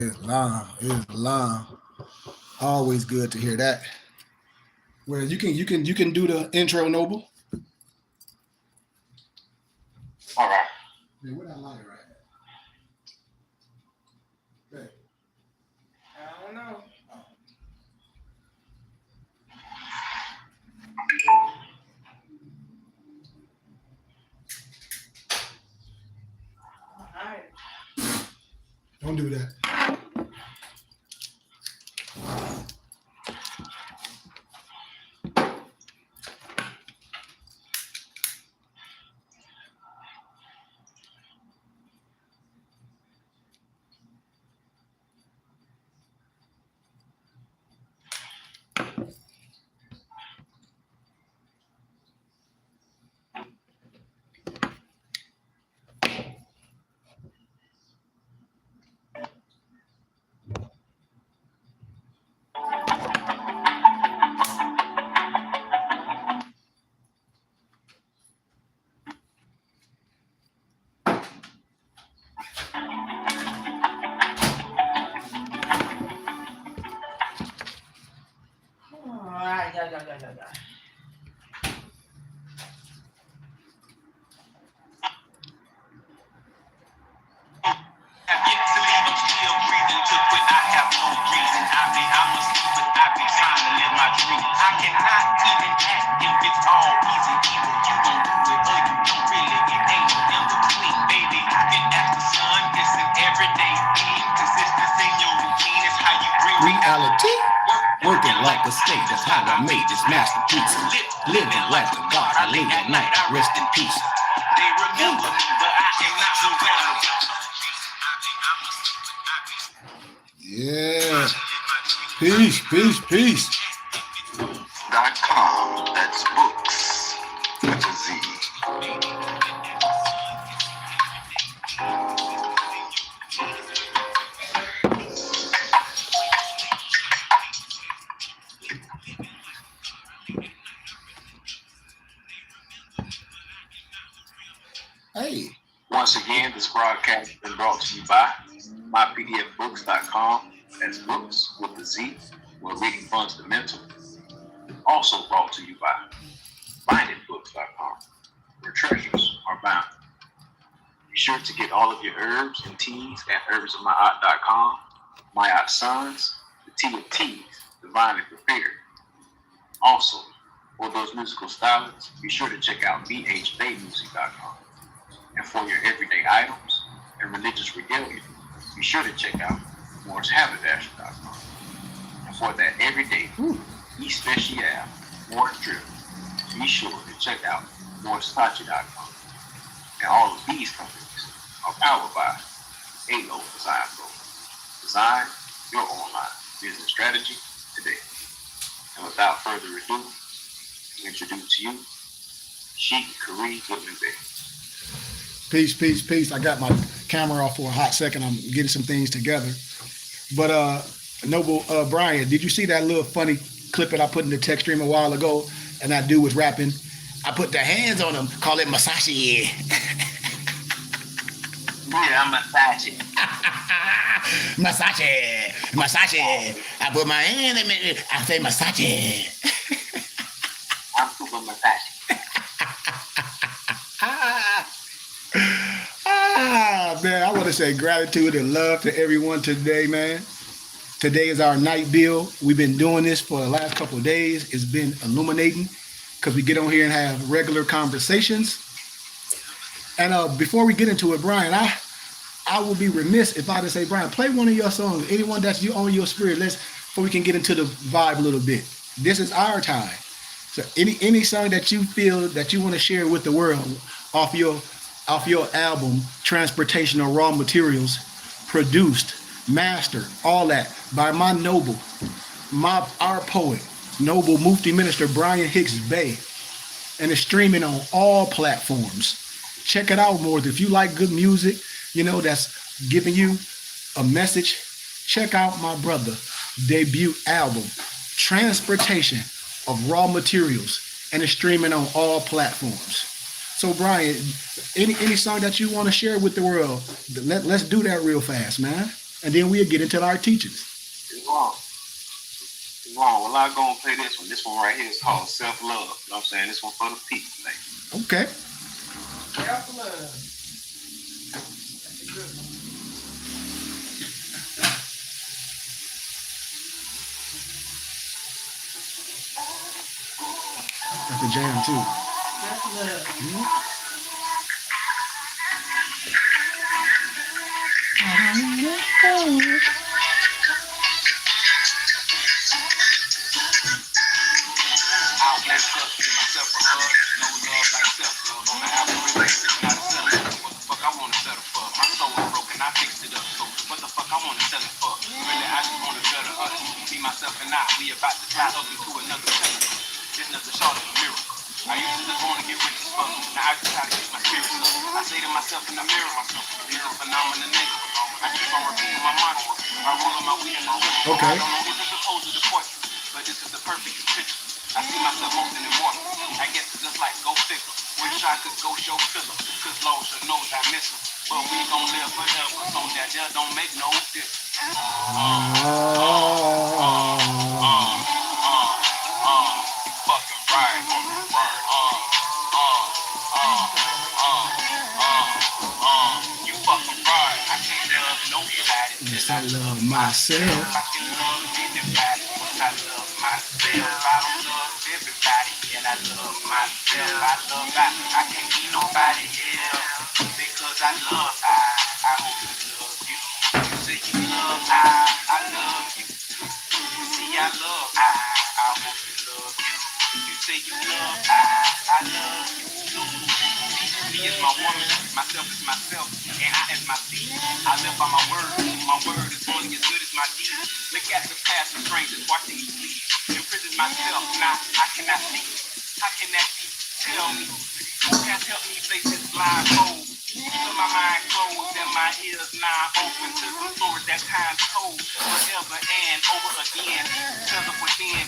Islam. Always good to hear that. Where you can do the intro, Noble. All right. Man, where that lighter at? Hey. I don't know. All right. Don't do that. All right. Yeah. Reality. Working like a state, that's how I made this masterpiece. Living like a god, I lay at night, rest in peace. They remember me, but I am not surrounded. Yeah. Peace. .com. That's books with a Z. Hey. Once again, this broadcast has been brought to you by mypdfbooks.com. That's books with a Z, where reading funds the mental. Also brought to you by bindingbooks.com, where treasures are bound. Be sure to get all of your herbs and teas at herbsofmayot.com. Mayot Sons, the tea of teas, divinely prepared. Also, for those musical stylists, be sure to check out bhbaymusic.com. And for your everyday items and religious regalia, be sure to check out morrishaberdasher.com. And for that everyday especial Morris drip, be sure to check out morristachi.com. And all of these companies are powered by ALO Design Pro. Design your online business strategy today. And without further ado, I introduce to you Sheik Karee Goodman Bay. Peace. I got my camera off for a hot second. I'm getting some things together. But Noble Brian, did you see that little funny clip that I put in the text stream a while ago? And that dude was rapping. I put the hands on him, call it Masashi. Yeah, I'm Masashi. Masashi. I put my hand in it. I say Masashi. I'm Super Masashi. Man, I want to say gratitude and love to everyone today, man. Today is our night bill. We've been doing this for the last couple of days. It's been illuminating because we get on here and have regular conversations. And before we get into it, Brian, I will be remiss if I didn't say, Brian, play one of your songs, anyone that's you on your spirit. Before we can get into the vibe a little bit. This is our time. So any song that you feel that you want to share with the world off your album, Transportation of Raw Materials, produced, mastered, all that by my noble, our poet, noble Mufti Minister Brian Hicks Bay, and it's streaming on all platforms. Check it out more. If you like good music, that's giving you a message, check out my brother debut album, Transportation of Raw Materials, and it's streaming on all platforms. So Brian, any song that you want to share with the world, let's do that real fast, man. and then we'll get into our teachings. It's wrong. It's wrong. Well, I'm going to play this one. This one right here is called Self-Love. You know what I'm saying? This one for the people, man. Okay. Self-love. That's a good one. That's a jam too. Self-love. I won't trust me myself for love. No love like self-love. On the apple relationship, not a settle. What the fuck I wanna settle for? My soul is broken, I fixed it up. So what the fuck I wanna settle for? Really, I just wanna better us. Be myself and I. We about to fly up into another level. This nothing short of a miracle. I used to just wanna get rich as fuck. Now I just try to keep my spirits up. I say to myself in the mirror, you're a phenomenal nigga. I keep on repeating my mantra. I roll on my weed in the river. Okay. I don't know if it's supposed to the portrait, but this is the perfect picture. I see myself often in water. I guess it's just like go figure. Wish I could go show filler. Cause Lord sure knows I miss him. But we gon' live forever. So that there don't make no difference. Fucking right. You fucking right. I can't love nobody. Yes, I love myself. I can love anybody. I love myself. I don't love everybody. And I love myself. I can't be nobody else. Because I love I hope you love you. You say you love I love you. You see I love I hope you love you. You say you love I love you too. Me is my woman, myself is myself, and I is my seed. I live by my word is only as good as my deed. Look at the past of strangers, watching me bleed. Imprison myself, now I cannot see. How can that be? Tell me, who has helped me face this blindfold? Till my mind closed and my ears now open to the stories that time told. Forever and over again, because of within,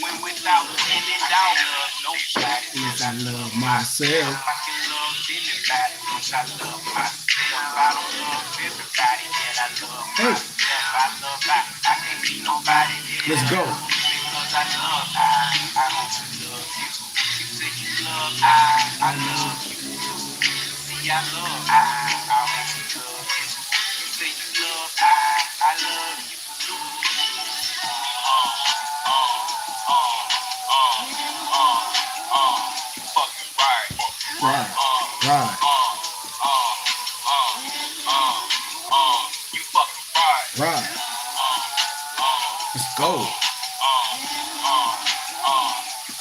when without any doubt, love nobody. Yes, I love myself. I can love anybody, cause I love myself. I don't love everybody, yet I love myself. I can't be nobody else. Let's go. Because I love I hope you love you. You say you love I love you. See I love I hope you love you. You say you love I love you too. You fucking right. Right. Right. You fucking right. Right. Let's go. You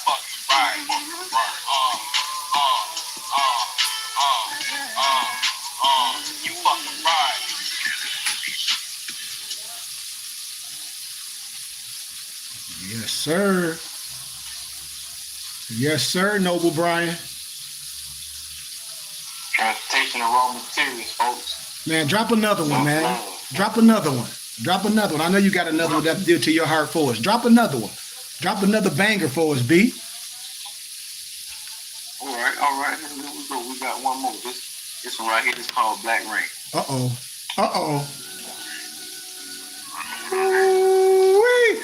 fucking right. You fucking right. Yes, sir. Yes, sir, Noble Brian. Transportation of raw materials, folks. Man, drop another one, man. Drop another one. Drop another one. I know you got another one that deal to your heart for us. Drop another one. Drop another banger for us, B. All right. Here we go. We got one more. This one right here is called Black Rain. Uh-oh. Uh-oh. Ooh-wee.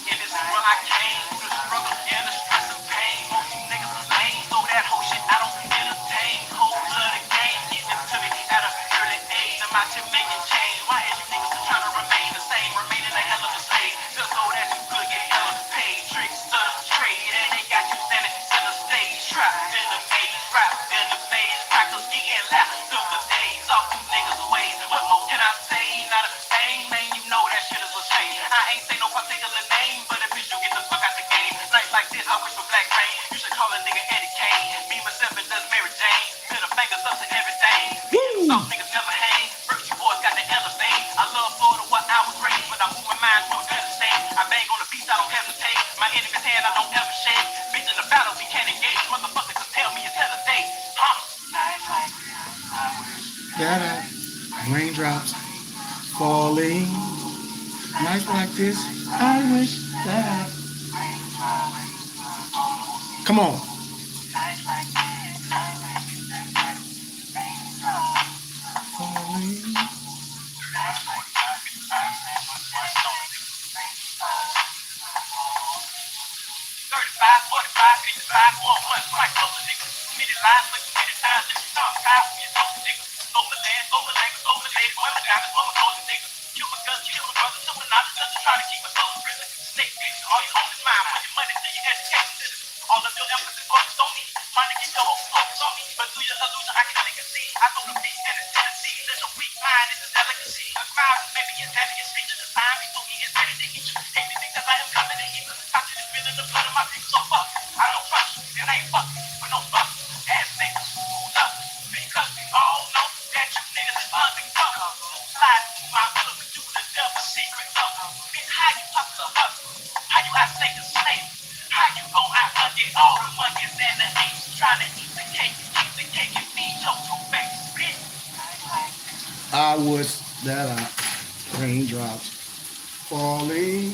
And this is where I came through the struggle and the stress and pain. Most you niggas is lame, so that whole shit I don't entertain. Cold-blooded game, getting to me at an early age. I'm out here making change. Why is you niggas trying to remain the same? Remaining a hell of a slave, just so that you could get hella paid. Tricks of the trade, and they got you standing center stage. Trapped in the maze, wrapped in the maze. Practice getting left through the days. Off you niggas' ways. What more can I say? Not a thing, man, you know that shit is a shame. I ain't say no particular name, but if it's you get the fuck out the game. Nights like this, I wish for Black Rain. You should call a nigga Eddie Kane. Me, myself, and does Mary Jane. Middle fingers up to everything. Some niggas never hang. First, you boys got the elevate. I love Florida, what I was raised, but I move my mind to a better state. I bang on the beats, I don't hesitate. My enemy's hand, I don't ever shake. Bitch in the battle, we can't engage. Motherfuckers just tell me it's hell a day. Nights like That raindrops falling. Nights like this, I wish that. Come on. I wish that raindrops falling.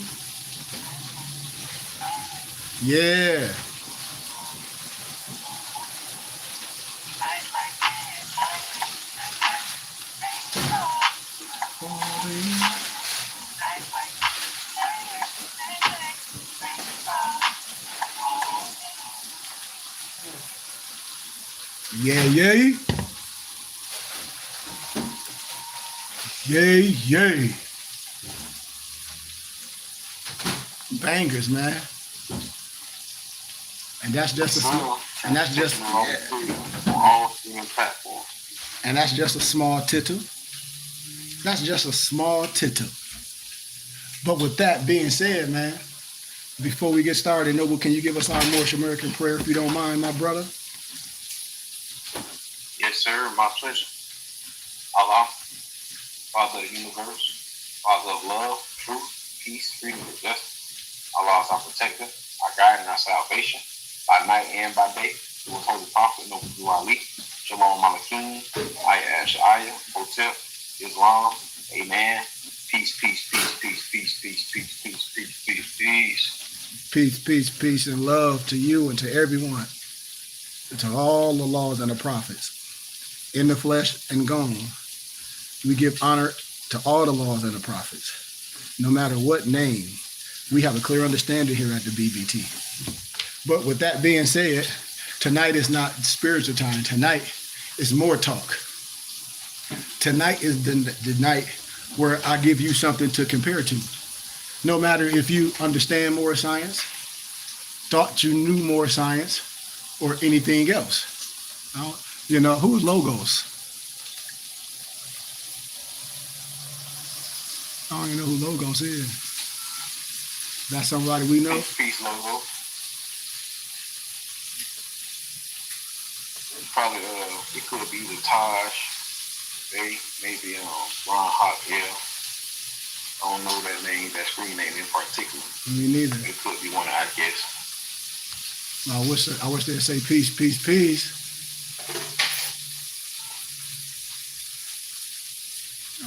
Yeah. Falling. Yeah, yay. Yay, yay. Bangers, man. And that's just a and that's just all streaming platforms. and that's just a small tittle. That's just a small tittle. But with that being said, man, before we get started, Noble, can you give us our Moorish American prayer if you don't mind, my brother? Yes, sir. My pleasure. Allah, Father of the universe, Father of love, truth, peace, freedom, and justice. Allah is our protector, our guide, and our salvation, by night and by day. Through his holy prophet, Noble Drew Ali, Shalom Malakim, Ayah Ash'aya, Hotep, Islam, Amen. Peace, peace, peace, peace, peace, peace, peace, peace, peace, peace, peace. Peace, peace, peace, and love to you and to everyone, and to all the laws and the prophets, in the flesh and gone. We give honor to all the laws and the prophets, no matter what name. We have a clear understanding here at the BBT. But with that being said, tonight is not spiritual time. Tonight is more talk. Tonight is the night where I give you something to compare to. No matter if you understand more science, thought you knew more science, or anything else. You know, who's Logos? I don't even know who Logos is. That's somebody we know? Peace, Logo. Probably, it could be the Taj, maybe Ron Hot, I don't know that name, that screen name in particular. Me neither. It could be one, I guess. I wish they'd say peace, peace, peace.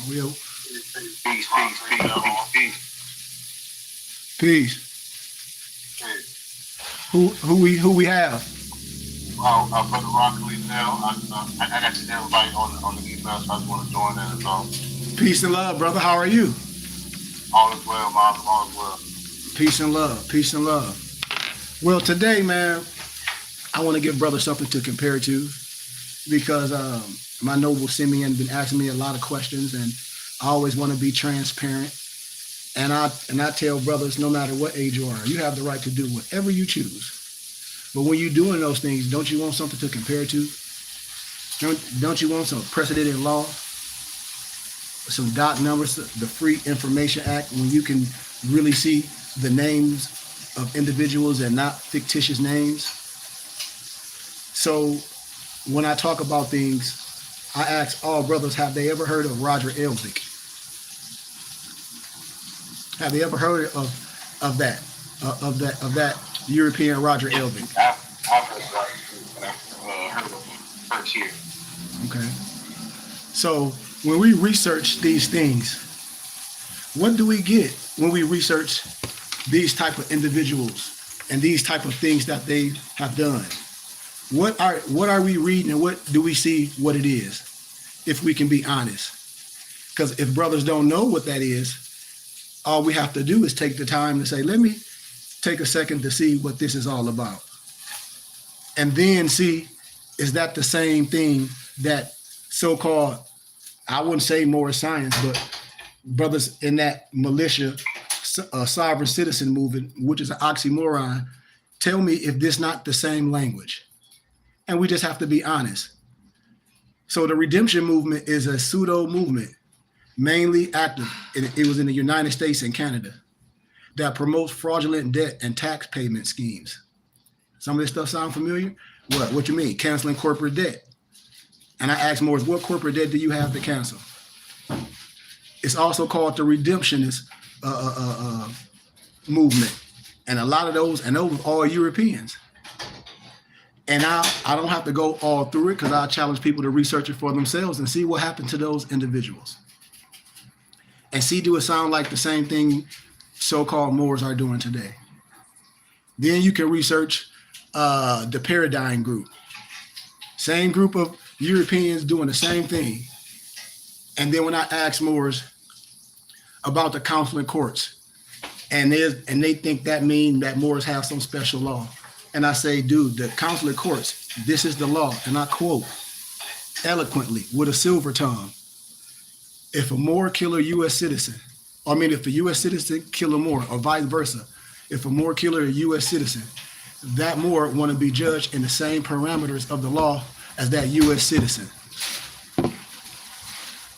We'll Peace, peace, peace, peace, peace. peace. Who we have? Well, Brother Rock now. I got to everybody on the email, so I just want to join in as well. Peace and love, brother. How are you? All is well, Mom. All is well. Peace and love. Peace and love. Well, today, man, I want to give brother something to compare to, because my noble Simeon been asking me a lot of questions, and I always want to be transparent. And I tell brothers, no matter what age you are, you have the right to do whatever you choose. But when you're doing those things, don't you want something to compare to? Don't you want some precedent in law? Some dot numbers, the Free Information Act, when you can really see the names of individuals and not fictitious names. So when I talk about things, I ask all brothers, have they ever heard of Roger Elvig? Have they ever heard of that European Roger Elvig? I've heard that. I've heard of first here. Okay. So when we research these things, what do we get when we research these type of individuals and these type of things that they have done? What are we reading, and what do we see what it is, if we can be honest? Because if brothers don't know what that is, all we have to do is take the time to say, let me take a second to see what this is all about. And then see, is that the same thing that so-called, I wouldn't say more science, but brothers in that militia, sovereign citizen movement, which is an oxymoron, tell me if this not the same language. and we just have to be honest. So the redemption movement is a pseudo movement, mainly active. It was in the United States and Canada, that promotes fraudulent debt and tax payment schemes. Some of this stuff sound familiar? What you mean? Canceling corporate debt. And I asked Morris, what corporate debt do you have to cancel? It's also called the redemptionist movement. And a lot of those all Europeans. And I don't have to go all through it because I challenge people to research it for themselves and see what happened to those individuals. And see, do it sound like the same thing so-called Moors are doing today? Then you can research the Paradigm Group. Same group of Europeans doing the same thing. And then when I ask Moors about the council and courts, and they think that means that Moors have some special law. And I say, dude, the council and courts, this is the law. And I quote eloquently with a silver tongue. If a Moor kill a U.S. citizen, if a U.S. citizen kill a Moor, or vice versa, if a Moor kill a U.S. citizen, that Moor want to be judged in the same parameters of the law as that U.S. citizen.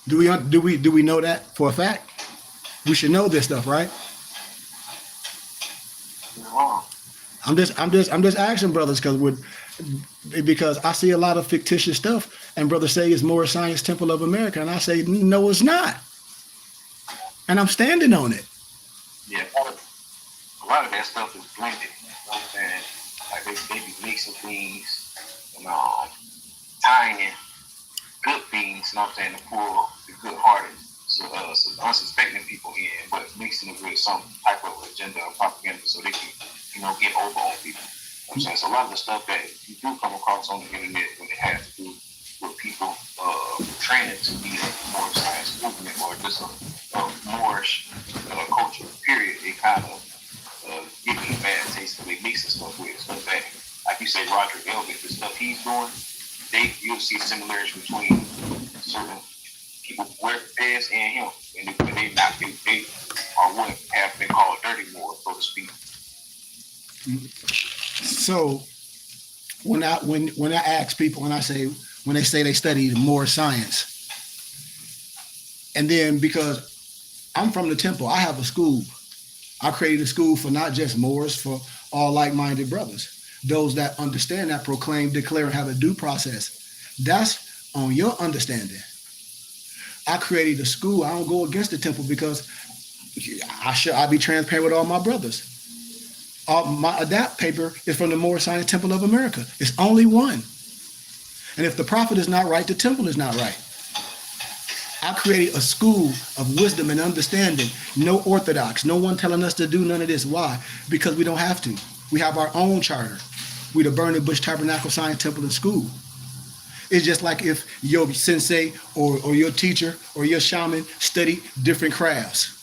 Do we know that for a fact? We should know this stuff, right? I'm just asking brothers because I see a lot of fictitious stuff, and brothers say it's Moorish Science Temple of America, and I say no, it's not, and I'm standing on it. Yeah, a lot of that stuff is blended. You know what I'm saying? Like they be mixing things and tying in good things. You know what I'm saying? To pull the good-hearted, so unsuspecting people in, but mixing it with some type of agenda or propaganda so they can, get over on people. You know what I'm saying? So a lot of the stuff that you do come across on the internet when it has to do with people training to be a Moorish science movement or just a Moorish culture, period, it kind of give me a bad taste when they mix the stuff with it. So that, like you say, Roger Elvis, the stuff he's doing, you'll see similarities between certain people who wear fez and him. And they are what have been called dirty Moors, so to speak. So when I ask people, when they say they study more science, and then because I'm from the temple, I have a school. I created a school for not just Moors, for all like-minded brothers, those that understand, that proclaim, declare, and have a due process. That's on your understanding. I created a school. I don't go against the temple because I be transparent with all my brothers. My adapt paper is from the Moorish Science Temple of America. It's only one. And if the prophet is not right, the temple is not right. I created a school of wisdom and understanding. No orthodox, no one telling us to do none of this. Why? Because we don't have to. We have our own charter. We the Burning Bush Tabernacle Science Temple and School. It's just like if your sensei or your teacher or your shaman study different crafts.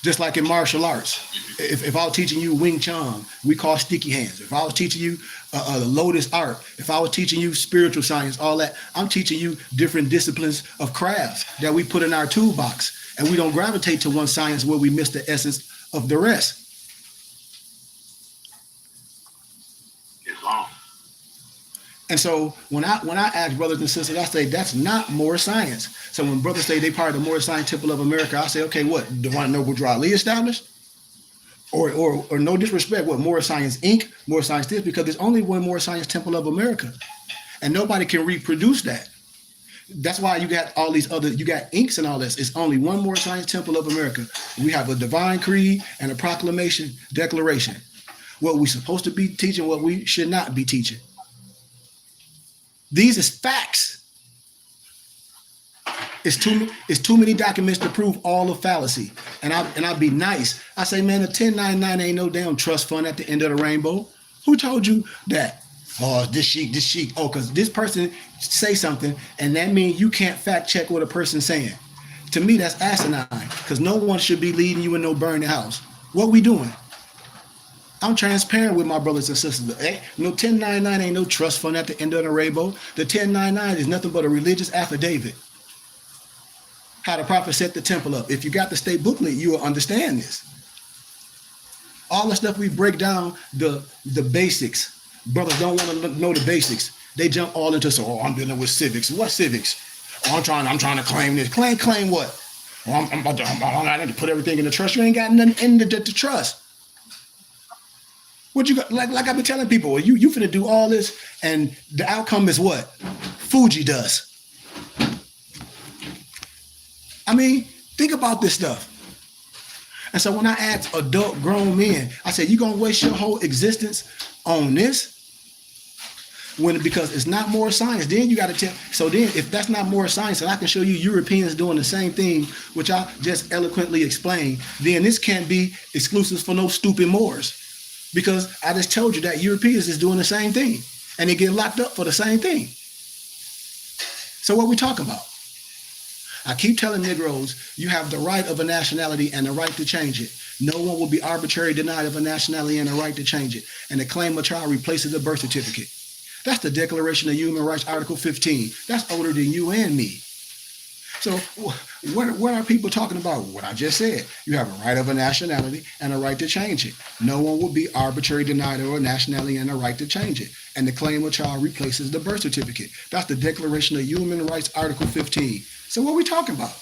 Just like in martial arts. If I was teaching you Wing Chun, we call sticky hands. If I was teaching you the Lotus art, if I was teaching you spiritual science, all that, I'm teaching you different disciplines of crafts that we put in our toolbox. And we don't gravitate to one science where we miss the essence of the rest. Islam. And so when I ask brothers and sisters, I say that's not Moorish science. So when brothers say they part of the Moorish Science Temple of America, I say, okay, what? Divine Noble Drew Ali established? Or no disrespect, what, Moorish Science Inc., Moorish Science this, because there's only one Moorish Science Temple of America. And nobody can reproduce that. That's why you got all these other, you got inks and all this. It's only one Moorish Science Temple of America. We have a divine creed and a proclamation, declaration. What we're supposed to be teaching, what we should not be teaching. These is facts. It's too many documents to prove all of fallacy. And I'll be nice. I say, man, the 1099 ain't no damn trust fund at the end of the rainbow. Who told you that? Oh, this sheik. Oh, because this person say something, and that means you can't fact check what a person's saying. To me, that's asinine, because no one should be leading you in no burning house. What we doing? I'm transparent with my brothers and sisters. No 1099 ain't no trust fund at the end of the rainbow. The 1099 is nothing but a religious affidavit. How the prophet set the temple up. If you got the state booklet, you will understand this. All the stuff we break down, the basics Brothers don't want to know the basics. They jump all into, so, I'm dealing with civics. What civics? Oh, I'm trying to claim this. Claim what? Oh, I need to put everything in the trust. You ain't got nothing in the trust. What you got? Like I've been telling people, you finna do all this, and the outcome is what? Fuji dust. I mean, think about this stuff. And so when I ask adult grown men, I say, you gonna waste your whole existence on this? Because it's not more science. Then you gotta tell, so then if that's not more science, and I can show you Europeans doing the same thing, which I just eloquently explained, then this can't be exclusive for no stupid Moors. Because I just told you that Europeans is doing the same thing, and they get locked up for the same thing. So what we talking about? I keep telling Negroes, you have the right of a nationality and the right to change it. No one will be arbitrarily denied of a nationality and the right to change it. And the claim of child replaces a birth certificate. That's the Declaration of Human Rights, Article 15. That's older than you and me. So what are people talking about? What I just said. You have a right of a nationality and a right to change it. No one will be arbitrarily denied of a nationality and a right to change it. And the claim of child replaces the birth certificate. That's the Declaration of Human Rights, Article 15. So what are we talking about?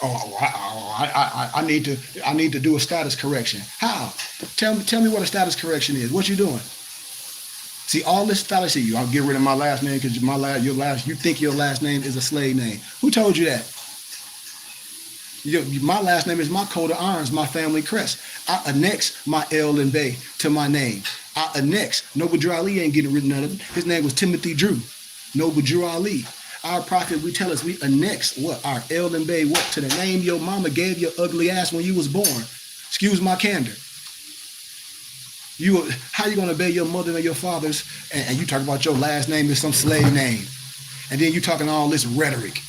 I need to do a status correction. How? Tell me what a status correction is. What you doing? See, all this fallacy, I'll get rid of my last name because you think your last name is a slave name. Who told you that? My last name is my coat of arms, my family crest. I annex my L and Bay to my name. I annex. Noble Drew Ali ain't getting rid of it. His name was Timothy Drew. Noble Drew Ali. Our prophet, we tell us we annex what? Our L and Bay what? To the name your mama gave your ugly ass when you was born. Excuse my candor. How you gonna obey your mother and your fathers, and you talk about your last name is some slave name, and then you talking all this rhetoric.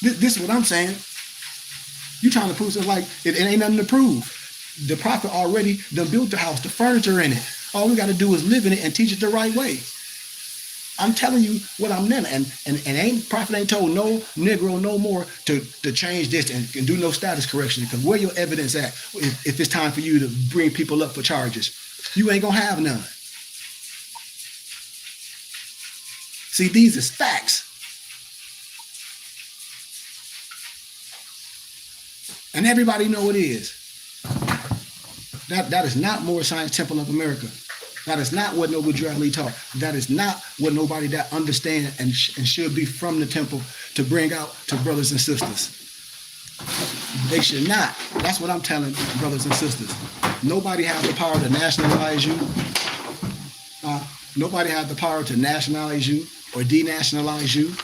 This is what I'm saying. You trying to prove something like it ain't nothing to prove. The prophet already done built the house, the furniture in it. All we got to do is live in it and teach it the right way. I'm telling you what I'm telling, and prophet ain't told no Negro no more to change this and do no status correction, because where your evidence at if it's time for you to bring people up for charges? You ain't gonna have none. See, these is facts. And everybody know it is. That is not Moorish Science Temple of America. That is not what Noble Drew Ali taught. That is not what nobody that understand and should be from the temple to bring out to brothers and sisters. They should not. That's what I'm telling brothers and sisters. Nobody has the power to nationalize you. Nobody has the power to nationalize you or denationalize you.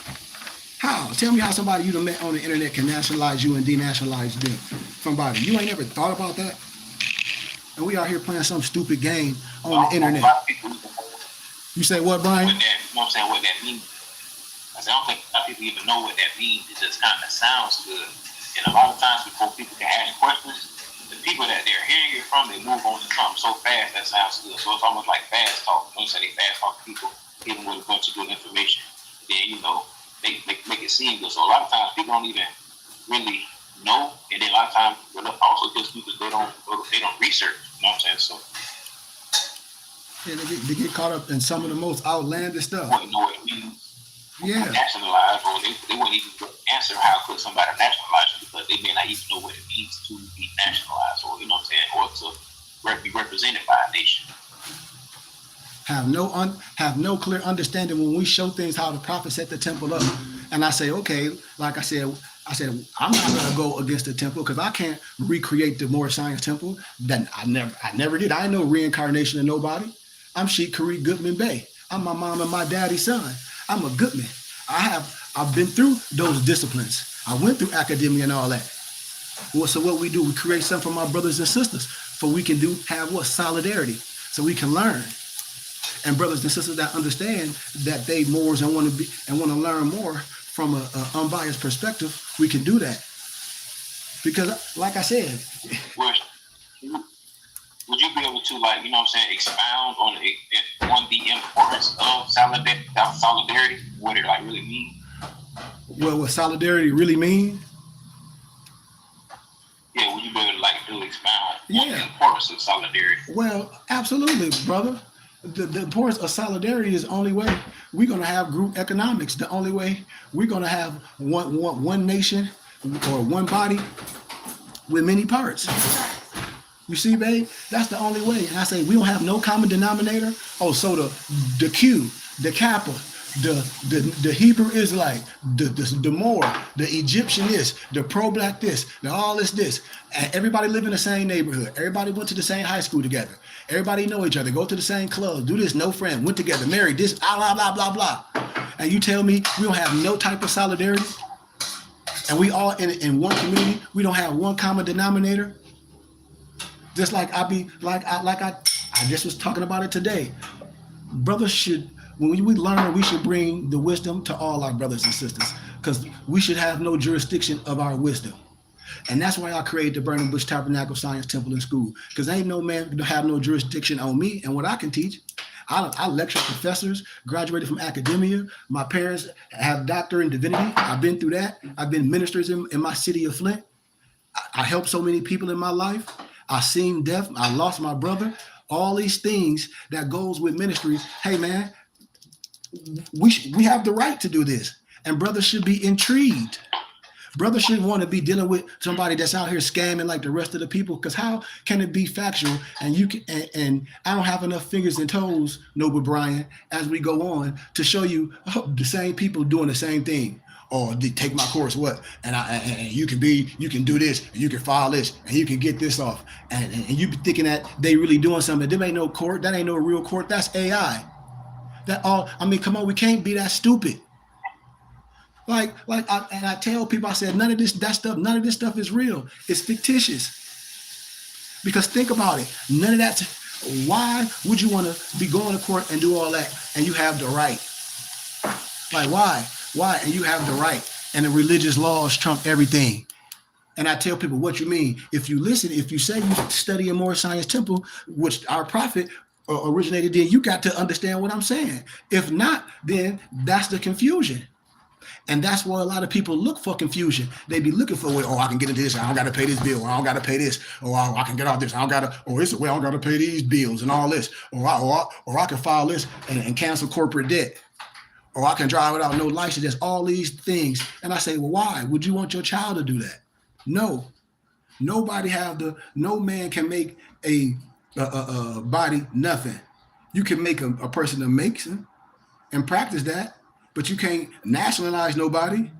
How? Tell me how somebody you done met on the internet can nationalize you and denationalize them. Somebody. You ain't ever thought about that? And we out here playing some stupid game on the internet. You say what, Brian? You know what I'm saying? What that means. I said, I don't think a lot of people even know what that means. It just kind of sounds good. And a lot of times before people can ask questions, the people that they're hearing it from, they move on to something so fast that sounds good. So it's almost like fast talk. You know what I'm saying? They fast talk people, even with a bunch of good information. Then, they make it seem good. So a lot of times people don't even really know. And then a lot of times, also just because they don't research. You know what I'm saying? So yeah, they get caught up in some of the most outlandish stuff. They wouldn't know what it means. Yeah. Nationalize, or they wouldn't even answer how could somebody nationalize you, because they may not even know what it means to be nationalized, or you know what I'm saying, or to be represented by a nation. Have no clear understanding when we show things how the prophet set the temple up. And I say, okay, like I said, I'm not gonna go against the temple because I can't recreate the Moorish Science Temple. Then I never did. I ain't no reincarnation of nobody. I'm Sheikh Kareem Goodman Bey. I'm my mom and my daddy's son. I'm a Goodman. I've been through those disciplines. I went through academia and all that. Well, so what we do, we create something for my brothers and sisters, for we can have solidarity, so we can learn. And brothers and sisters that understand that they Moors and want to learn more from an unbiased perspective, we can do that. Because, like I said, would you be able to, like, you know what I'm saying, expound on the importance of solidarity, what it like really means? Well, what solidarity really mean? Yeah, would you be able to like really expound on the importance of solidarity. Well, absolutely, brother. The importance of solidarity is the only way we're going to have group economics. The only way we're going to have one nation or one body with many parts. You see, babe? That's the only way. And I say we don't have no common denominator. Oh, so the Q, the Kappa, the Hebrew Israelite, the Moor, the Egyptian this, the pro-black this, the all this. And everybody live in the same neighborhood. Everybody went to the same high school together. Everybody know each other. Go to the same club. Do this. No friend. Went together. Married. This. Blah blah blah blah. And you tell me we don't have no type of solidarity, and we all in one community. We don't have one common denominator. Just like I just was talking about it today. Brothers should, when we learn, we should bring the wisdom to all our brothers and sisters, because we should have no jurisdiction of our wisdom. And that's why I created the Burning Bush Tabernacle Science Temple and School, because ain't no man gonna have no jurisdiction on me and what I can teach. I lecture professors, graduated from academia. My parents have doctor in divinity. I've been through that. I've been ministers in my city of Flint. I helped so many people in my life. I seen death. I lost my brother. All these things that goes with ministry. Hey, man, we have the right to do this. And brothers should be intrigued. Brothers shouldn't want to be dealing with somebody that's out here scamming like the rest of the people. Because how can it be factual? And you can, and I don't have enough fingers and toes, Noble Brian, as we go on to show you the same people doing the same thing. Or they take my course, what? And you can do this, and you can file this, and you can get this off. And you be thinking that they really doing something. There ain't no court. That ain't no real court. That's AI. Come on, we can't be that stupid. I tell people, I said, none of this stuff is real. It's fictitious. Because think about it. None of that. Why would you want to be going to court and do all that and you have the right? Like, why? Why? And you have the right. And the religious laws trump everything. And I tell people, what you mean? If you listen, if you say you study in Moorish Science Temple, which our prophet originated in, you got to understand what I'm saying. If not, then that's the confusion. And that's why a lot of people look for confusion. They be looking for, I can get into this. I don't got to pay this bill. Or I don't got to pay this. Or I can get off this. I don't got to, or it's a way I don't got to pay these bills and all this. Or I can file this and cancel corporate debt. Or I can drive without no license. There's all these things. And I say, well, why would you want your child to do that? No. No man can make a body nothing. You can make a person that makes it and practice that, but you can't nationalize nobody.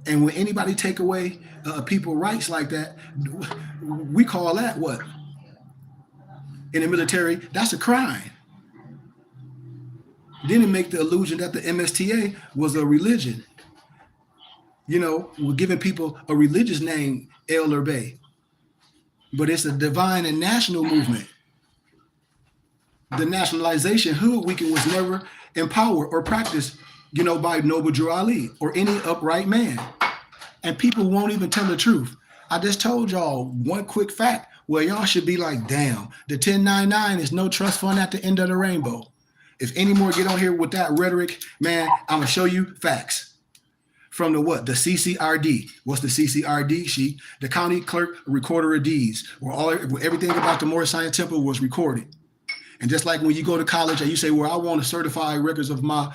And when anybody take away people's rights like that, we call that what? In the military, that's a crime. Then it make the illusion that the MSTA was a religion. You know, we're giving people a religious name, El Urbe. But it's a divine and national movement. The nationalization hoodwinking was never empowered or practiced, by Noble Drew Ali or any upright man. And people won't even tell the truth. I just told y'all one quick fact where y'all should be like, damn, the 1099 is no trust fund at the end of the rainbow. If any more get on here with that rhetoric, man, I'm gonna show you facts. From the what? The CCRD. What's the CCRD sheet? The County Clerk Recorder of Deeds, where everything about the Moorish Science Temple was recorded. And just like when you go to college and you say, well, I want to certify records of my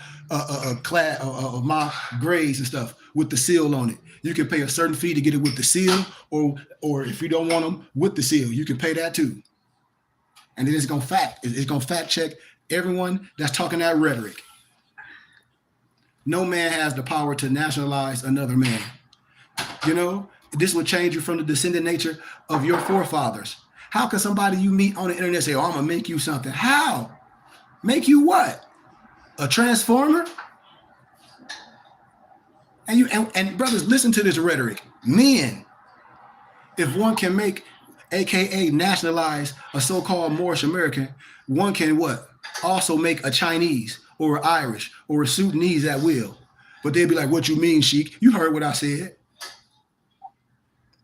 class, of my grades and stuff with the seal on it. You can pay a certain fee to get it with the seal, or if you don't want them with the seal, you can pay that too. And then it's gonna fact check everyone that's talking that rhetoric. No man has the power to nationalize another man. This will change you from the descendant nature of your forefathers. How can somebody you meet on the internet say, I'm gonna make you something? How? Make you what? A transformer? And brothers, listen to this rhetoric. Men, if one can make, AKA nationalize a so-called Moorish American, one can what? Also make a Chinese or an Irish or a Sudanese at will. But they'd be like, what you mean, Sheik? You heard what I said.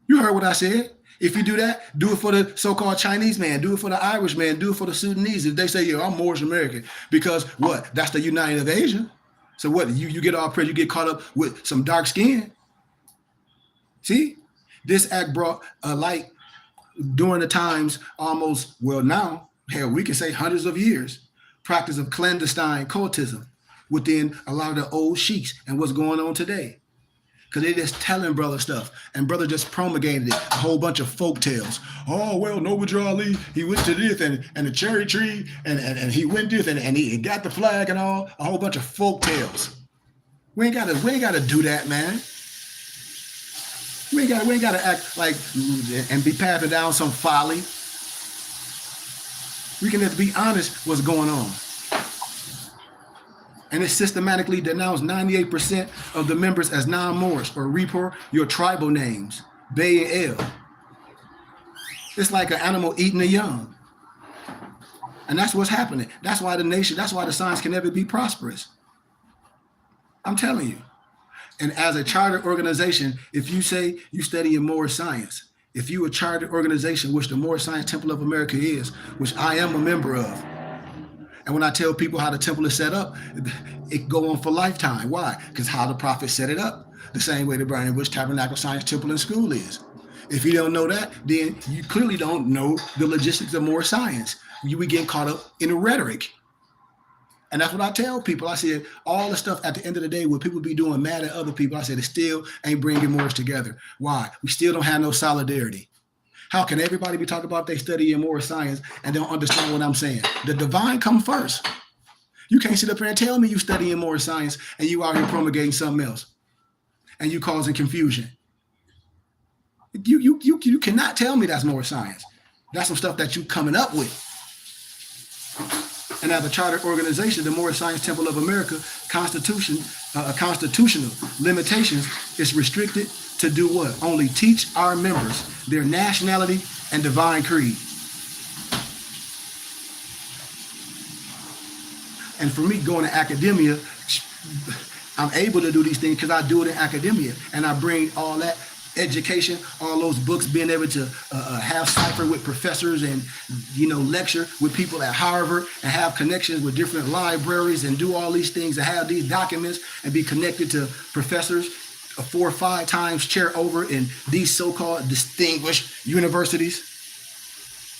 You heard what I said. If you do that, do it for the so-called Chinese man, do it for the Irish man, do it for the Sudanese. If they say, I'm Moorish American, because what? That's the United of Asia. So what? You get all pressure, you get caught up with some dark skin. See? This act brought a light during the times almost, well, now, hell, we can say hundreds of years, practice of clandestine cultism within a lot of the old sheiks and what's going on today. Because they just telling brother stuff, and brother just promulgated it, a whole bunch of folk tales. Oh, well, Noble Drew Ali, he went to this and the cherry tree, and he went this and he got the flag and all, a whole bunch of folk tales. We ain't gotta do that, man. We ain't gotta act like and be passing down some folly. We can just be honest what's going on. And it systematically denounced 98% of the members as non-Moorish or report your tribal names, Bay and El. It's like an animal eating a young. And that's what's happening. That's why the science can never be prosperous. I'm telling you. And as a chartered organization, if you say you study in Moorish science, if you a chartered organization, which the Moorish Science Temple of America is, which I am a member of, and when I tell people how the temple is set up, it go on for lifetime. Why? Because how the prophet set it up, the same way the Brandon Bush Tabernacle Science Temple and School is. If you don't know that, then you clearly don't know the logistics of Moorish science. You be getting caught up in the rhetoric. And that's what I tell people. I said, all the stuff at the end of the day, what people be doing mad at other people, I said, it still ain't bringing Moorish together. Why? We still don't have no solidarity. How can everybody be talking about they study in Moorish science and don't understand what I'm saying? The divine come first. You can't sit up here and tell me you study in Moorish science and you out here promulgating something else and you causing confusion. You cannot tell me that's Moorish science. That's some stuff that you coming up with. And as a chartered organization, the Moorish Science Temple of America constitutional limitations is restricted to do what? Only teach our members their nationality and divine creed. And for me, going to academia, I'm able to do these things because I do it in academia, and I bring all that education, all those books, being able to have cipher with professors and, lecture with people at Harvard and have connections with different libraries and do all these things and have these documents and be connected to professors 4 or 5 times chair over in these so-called distinguished universities.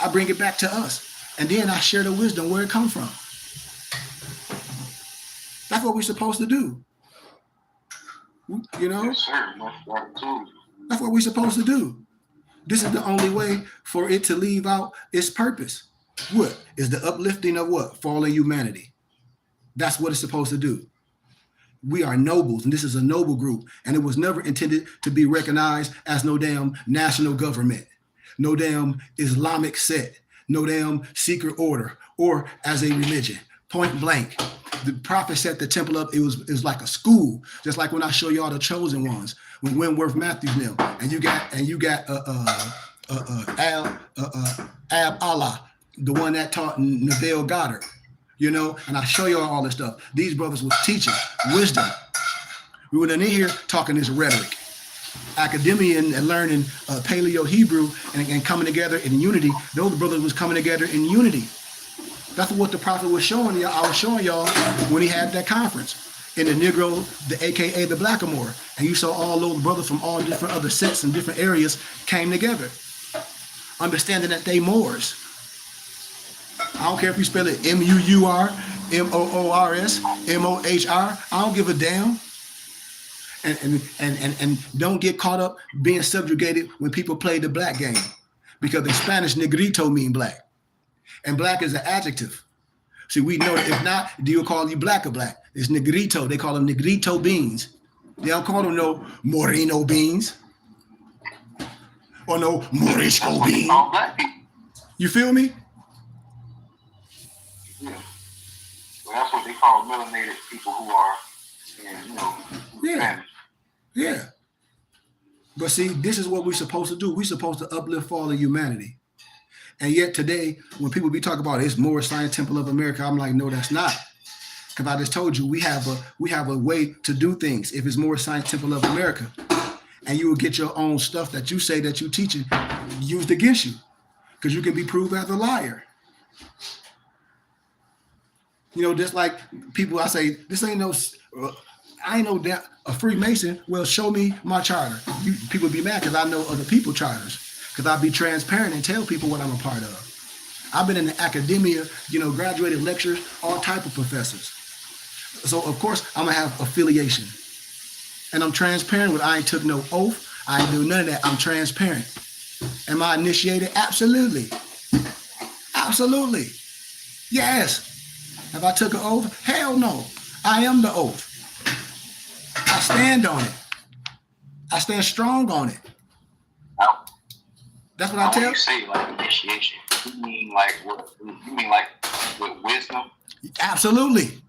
I bring it back to us. And then I share the wisdom where it comes from. That's what we're supposed to do. Yes, sir. That's what we're supposed to do. This is the only way for it to leave out its purpose. What is the uplifting of what? Fallen humanity. That's what it's supposed to do. We are nobles, and this is a noble group, and it was never intended to be recognized as no damn national government, no damn Islamic sect, no damn secret order, or as a religion. Point blank. The prophet set the temple up. It was like a school, just like when I show y'all the chosen ones, when Wentworth Matthews now, and you got Ab Allah, the one that taught Neville Goddard, and I show y'all all this stuff. These brothers was teaching wisdom. We were in here talking this rhetoric, academia and learning Paleo Hebrew and coming together in unity. Those brothers was coming together in unity. That's what the prophet was showing y'all. I was showing y'all when he had that conference in the Negro, the AKA the Blackamoor. And you saw all those brothers from all different other sects and different areas came together, understanding that they Moors. I don't care if you spell it M-U-U-R, M-O-O-R-S, M-O-H-R. I don't give a damn. And don't get caught up being subjugated when people play the black game, because in Spanish, negrito mean black. And black is an adjective. See, we know that if not, do you call you black or black? It's negrito. They call them negrito beans. They don't call them no moreno beans or no morisco bean. You feel me? Yeah. Well, that's what they call melanated people who are, Yeah. Yeah. But see, this is what we're supposed to do. We're supposed to uplift fallen humanity. And yet today, when people be talking about it's Moorish Science Temple of America, I'm like, no, that's not. Because I just told you we have a way to do things. If it's Moorish Science Temple of America, and you will get your own stuff that you say that you teaching used against you, because you can be proved as a liar. Just like people, I say, this ain't no, I ain't no a Freemason. Well, show me my charter. People be mad because I know other people charters. because I'll be transparent and tell people what I'm a part of. I've been in the academia, graduated lectures, all type of professors. So of course I'm gonna have affiliation. And I'm transparent with I ain't took no oath. I ain't do none of that. I'm transparent. Am I initiated? Absolutely. Absolutely. Yes. Have I took an oath? Hell no. I am the oath. I stand on it. I stand strong on it. That's what I tell. When you say like initiation, you mean like what? You mean like with wisdom? Absolutely.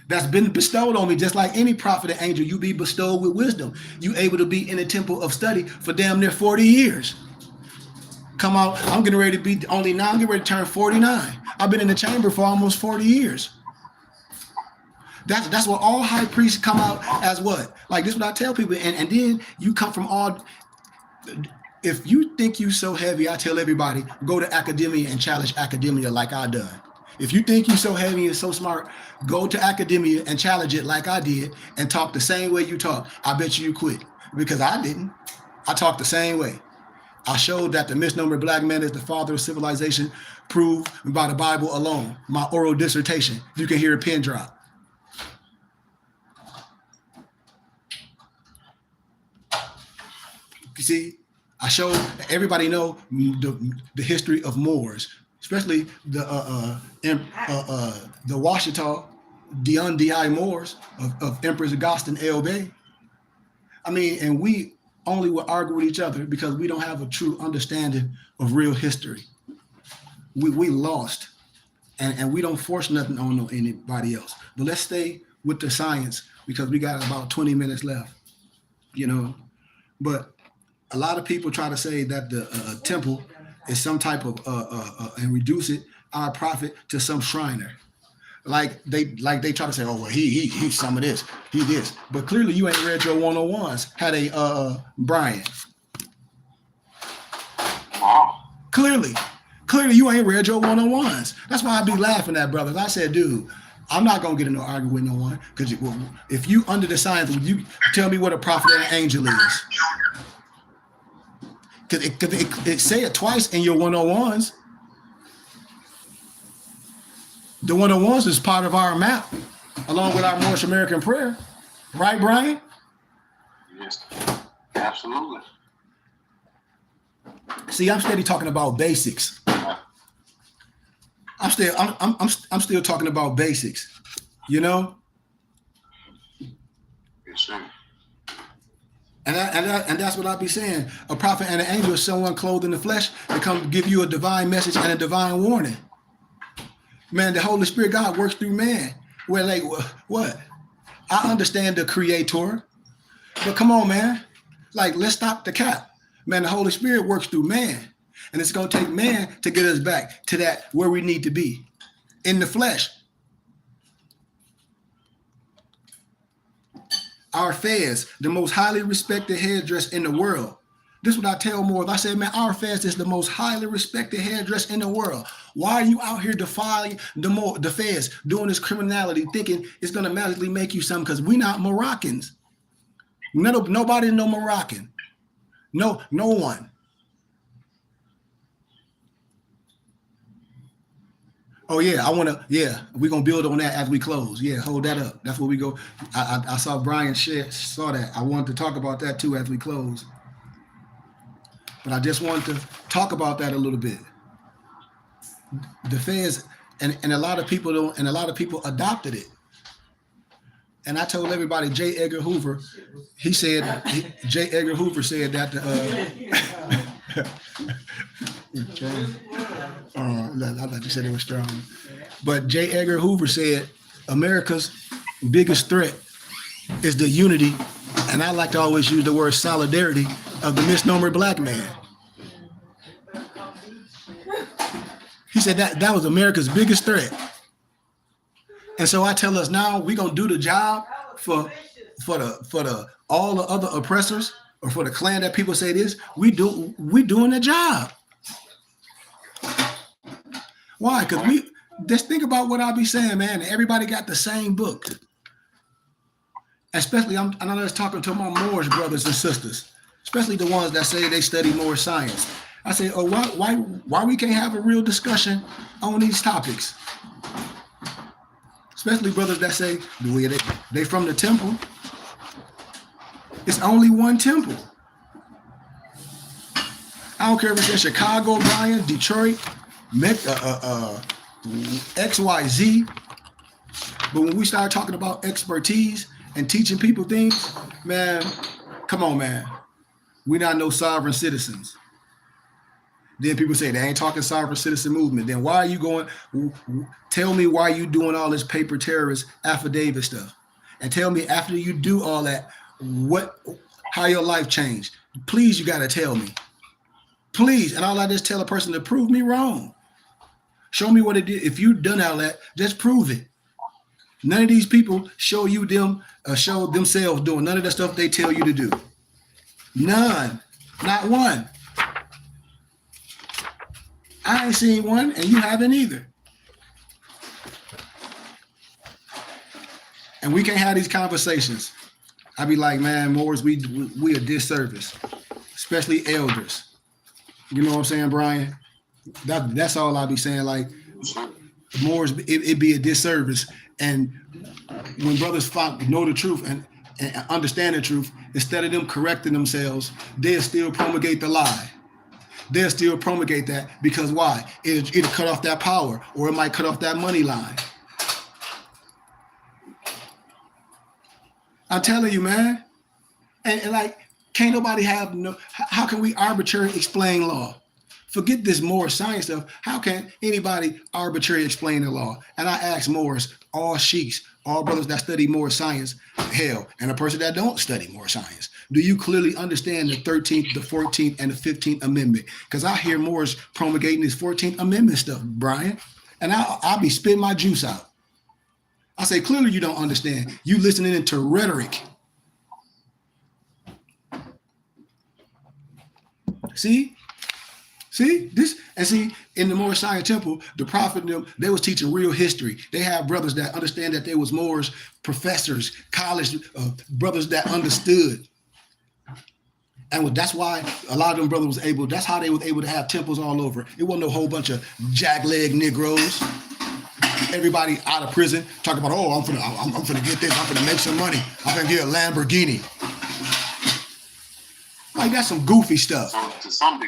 That's been bestowed on me, just like any prophet and angel. You be bestowed with wisdom. You able to be in the temple of study for damn near 40 years. Come out, I'm getting ready to be only now. I'm getting ready to turn 49. I've been in the chamber for almost 40 years. That's what all high priests come out as what? Like this is what I tell people. And then you come from all. If you think you so heavy, I tell everybody, go to academia and challenge academia like I done. If you think you're so heavy and so smart, go to academia and challenge it like I did and talk the same way you talk. I bet you quit, because I didn't. I talked the same way. I showed that the misnomer black man is the father of civilization, proved by the Bible alone. My oral dissertation. You can hear a pin drop. You see, I showed everybody know the history of Moors, especially the Washita Di Moors of Empress Augustine Elbe. I mean, and we only will argue with each other because we don't have a true understanding of real history. We lost, and we don't force nothing on anybody else. But let's stay with the science because we got about 20 minutes left, But a lot of people try to say that the temple is some type of and reduce it, our prophet, to some Shriner. Like they try to say, oh well, he's some of this, he this. But clearly you ain't read your 101s. Had a Brian. Wow. Clearly you ain't read your 101s. That's why I be laughing at brothers. I said, dude, I'm not gonna get into an argument with no one, because if you under the science, you tell me what a prophet and an angel is. Because it say it twice in your 101s. The 101s is part of our map, along with our Moorish American prayer. Right, Brian? Yes, absolutely. See, I'm steady talking about basics. I'm still talking about basics, Yes, sir. And that's what I be saying. A prophet and an angel is someone clothed in the flesh that come give you a divine message and a divine warning. Man, the Holy Spirit, God works through man. Well, like what? I understand the creator, but come on, man. Like, let's stop the cap. Man, the Holy Spirit works through man. And it's going to take man to get us back to that where we need to be, in the flesh. Our fez, the most highly respected hairdress in the world. This is what I tell Moors. I said, man, our fez is the most highly respected hairdress in the world. Why are you out here defying the fez, doing this criminality, thinking it's going to magically make you something? Because we're not Moroccans. Nobody know Moroccan. No one. Oh yeah, we're gonna build on that as we close. Yeah, hold that up. That's where we go. I saw Brian saw that. I wanted to talk about that too as we close. But I just wanted to talk about that a little bit. The feds and a lot of people don't, and a lot of people adopted it. And I told everybody, J. Edgar Hoover, J. Edgar Hoover said that I thought you said it was strong. But J. Edgar Hoover said America's biggest threat is the unity, and I like to always use the word solidarity, of the misnomer black man. He said that was America's biggest threat. And so I tell us now, we're gonna do the job for the all the other oppressors, or for the clan that people say this. We doing the job. Why? Because we just think about what I be saying, man. Everybody got the same book. Especially, I know that's talking to my Moorish brothers and sisters. especially the ones that say they study more science. I say, oh, why we can't have a real discussion on these topics? Especially brothers that say they from the temple. It's only one temple. I don't care if it's in Chicago, Brian, Detroit, XYZ. But when we start talking about expertise and teaching people things, man, come on, man. We're not no sovereign citizens. Then people say they ain't talking sovereign citizen movement. Then why are you going? Tell me why you doing all this paper terrorist affidavit stuff, and tell me after you do all that, how your life changed. Please, you gotta tell me. Please, and all I just tell a person to prove me wrong. Show me what it did. If you done all that, just prove it. None of these people show themselves doing none of the stuff they tell you to do. None, not one. I ain't seen one, and you haven't either. And we can't have these conversations. I be like, man, Moors, we a disservice, especially elders. You know what I'm saying, Brian? That's all I be saying. Like, Moors, it be a disservice. And when brothers know the truth and understand the truth, instead of them correcting themselves, they'll still promulgate the lie. They'll still promulgate that because why? It'll cut off that power, or it might cut off that money line. I'm telling you, man. And like, can't nobody have how can we arbitrarily explain law? Forget this Moorish science stuff. How can anybody arbitrarily explain the law? And I ask Moors, all sheiks, all brothers that study Moorish science, hell, and a person that don't study Moorish science. Do you clearly understand the 13th, the 14th, and the 15th Amendment? Because I hear Moors promulgating this 14th Amendment stuff, Brian, and I'll be spitting my juice out. I say, clearly you don't understand. You listening to rhetoric. See this, and see in the Moorish Science Temple, the Prophet and them, they was teaching real history. They have brothers that understand that they was Moors, professors, college brothers that understood, and that's why a lot of them brothers was able. That's how they was able to have temples all over. It wasn't a whole bunch of jackleg Negroes. Everybody out of prison talking about, oh, I'm finna get this. I'm finna make some money. I'm gonna get a Lamborghini. Like, that's some goofy stuff. So to some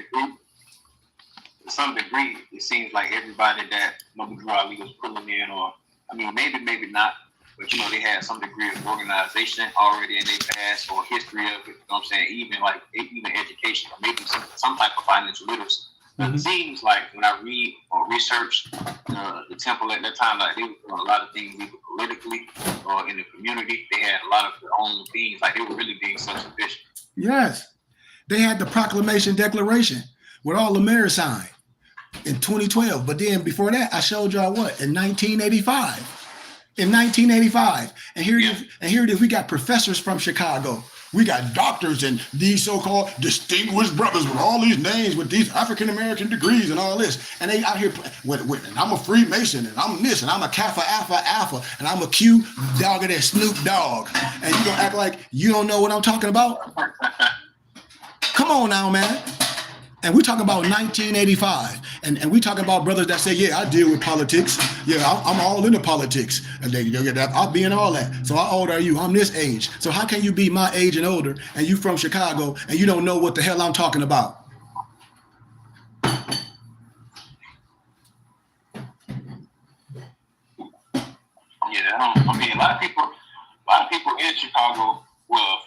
degree, it seems like everybody that Noble Drew Ali was pulling in, or I mean, maybe not, but they had some degree of organization already in their past or history of it. You know what I'm saying? Even education, or maybe some type of financial literacy. Mm-hmm. It seems like when I read or research the temple at that time, like they were doing a lot of things either politically or in the community. They had a lot of their own things, like they were really being self-sufficient. Yes. They had the Proclamation Declaration with all the mayors signed in 2012. But then before that, I showed y'all what? In 1985. In 1985. And here it is. We got professors from Chicago. We got doctors and these so-called distinguished brothers with all these names, with these African-American degrees and all this. And they out here with and I'm a Freemason, and I'm this, and I'm a Kappa Alpha, and I'm a Q dog of that Snoop Dogg. And you gonna act like you don't know what I'm talking about? Come on now, man. And we talking about 1985. And we talking about brothers that say, yeah, I deal with politics. Yeah, I'm all into politics. And I'll be in all that. So how old are you? I'm this age. So how can you be my age and older, and you from Chicago, and you don't know what the hell I'm talking about? Yeah, I mean, a lot of people in Chicago, well,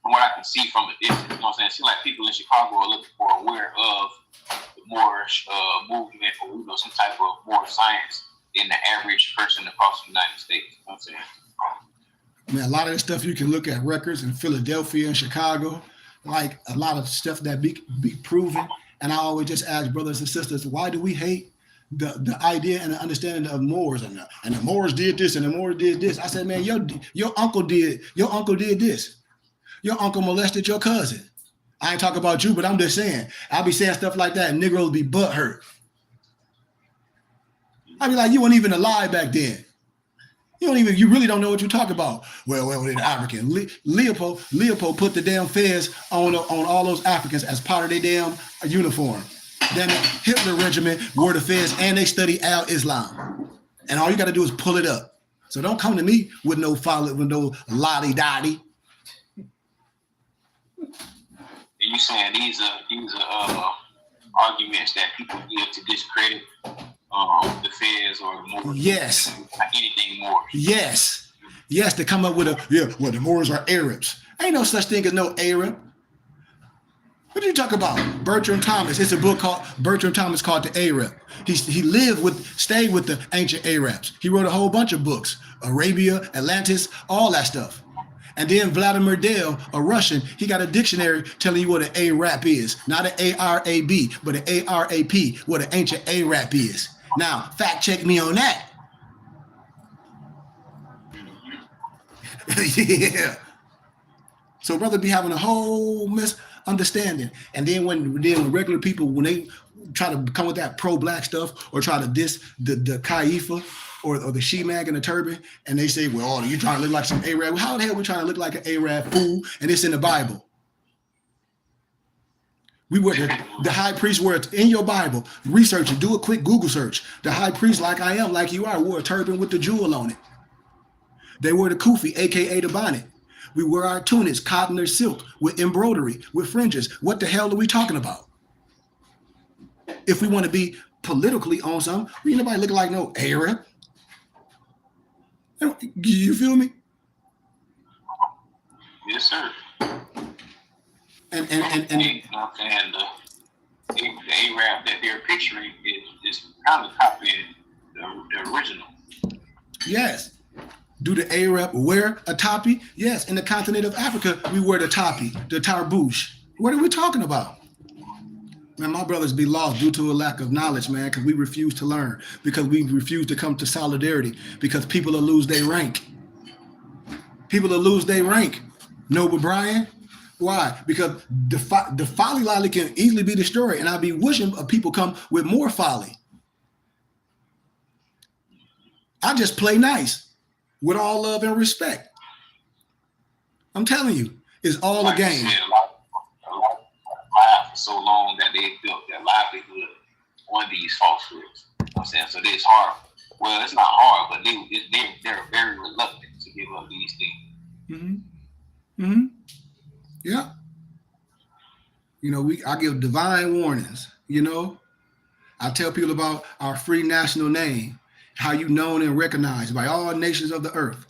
from what I can see from a distance, you know what I'm saying? It seems like people in Chicago are a little more aware of the Moorish movement, or some type of Moorish science than the average person across the United States. You know what I'm saying? Man, a lot of this stuff you can look at records in Philadelphia and Chicago, like a lot of stuff that be proven. And I always just ask brothers and sisters, why do we hate the idea and the understanding of Moors, and the Moors did this and the Moors did this? I said, man, your uncle did this. Your uncle molested your cousin. I ain't talking about you, but I'm just saying. I'll be saying stuff like that, and Negroes be butthurt. I be like, you weren't even alive back then. You really don't know what you're talking about. Well, they're African. Leopold put the damn fez on all those Africans as part of their damn uniform. Then Hitler regiment wore the fez and they study Al-Islam. And all you got to do is pull it up. So don't come to me with no lottie-dottie. And you saying these are arguments that people give to discredit the feds or the Moors? Yes. Anything more? Yes. They come up with the Moors are Arabs. Ain't no such thing as no Arab. What are you talking about? Bertram Thomas. It's a book called Bertram Thomas called The Arab. He stayed with the ancient Arabs. He wrote a whole bunch of books. Arabia, Atlantis, all that stuff. And then Vladimir Dale, a Russian, he got a dictionary telling you what an Arab is. Not an A-R-A-B, but an A-R-A-P, what an ancient Arab is. Now, fact check me on that. Yeah. So brother be having a whole misunderstanding. And then when regular people, when they try to come with that pro-black stuff or try to diss the Kaifa or the she-mag in the turban, and they say, well, you're trying to look like some Arab. Well, how the hell are we trying to look like an Arab fool? And it's in the Bible. We were the high priest wore it in your Bible. Research it. Do a quick Google search. The high priest, like I am, like you are, wore a turban with the jewel on it. They wore the kufi, aka the bonnet. We wear our tunics, cotton or silk, with embroidery, with fringes. What the hell are we talking about? If we want to be politically on something, ain't nobody looking like no Arab. You feel me? Yes, sir. And you know what I'm saying? The Arab that they're picturing is kind of copying the original. Yes. Do the Arab wear a topi? Yes. In the continent of Africa, we wear the topi, the tarbouche. What are we talking about? Man, my brothers be lost due to a lack of knowledge, man, because we refuse to learn, because we refuse to come to solidarity, because people will lose their rank. People will lose their rank. Noble Brian, why? Because the folly lolly can easily be destroyed, and I be wishing people come with more folly. I just play nice with all love and respect. I'm telling you, it's all a game. For so long that they built their livelihood on these falsehoods. You know what I'm saying? So it's hard. Well, it's not hard, but they're very reluctant to give up these things. Yeah. I give divine warnings. I tell people about our free national name, how you known and recognized by all nations of the earth,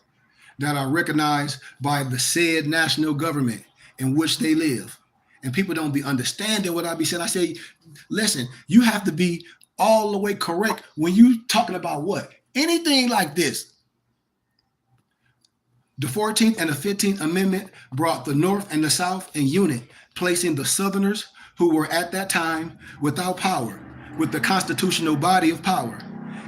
that are recognized by the said national government in which they live. And people don't be understanding what I be saying. I say, listen, you have to be all the way correct when you talking about what? Anything like this. The 14th and the 15th Amendment brought the North and the South in unit, placing the Southerners who were at that time without power, with the constitutional body of power.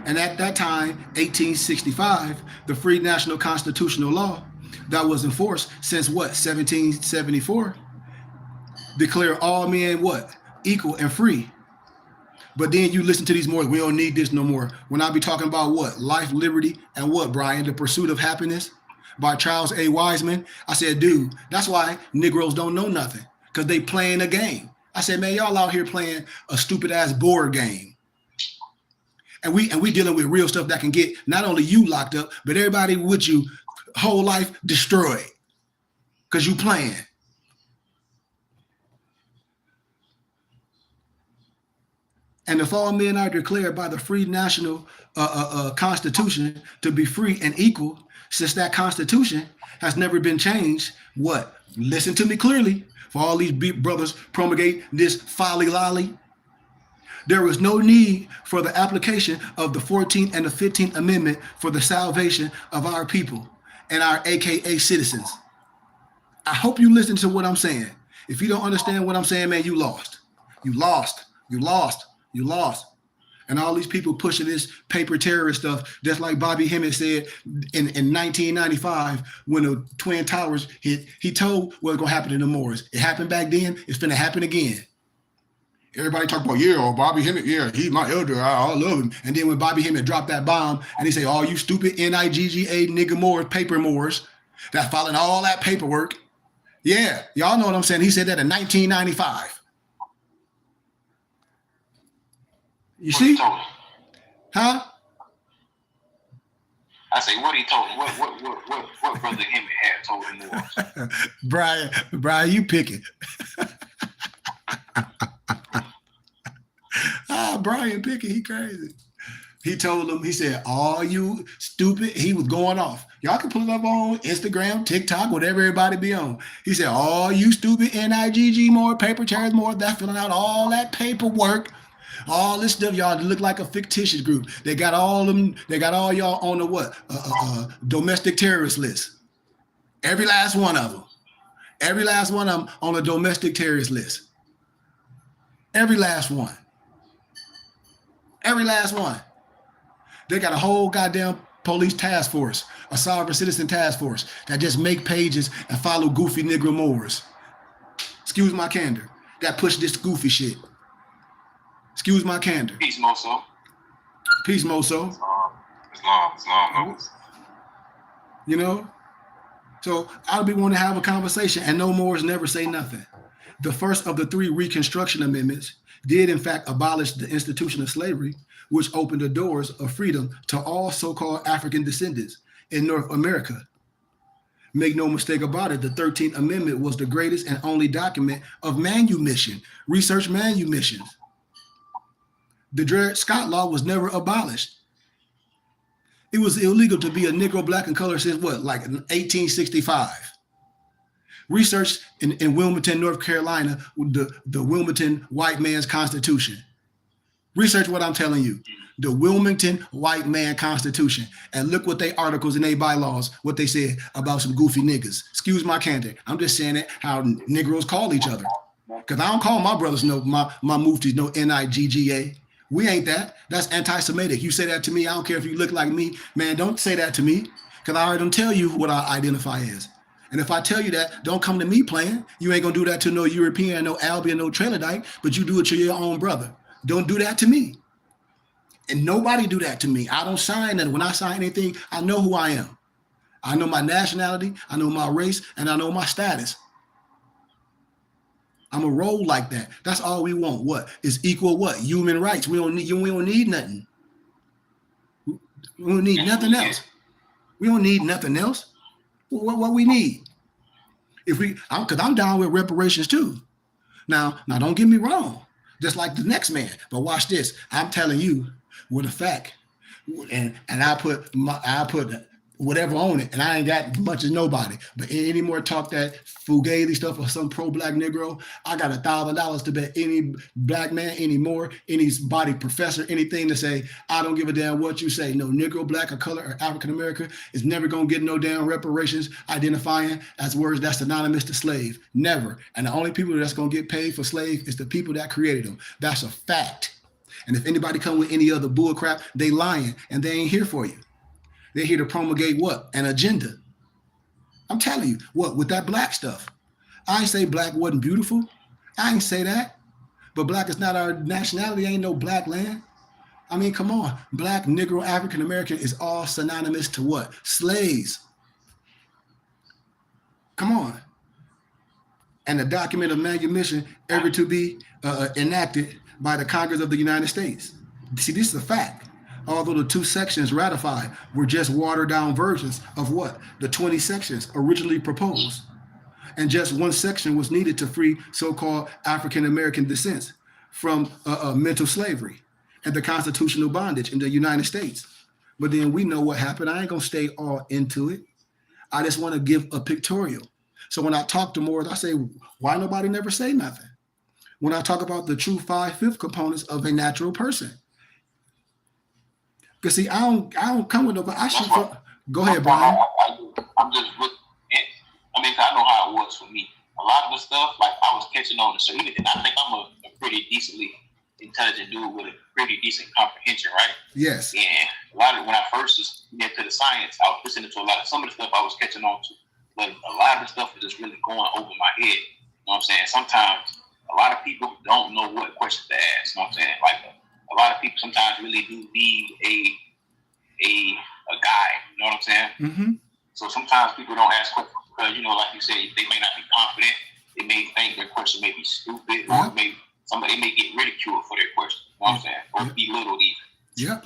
And at that time, 1865, the free national constitutional law that was in force since what, 1774, declare all men what? Equal and free. But then you listen to these more, we don't need this no more. When I be talking about what? Life, liberty, and what, Brian? The Pursuit of Happiness by Charles A. Wiseman. I said, dude, that's why Negroes don't know nothing, because they playing a game. I said, man, y'all out here playing a stupid ass board game. And we dealing with real stuff that can get not only you locked up, but everybody with you whole life destroyed because you playing. And if all men are declared by the free national constitution to be free and equal, since that constitution has never been changed, what? Listen to me clearly. For all these brothers promulgate this folly lolly, there was no need for the application of the 14th and the 15th Amendment for the salvation of our people and our AKA citizens. I hope you listen to what I'm saying. If you don't understand what I'm saying, man, you lost. You lost. You lost. You lost. And all these people pushing this paper terrorist stuff, just like Bobby Hemmett said in 1995 when the Twin Towers hit, he told what was going to happen to the Moors. It happened back then. It's going to happen again. Everybody talk about, yeah, oh, Bobby Hemmett, yeah, he's my elder, I love him. And then when Bobby Hemmett dropped that bomb and he say, all you stupid NIGGA nigga Moors, paper Moors, that following all that paperwork. Yeah, y'all know what I'm saying. He said that in 1995. You see? Huh? I say, what he told him? What Brother Hemmett had told him was? Brian, you picking. Brian Pickett, he crazy. He told him, he said, all you stupid, he was going off. Y'all can pull it up on Instagram, TikTok, whatever everybody be on. He said, all you stupid NIGG more, paper chairs more, that filling out all that paperwork, all this stuff, y'all look like a fictitious group. They got all y'all on the what? Domestic terrorist list. Every last one of them. Every last one of them on a domestic terrorist list. Every last one. Every last one. They got a whole goddamn police task force, a sovereign citizen task force that just make pages and follow goofy Negro Moors. Excuse my candor. That push this goofy shit. Excuse my candor. Peace, Moso. Peace, Moso. Islam. You know? So I'll be wanting to have a conversation, and no Moors never say nothing. The first of the 3 Reconstruction Amendments did in fact abolish the institution of slavery, which opened the doors of freedom to all so-called African descendants in North America. Make no mistake about it, the 13th Amendment was the greatest and only document of manumission, research manumissions. The Dred Scott Law was never abolished. It was illegal to be a Negro, black, and color since what, like 1865. Research in Wilmington, North Carolina, the Wilmington white man's constitution. Research what I'm telling you. The Wilmington white man constitution. And look what they articles and they bylaws, what they said about some goofy niggas. Excuse my candor. I'm just saying it how Negroes call each other. Because I don't call my brothers my muftis no NIGGA. We ain't that. That's anti-Semitic. You say that to me, I don't care if you look like me. Man, don't say that to me. Because I already don't tell you what I identify as. And if I tell you that, don't come to me playing. You ain't gonna do that to no European, no Albion, no Trinidite, but you do it to your own brother. Don't do that to me. And nobody do that to me. I don't sign that. When I sign anything, I know who I am. I know my nationality, I know my race, and I know my status. I'm a roll like that. That's all we want. What is equal? What human rights? We don't need nothing. We don't need nothing else. We don't need nothing else. What we need? Because I'm down with reparations too. Now don't get me wrong. Just like the next man. But watch this. I'm telling you with a fact, and I put whatever on it, and I ain't got much as nobody. But any more talk that fugazi stuff or some pro-black Negro, I got $1,000 to bet any black man, any more, anybody, professor, anything to say, I don't give a damn what you say. No Negro, black, or color, or African American is never gonna get no damn reparations identifying as words that's synonymous to slave. Never. And the only people that's gonna get paid for slave is the people that created them. That's a fact. And if anybody come with any other bull crap, they lying and they ain't here for you. They're here to promulgate what? An agenda. I'm telling you, what, with that black stuff. I ain't say black wasn't beautiful. I ain't say that. But black is not our nationality. Ain't no black land. I mean, come on. Black, Negro, African American is all synonymous to what? Slaves. Come on. And the document of manumission ever to be enacted by the Congress of the United States. See, this is a fact. Although the 2 sections ratified were just watered down versions of what? The 20 sections originally proposed. And just 1 section was needed to free so-called African American descents from mental slavery and the constitutional bondage in the United States. But then we know what happened. I ain't gonna stay all into it. I just wanna give a pictorial. So when I talk to Moors, I say, why nobody never say nothing? When I talk about the true 5/5 components of a natural person. Because see, I don't come with nobody. Go ahead, Brian. I'm just looking at, I know how it was for me. A lot of the stuff, like I was catching on to, so even, and I think I'm a pretty decently intelligent dude with a pretty decent comprehension, right? Yes. And a lot of, when I first was into the science, I was listening to a lot of, some of the stuff I was catching on to, but a lot of the stuff was just really going over my head. You know what I'm saying? Sometimes a lot of people don't know what questions to ask. You know what I'm saying? Like a lot of people sometimes really do need a guide. You know what I'm saying? Mm-hmm. So sometimes people don't ask questions because, you know, like you said, they may not be confident. They may think their question may be stupid, or somebody may get ridiculed for their question. You know what I'm saying? Or belittled even. Yep.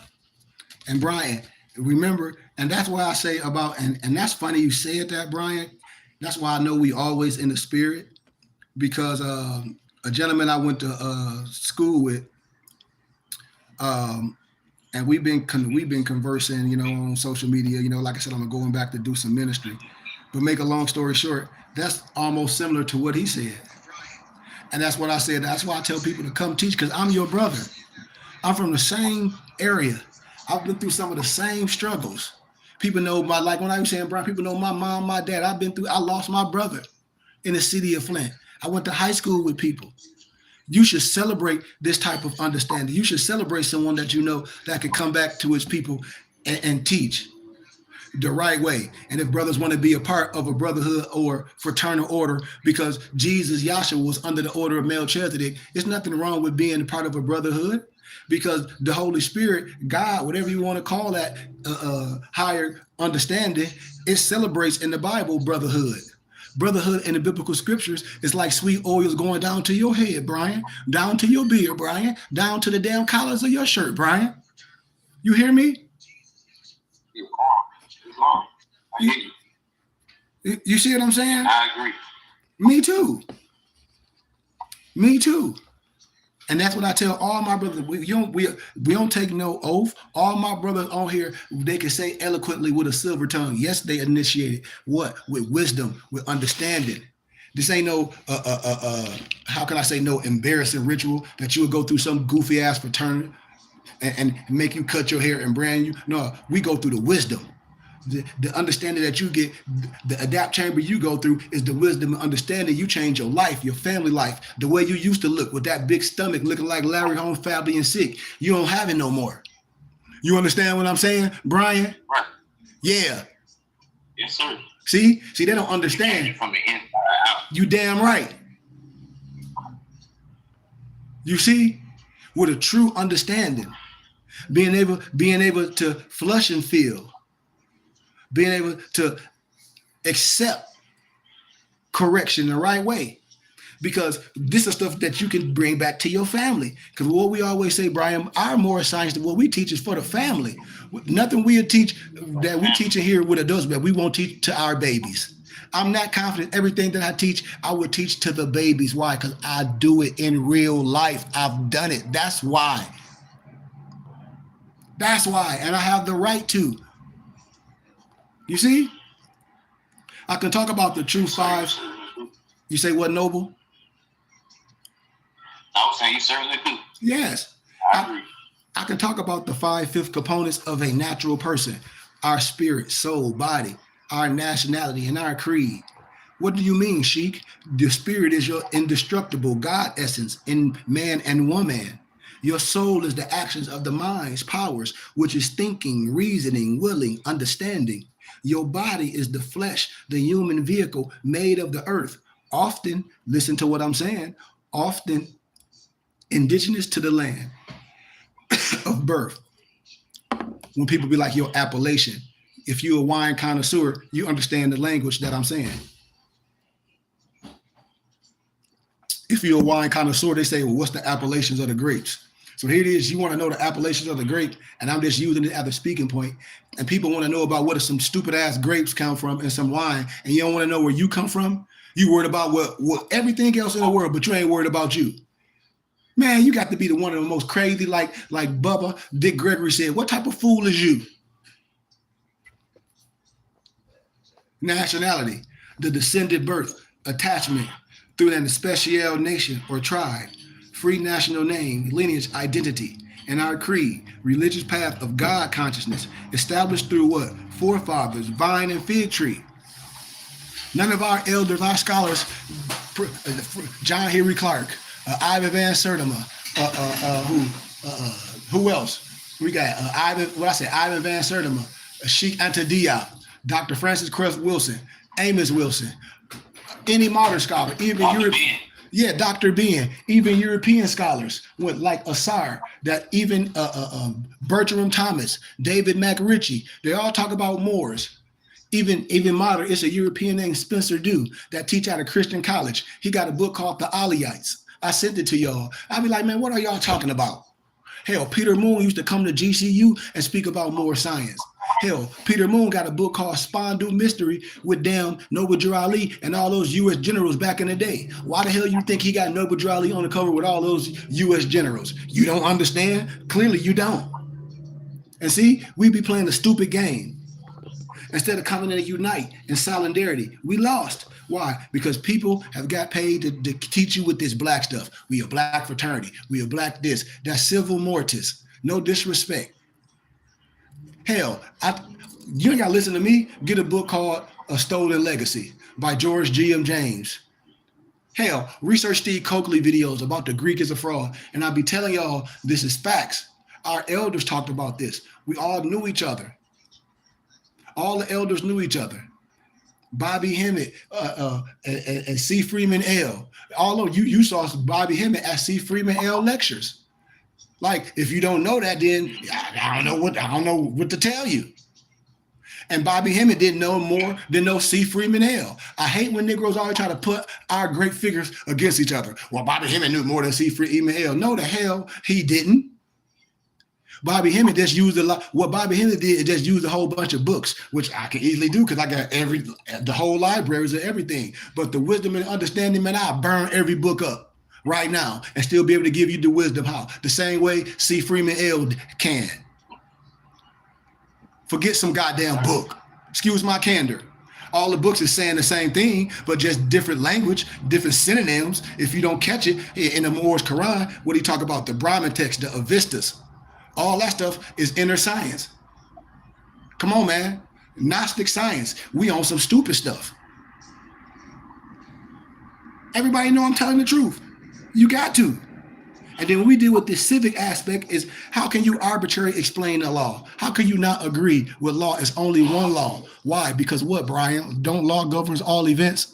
And Brian, remember, and that's why I say about, and that's funny you said that, Brian. That's why I know we always in the spirit, because a gentleman I went to school with, and we've been conversing, you know, on social media. You know, like I said, I'm going back to do some ministry. But make a long story short, that's almost similar to what he said. And that's what I said. That's why I tell people to come teach, because I'm your brother. I'm from the same area. I've been through some of the same struggles. People know like when I was saying, Brian, people know my mom, my dad. I lost my brother in the city of Flint. I went to high school with people. You should celebrate this type of understanding. You should celebrate someone that you know that can come back to his people and teach the right way. And if brothers want to be a part of a brotherhood or fraternal order, because Jesus, Yahshua, was under the order of Melchizedek, there's nothing wrong with being a part of a brotherhood, because the Holy Spirit, God, whatever you want to call that higher understanding, it celebrates in the Bible brotherhood. Brotherhood in the biblical scriptures is like sweet oils going down to your head, Brian, down to your beard, Brian, down to the damn collars of your shirt, Brian. You hear me? You're wrong. I hear you. You see what I'm saying? I agree. Me too. Me too. And that's what I tell all my brothers. We don't take no oath. All my brothers on here, they can say eloquently with a silver tongue. Yes, they initiated what? With wisdom, with understanding. This ain't no how can I say, no embarrassing ritual that you would go through some goofy ass fraternity and make you cut your hair and brand you. No, we go through the wisdom. The understanding that you get, the adapt chamber you go through is the wisdom and understanding. You change your life, your family life, the way you used to look with that big stomach looking like Larry Holmes, Fabian sick. You don't have it no more. You understand what I'm saying, Brian? Right. Yeah. Yes, sir. See, they don't understand. You from the inside out. You damn right. You see, with a true understanding, being able to flush and feel, being able to accept correction the right way, because this is stuff that you can bring back to your family. Because what we always say, Brian, our more science than what we teach is for the family. Nothing we teach that we teach in here with adults, but we won't teach to our babies. I'm not confident everything that I teach, I would teach to the babies. Why? Because I do it in real life. I've done it. That's why. That's why. And I have the right to. You see? I can talk about the true five. You say what, Noble? I was saying you certainly do. Yes. I agree. I can talk about the 5 fifth components of a natural person: our spirit, soul, body, our nationality, and our creed. What do you mean, Sheik? The spirit is your indestructible God essence in man and woman. Your soul is the actions of the mind's powers, which is thinking, reasoning, willing, understanding. Your body is the flesh, the human vehicle made of the earth. Often, listen to what I'm saying, often indigenous to the land of birth. When people be like, yo, Appalachian, if you're a wine connoisseur, you understand the language that I'm saying. If you're a wine connoisseur, they say, well, what's the appellations of the grapes? So here it is. You want to know the appellations of the grape, and I'm just using it as a speaking point. And people want to know about what some stupid ass grapes come from and some wine, and you don't want to know where you come from. You worried about what everything else in the world, but you ain't worried about you. Man, you got to be the one of the most crazy, like Bubba Dick Gregory said. What type of fool is you? Nationality, the descended birth, attachment through an especial nation or tribe, free national name, lineage, identity, and our creed, religious path of God consciousness, established through what? Forefathers, vine and fig tree. None of our elders, our scholars, John Henry Clark, Ivan Van Sertima, who else? We got Ivan Van Sertima, Sheikh Anta Diop, Dr. Francis Cress Wilson, Amos Wilson, any modern scholar, even Europe. Yeah, Dr. Ben, even European scholars went like Asar, that even Bertram Thomas, David McRitchie, they all talk about Moors. Even modern, it's a European named Spencer Dew that teach at a Christian college. He got a book called The Aliyhites. I sent it to y'all. I'd be like, man, what are y'all talking about? Hell, Peter Moon used to come to GCU and speak about Moor science. Hell, Peter Moon got a book called Spondu Mystery with damn Noble Drew Ali and all those U.S. generals back in the day. Why the hell you think he got Noble Drew Ali on the cover with all those U.S. generals? You don't understand? Clearly you don't. And see, we be playing a stupid game. Instead of coming in to unite in solidarity, we lost. Why? Because people have got paid to teach you with this black stuff. We a black fraternity. We a black this. That's civil mortis. No disrespect. Hell, you ain't got to listen to me. Get a book called A Stolen Legacy by George G.M. James. Hell, research Steve Coakley videos about the Greek as a fraud. And I'll be telling y'all, this is facts. Our elders talked about this. We all knew each other. All the elders knew each other. Bobby Hemmett and C. Freeman L. Although you saw Bobby Hemmett at C. Freeman L. lectures. Like, if you don't know that, then I don't know what to tell you. And Bobby Hemmett didn't know more than no C. Freeman L. I hate when Negroes always try to put our great figures against each other. Well, Bobby Hemmett knew more than C. Freeman L. No, the hell he didn't. Bobby Hemmett just used a lot. What Bobby Hemmett did is just use a whole bunch of books, which I can easily do because I got the whole libraries of everything. But the wisdom and understanding, man, I burn every book up right now and still be able to give you the wisdom how. The same way C. Freeman L. can. Forget some goddamn book. Excuse my candor. All the books is saying the same thing, but just different language, different synonyms. If you don't catch it in the Moorish Quran, what he talk about? The Brahmin text, the Avistas. All that stuff is inner science. Come on, man. Gnostic science. We on some stupid stuff. Everybody know I'm telling the truth. You got to. And then when we deal with this civic aspect is how can you arbitrarily explain the law? How can you not agree with law is only one law? Why? Because what, Brian? Don't law governs all events?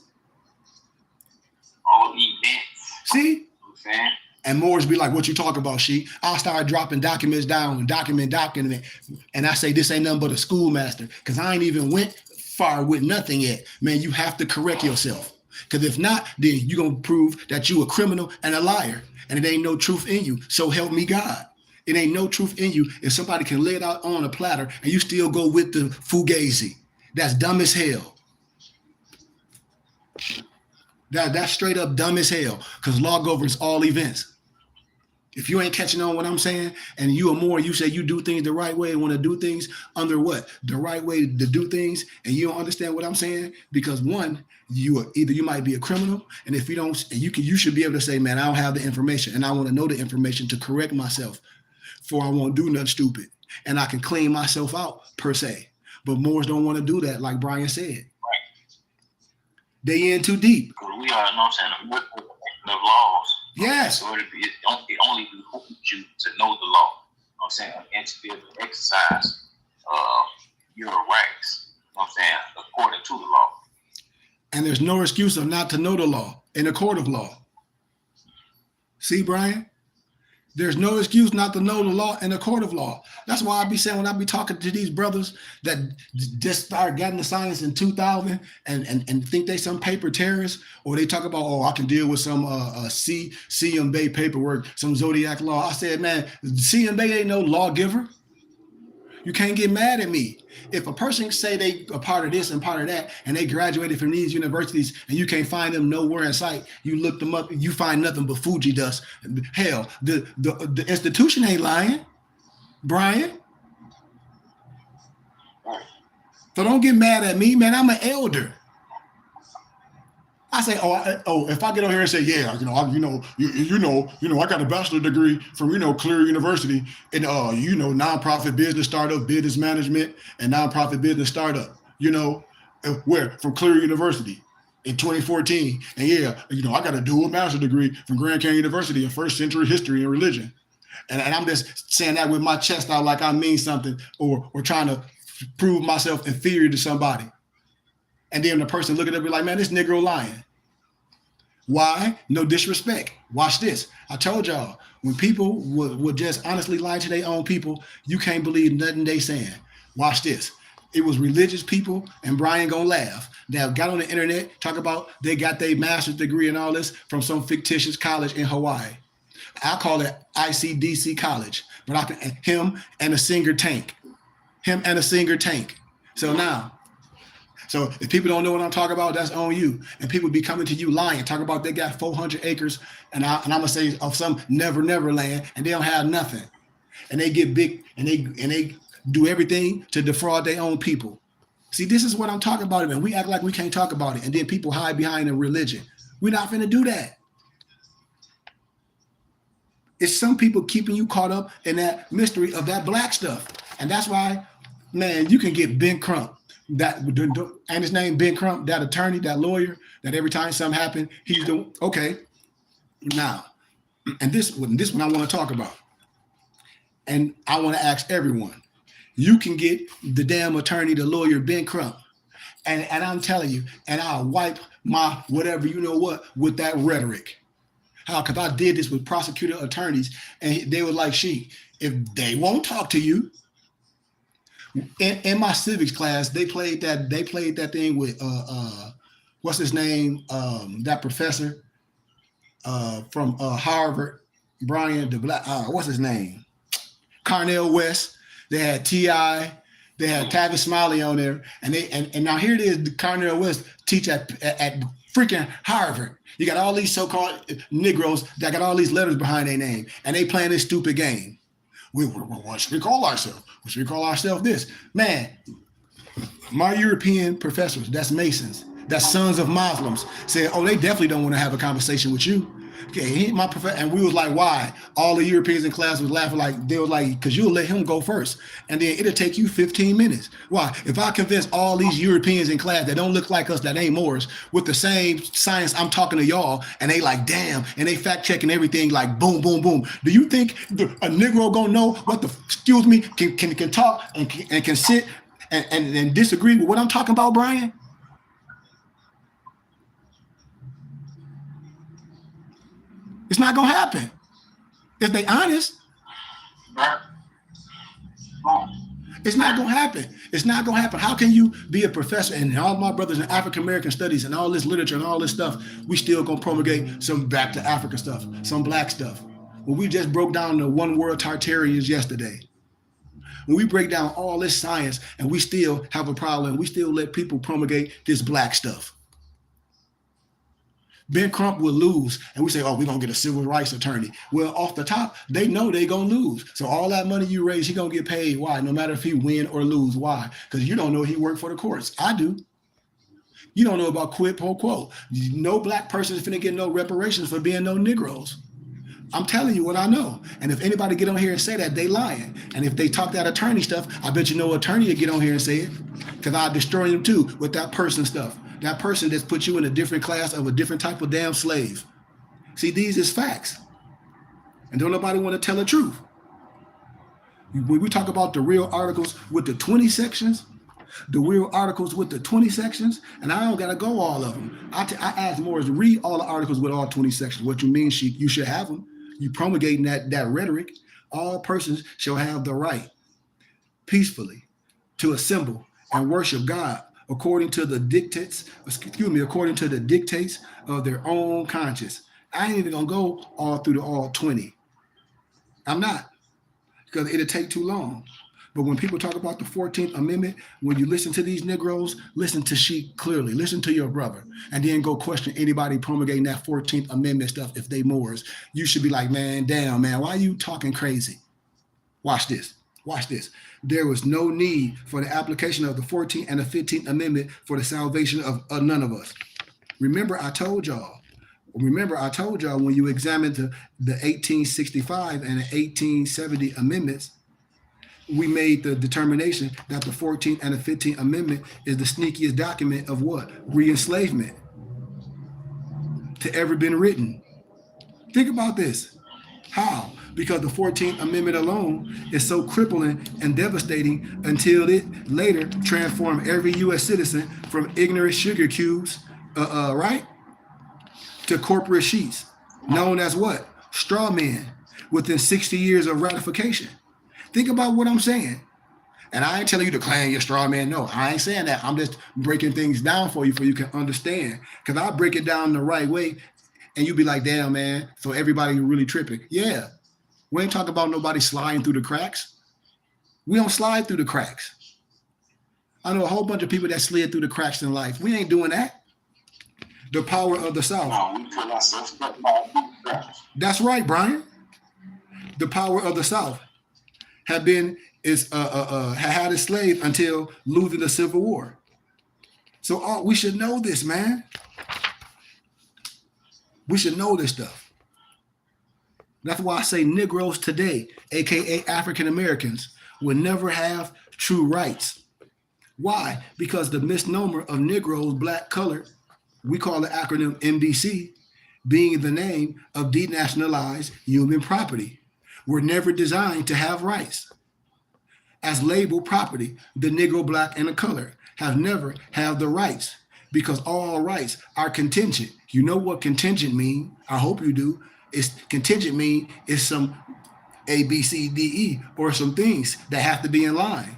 All events. See? You know what I'm saying? And Moors be like, what you talking about, she? I'll start dropping documents down and document. And I say, this ain't nothing but a schoolmaster because I ain't even went far with nothing yet. Man, you have to correct yourself. Because if not, then you're going to prove that you a criminal and a liar. And it ain't no truth in you. So help me God. It ain't no truth in you if somebody can lay it out on a platter and you still go with the fugazi. That's dumb as hell. That's straight up dumb as hell because law governs all events. If you ain't catching on what I'm saying, and you are more, you say you do things the right way and want to do things under what? The right way to do things, and you don't understand what I'm saying? Because one, you might be a criminal, and if you don't, you should be able to say, man, I don't have the information, and I want to know the information to correct myself, for I won't do nothing stupid, and I can clean myself out per se. But Moors don't want to do that, like Brian said. Right. They in too deep. Because we are, you know what I'm saying, with the laws. Yes. So it only behooves you to know the law. You know what I'm saying? And to be able to exercise your rights. You know what I'm saying? According to the law. And there's no excuse of not to know the law in a court of law. See, Brian? There's no excuse not to know the law in a court of law. That's why I be saying when I be talking to these brothers that just started getting the science in 2000 and think they some paper terrorists, or they talk about, oh, I can deal with some CM Bay paperwork, some Zodiac law. I said, man, CM Bay ain't no lawgiver. You can't get mad at me. If a person say they a part of this and part of that, and they graduated from these universities and you can't find them nowhere in sight, you look them up, you find nothing but Fuji dust. Hell, the institution ain't lying, Brian. So don't get mad at me, man. I'm an elder. I say, if I get on here and say, yeah, I got a bachelor's degree from, Clear University in, nonprofit business startup, business management, and nonprofit business startup, where from Clear University in 2014. And yeah, I got a dual master's degree from Grand Canyon University in first century history and religion. And I'm just saying that with my chest out like I mean something or trying to prove myself inferior to somebody. And then the person looking at me like, man, this Negro lying. Why? No disrespect. Watch this. I told y'all, when people would just honestly lie to their own people, you can't believe nothing they saying. Watch this. It was religious people, and Brian gonna laugh, that got on the internet, talk about they got their master's degree and all this from some fictitious college in Hawaii. I call it ICDC college, but I can him and a singer Tank. Him and a singer Tank. So now, so if people don't know what I'm talking about, that's on you. And people be coming to you lying, talk about they got 400 acres, and I'm gonna say of some never land, and they don't have nothing. And they get big, and they do everything to defraud their own people. See, this is what I'm talking about, man. We act like we can't talk about it, and then people hide behind a religion. We're not finna do that. It's some people keeping you caught up in that mystery of that black stuff. And that's why, man, you can get Ben Crump, and his name Ben Crump, that attorney, that lawyer, that every time something happened, he's doing, okay, now, and this one I want to talk about. And I want to ask everyone, you can get the damn attorney, the lawyer, Ben Crump, and I'm telling you, and I'll wipe my whatever, you know what, with that rhetoric. How? Because I did this with prosecutor attorneys, and they were like, if they won't talk to you, in my civics class, they played that thing with what's his name? That professor from Harvard, Brian DeBlack, what's his name? Cornel West. They had T.I., they had Tavis Smiley on there, and now here it is, Cornel West teach at freaking Harvard. You got all these so-called Negroes that got all these letters behind their name, and they playing this stupid game. What should we call ourselves? What should we call ourselves this? Man, my European professors, that's Masons, that's sons of Muslims, said, oh, they definitely don't want to have a conversation with you. Okay, my professor, and we was like, why? All the Europeans in class was laughing, like, they were like, because you'll let him go first. And then it'll take you 15 minutes. Why? If I convince all these Europeans in class that don't look like us, that ain't Moors, with the same science I'm talking to y'all, and they like, damn, and they fact checking everything like boom, boom, boom. Do you think a Negro gonna know what the, excuse me, can talk and can sit and disagree with what I'm talking about, Brian? It's not gonna happen. If they honest, it's not gonna happen. It's not gonna happen. How can you be a professor and all my brothers in African American studies and all this literature and all this stuff, we still gonna promulgate some back to Africa stuff, some black stuff. When we just broke down the one world Tartarians yesterday. When we break down all this science and we still have a problem, we still let people promulgate this black stuff. Ben Crump will lose, and we say, oh, we're going to get a civil rights attorney. Well, off the top, they know they're going to lose. So all that money you raise, he's going to get paid. Why? No matter if he win or lose. Why? Because you don't know he worked for the courts. I do. You don't know about quid pro quo. No black person is finna get no reparations for being no Negroes. I'm telling you what I know. And if anybody get on here and say that, they lying. And if they talk that attorney stuff, I bet you no attorney will get on here and say it, because I'll destroy them too with that person stuff. That person that's put you in a different class of a different type of damn slave. See, these is facts. And don't nobody want to tell the truth. When we talk about the real articles with the 20 sections, the real articles with the 20 sections, and I don't got to go all of them. I asked Morris to read all the articles with all 20 sections. What you mean, you should have them. You promulgating that rhetoric. All persons shall have the right peacefully to assemble and worship God according to the dictates of their own conscience. I ain't even gonna go all through the all 20. I'm not, because it'll take too long. But when people talk about the 14th Amendment, when you listen to these Negroes, listen to Sheik clearly, listen to your brother, and then go question anybody promulgating that 14th Amendment stuff if they Moors. You should be like, man, damn, man, why are you talking crazy? Watch this. Watch this. There was no need for the application of the 14th and the 15th Amendment for the salvation of none of us. Remember, I told y'all when you examined the 1865 and the 1870 amendments, we made the determination that the 14th and the 15th Amendment is the sneakiest document of what? Re-enslavement to ever been written. Think about this. How? Because the 14th Amendment alone is so crippling and devastating until it later transformed every U.S. citizen from ignorant sugar cubes, right? to corporate sheets, known as what? Straw men, within 60 years of ratification. Think about what I'm saying. And I ain't telling you to claim your straw man. No, I ain't saying that. I'm just breaking things down for you can understand. Because I break it down the right way and you be like, damn, man, so everybody really tripping. Yeah. We ain't talking about nobody sliding through the cracks. We don't slide through the cracks. I know a whole bunch of people that slid through the cracks in life. We ain't doing that. The power of the South. No, we put ourselves back by the cracks. That's right, Brian. The power of the South had had a slave until losing the Civil War. So we should know this, man. We should know this stuff. That's why I say Negroes today, aka African Americans, will never have true rights. Why? Because the misnomer of Negroes, black, colored, we call the acronym MDC, being the name of denationalized human property, were never designed to have rights. As labeled property, the Negro, black, and the colored have never had the rights because all rights are contingent. You know what contingent mean? I hope you do. It's contingent mean is some A, B, C, D, E, or some things that have to be in line.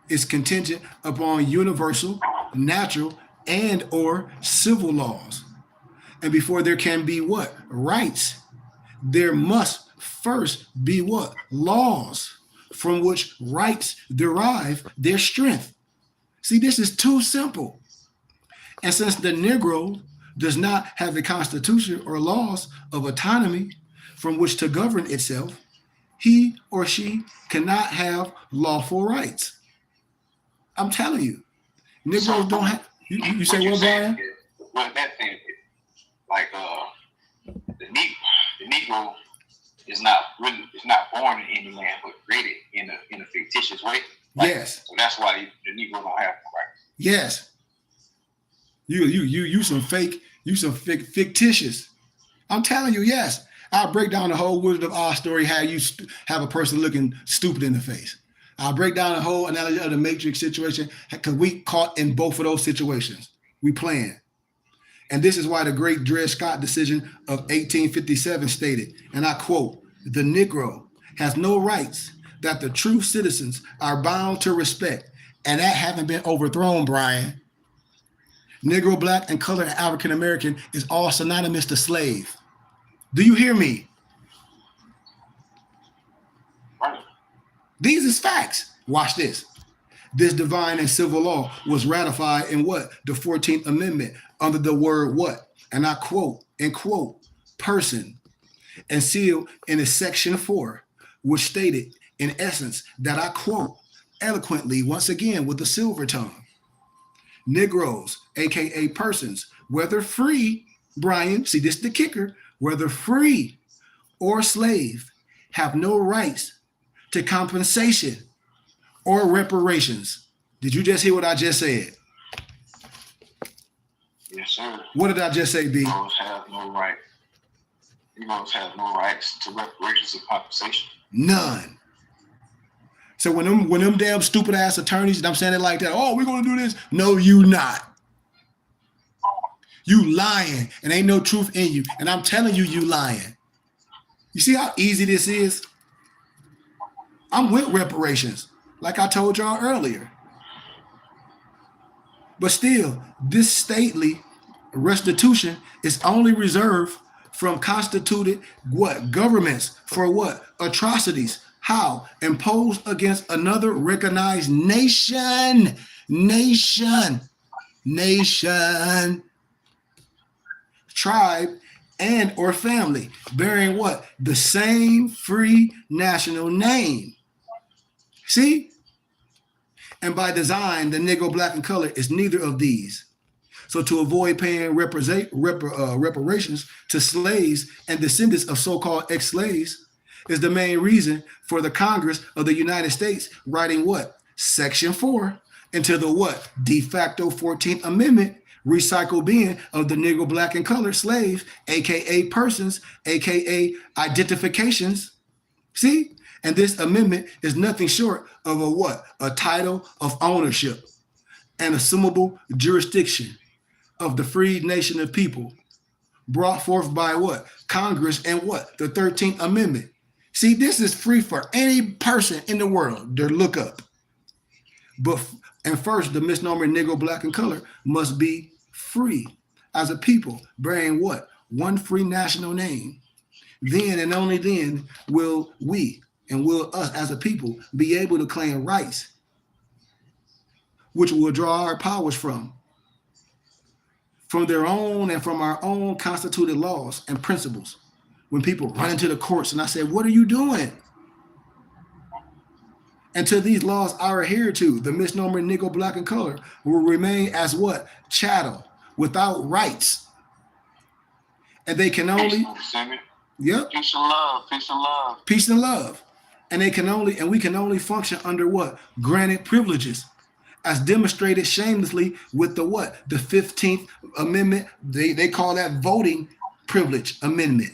It's contingent upon universal, natural, and or civil laws. And before there can be what? Rights. There must first be what? Laws from which rights derive their strength. See, this is too simple. And since the Negro does not have a constitution or laws of autonomy from which to govern itself, he or she cannot have lawful rights. I'm telling you, Negroes don't have. You say what, Brian? Well, that thing, like the Negro is not born in any land, but created in a fictitious way. Like, yes. So that's why the Negro don't have rights. Yes. You some fictitious. I'm telling you, yes. I'll break down the whole Wizard of Oz story, how you have a person looking stupid in the face. I'll break down the whole analogy of the Matrix situation because we caught in both of those situations. We playing. And this is why the great Dred Scott decision of 1857 stated, and I quote, "The Negro has no rights that the true citizens are bound to respect." And that haven't been overthrown, Brian. Negro, black, and colored African American is all synonymous to slave. Do you hear me? Right. These is facts. Watch this. This divine and civil law was ratified in what? The 14th Amendment under the word what? And I quote, person, and sealed in a section 4, which stated in essence that I quote eloquently once again with the silver tongue. Negroes, aka persons, whether free, Brian, see this is the kicker, whether free or slave, have no rights to compensation or reparations. Did you just hear what I just said? Yes, sir. What did I just say, B? Negroes have no right. Negroes have no rights to reparations or compensation. None. So when them damn stupid ass attorneys, and I'm saying it like that, oh, we're gonna do this. No, you not. You lying, and ain't no truth in you. And I'm telling you, you lying. You see how easy this is? I'm with reparations, like I told y'all earlier. But still, this stately restitution is only reserved from constituted what? Governments for what? Atrocities. How? Imposed against another recognized nation, tribe, and or family, bearing what? The same free national name. See? And by design, the Negro, black, and colored is neither of these. So to avoid paying reparations to slaves and descendants of so-called ex-slaves is the main reason for the Congress of the United States writing what? Section 4 into the what? De facto 14th Amendment, recycle being of the Negro, black, and colored slaves, aka persons, aka identifications. See? And this amendment is nothing short of a what? A title of ownership and assumable jurisdiction of the freed nation of people brought forth by what? Congress and what? The 13th Amendment. See, this is free for any person in the world to look up. And first, the misnomer Negro, Black, and Color must be free as a people, bearing what? One free national name. Then and only then will we and will us as a people be able to claim rights, which will draw our powers from their own and from our own constituted laws and principles. When people run into the courts and I say, what are you doing? Until these laws are adhered to, the misnomer Negro, Black, and Color will remain as what? Chattel, without rights. And they can only, yep. Peace and love, peace and love. Peace and love. And we can only function under what? Granted privileges, as demonstrated shamelessly with the what? The 15th Amendment. They call that voting privilege amendment.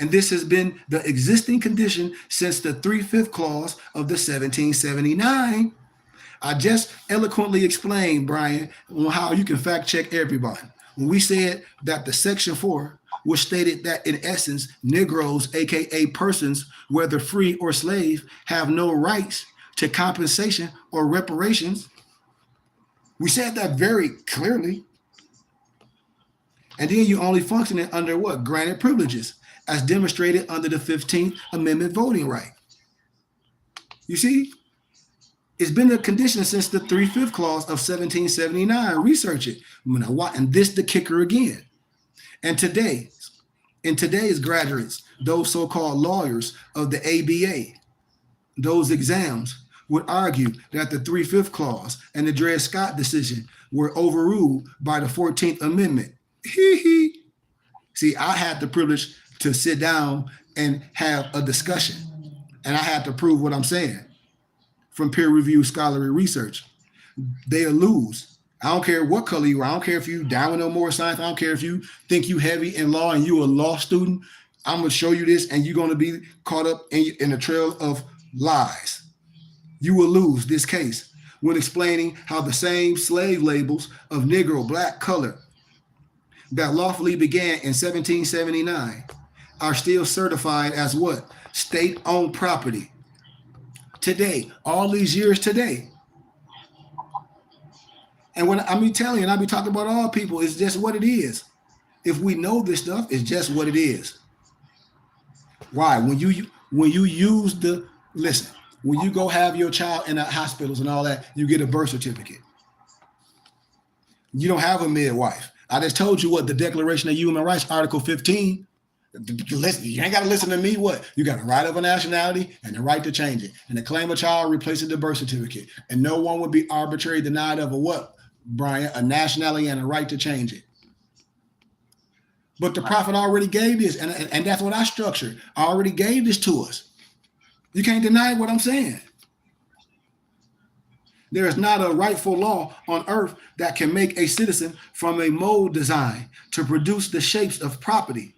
And this has been the existing condition since the 3/5 clause of the 1779. I just eloquently explained, Brian, on how you can fact check everybody. When we said that the Section 4 was stated that in essence, Negroes, aka persons, whether free or slave, have no rights to compensation or reparations. We said that very clearly. And then you only functioning under what? Granted privileges, as demonstrated under the 15th Amendment voting right. You see, it's been a condition since the 3/5 clause of 1779. Research it. And this the kicker again. And in today's graduates, those so-called lawyers of the ABA, those exams would argue that the 3/5 clause and the Dred Scott decision were overruled by the 14th Amendment. See, I had the privilege to sit down and have a discussion, and I had to prove what I'm saying from peer-reviewed scholarly research. They'll lose. I don't care what color you are. I don't care if you down with no more science. I don't care if you think you heavy in law and you a law student. I'm going to show you this, and you're going to be caught up in a trail of lies. You will lose this case when explaining how the same slave labels of Negro, Black, Color that lawfully began in 1779 are still certified as what? State-owned property. Today, all these years today. And when I be telling you, and I be talking about all people, it's just what it is. If we know this stuff, it's just what it is. Why? When you use when you go have your child in the hospitals and all that, you get a birth certificate. You don't have a midwife. I just told you what the Declaration of Human Rights, Article 15. Listen, you ain't got to listen to me. What? You got a right of a nationality and the right to change it. And to claim a child replaces the birth certificate. And no one would be arbitrarily denied of a what, Brian? A nationality and a right to change it. But the prophet already gave this, and that's what I structured. I already gave this to us. You can't deny what I'm saying. There is not a rightful law on earth that can make a citizen from a mold design to produce the shapes of property.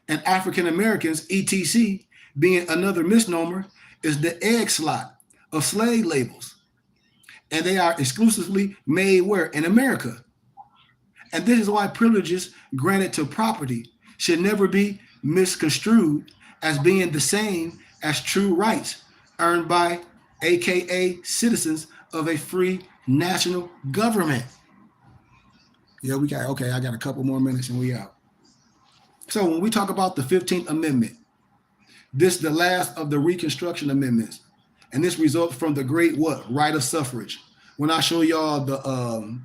And African Americans, etc., being another misnomer, is the egg slot of slave labels. And they are exclusively made where? In America. And this is why privileges granted to property should never be misconstrued as being the same as true rights earned by AKA citizens of a free national government. Yeah, I got a couple more minutes and we out. So when we talk about the 15th Amendment, this is the last of the Reconstruction Amendments. And this results from the great what? Right of suffrage. When I show y'all the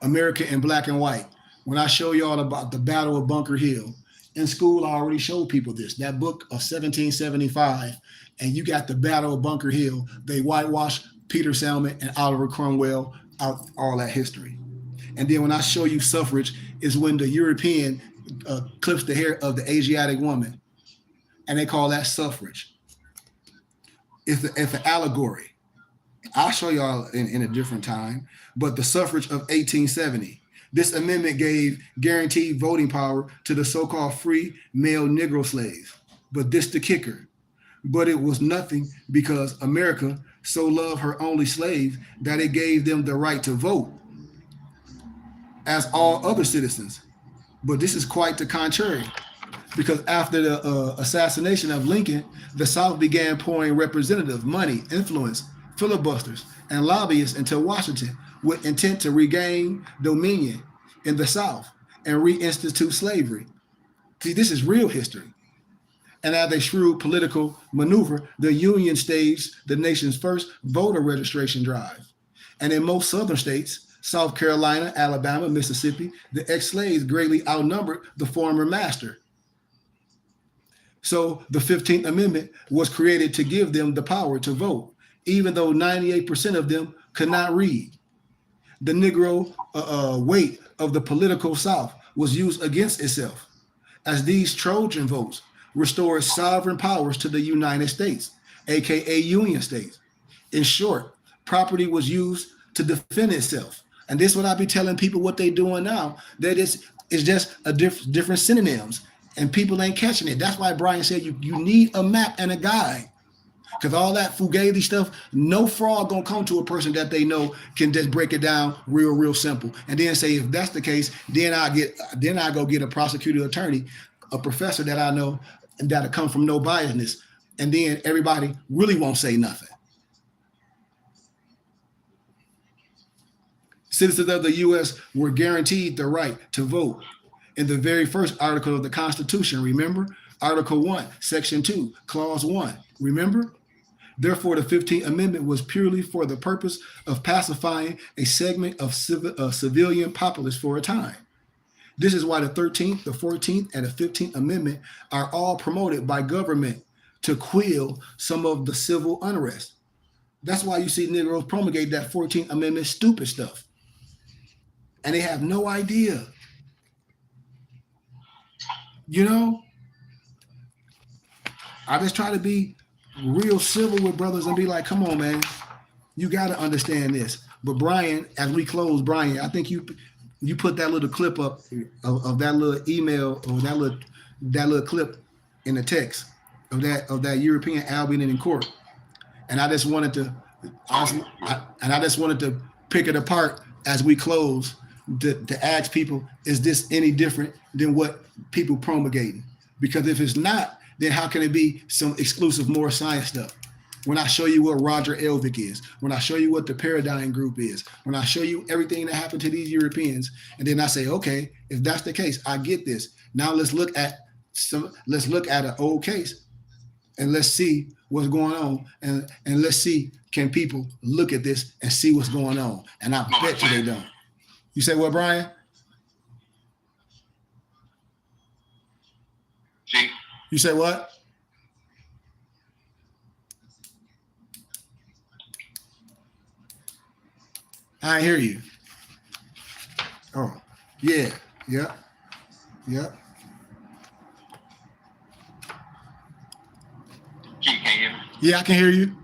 America in black and white, when I show y'all about the Battle of Bunker Hill, in school I already showed people this, that book of 1775, and you got the Battle of Bunker Hill, they whitewashed Peter Salmon and Oliver Cromwell out all that history. And then when I show you suffrage is when the European clips the hair of the Asiatic woman, and they call that suffrage. It's an allegory. I'll show y'all in a different time, but the suffrage of 1870. This amendment gave guaranteed voting power to the so-called free male Negro slaves. But this the kicker. But it was nothing because America so loved her only slave that it gave them the right to vote as all other citizens. But this is quite the contrary, because after the assassination of Lincoln, the South began pouring representative money, influence, filibusters, and lobbyists into Washington with intent to regain dominion in the South and reinstitute slavery. See, this is real history. And as a shrewd political maneuver, the Union staged the nation's first voter registration drive. And in most southern states, South Carolina, Alabama, Mississippi, the ex-slaves greatly outnumbered the former master. So the 15th Amendment was created to give them the power to vote, even though 98% of them could not read. The Negro weight of the political South was used against itself, as these Trojan votes restored sovereign powers to the United States, aka Union states. In short, property was used to defend itself. And this is what I be telling people what they doing now. That it's just a different synonyms, and people ain't catching it. That's why Brian said you need a map and a guide. Because all that fugazi stuff, no fraud gonna come to a person that they know can just break it down real simple. And then say, if that's the case, then I go get a prosecutor attorney, a professor that I know that'll come from no biasness. And then everybody really won't say nothing. Citizens of the U.S. were guaranteed the right to vote in the very first article of the Constitution, remember? Article 1, Section 2, Clause 1, remember? Therefore, the 15th Amendment was purely for the purpose of pacifying a segment of civilian populace for a time. This is why the 13th, the 14th, and the 15th Amendment are all promoted by government to quell some of the civil unrest. That's why you see Negroes promulgate that 14th Amendment stupid stuff. And they have no idea. You know, I just try to be real civil with brothers and be like, come on, man, you got to understand this. But Brian, as we close, Brian, I think you put that little clip up of that little email or that little clip in the text of that European Albion in court. And I just wanted to pick it apart as we close to ask people, is this any different than what people promulgating? Because if it's not, then how can it be some exclusive more science stuff? When I show you what Roger Elvik is, when I show you what the Paradigm Group is, when I show you everything that happened to these Europeans, and then I say, okay, if that's the case, I get this. Now let's look at an old case and let's see what's going on, and let's see, can people look at this and see what's going on? And I bet you they don't. You say what, Brian? Chief. You say what? I hear you. Oh, yeah. Chief, can you hear me? Yeah, I can hear you.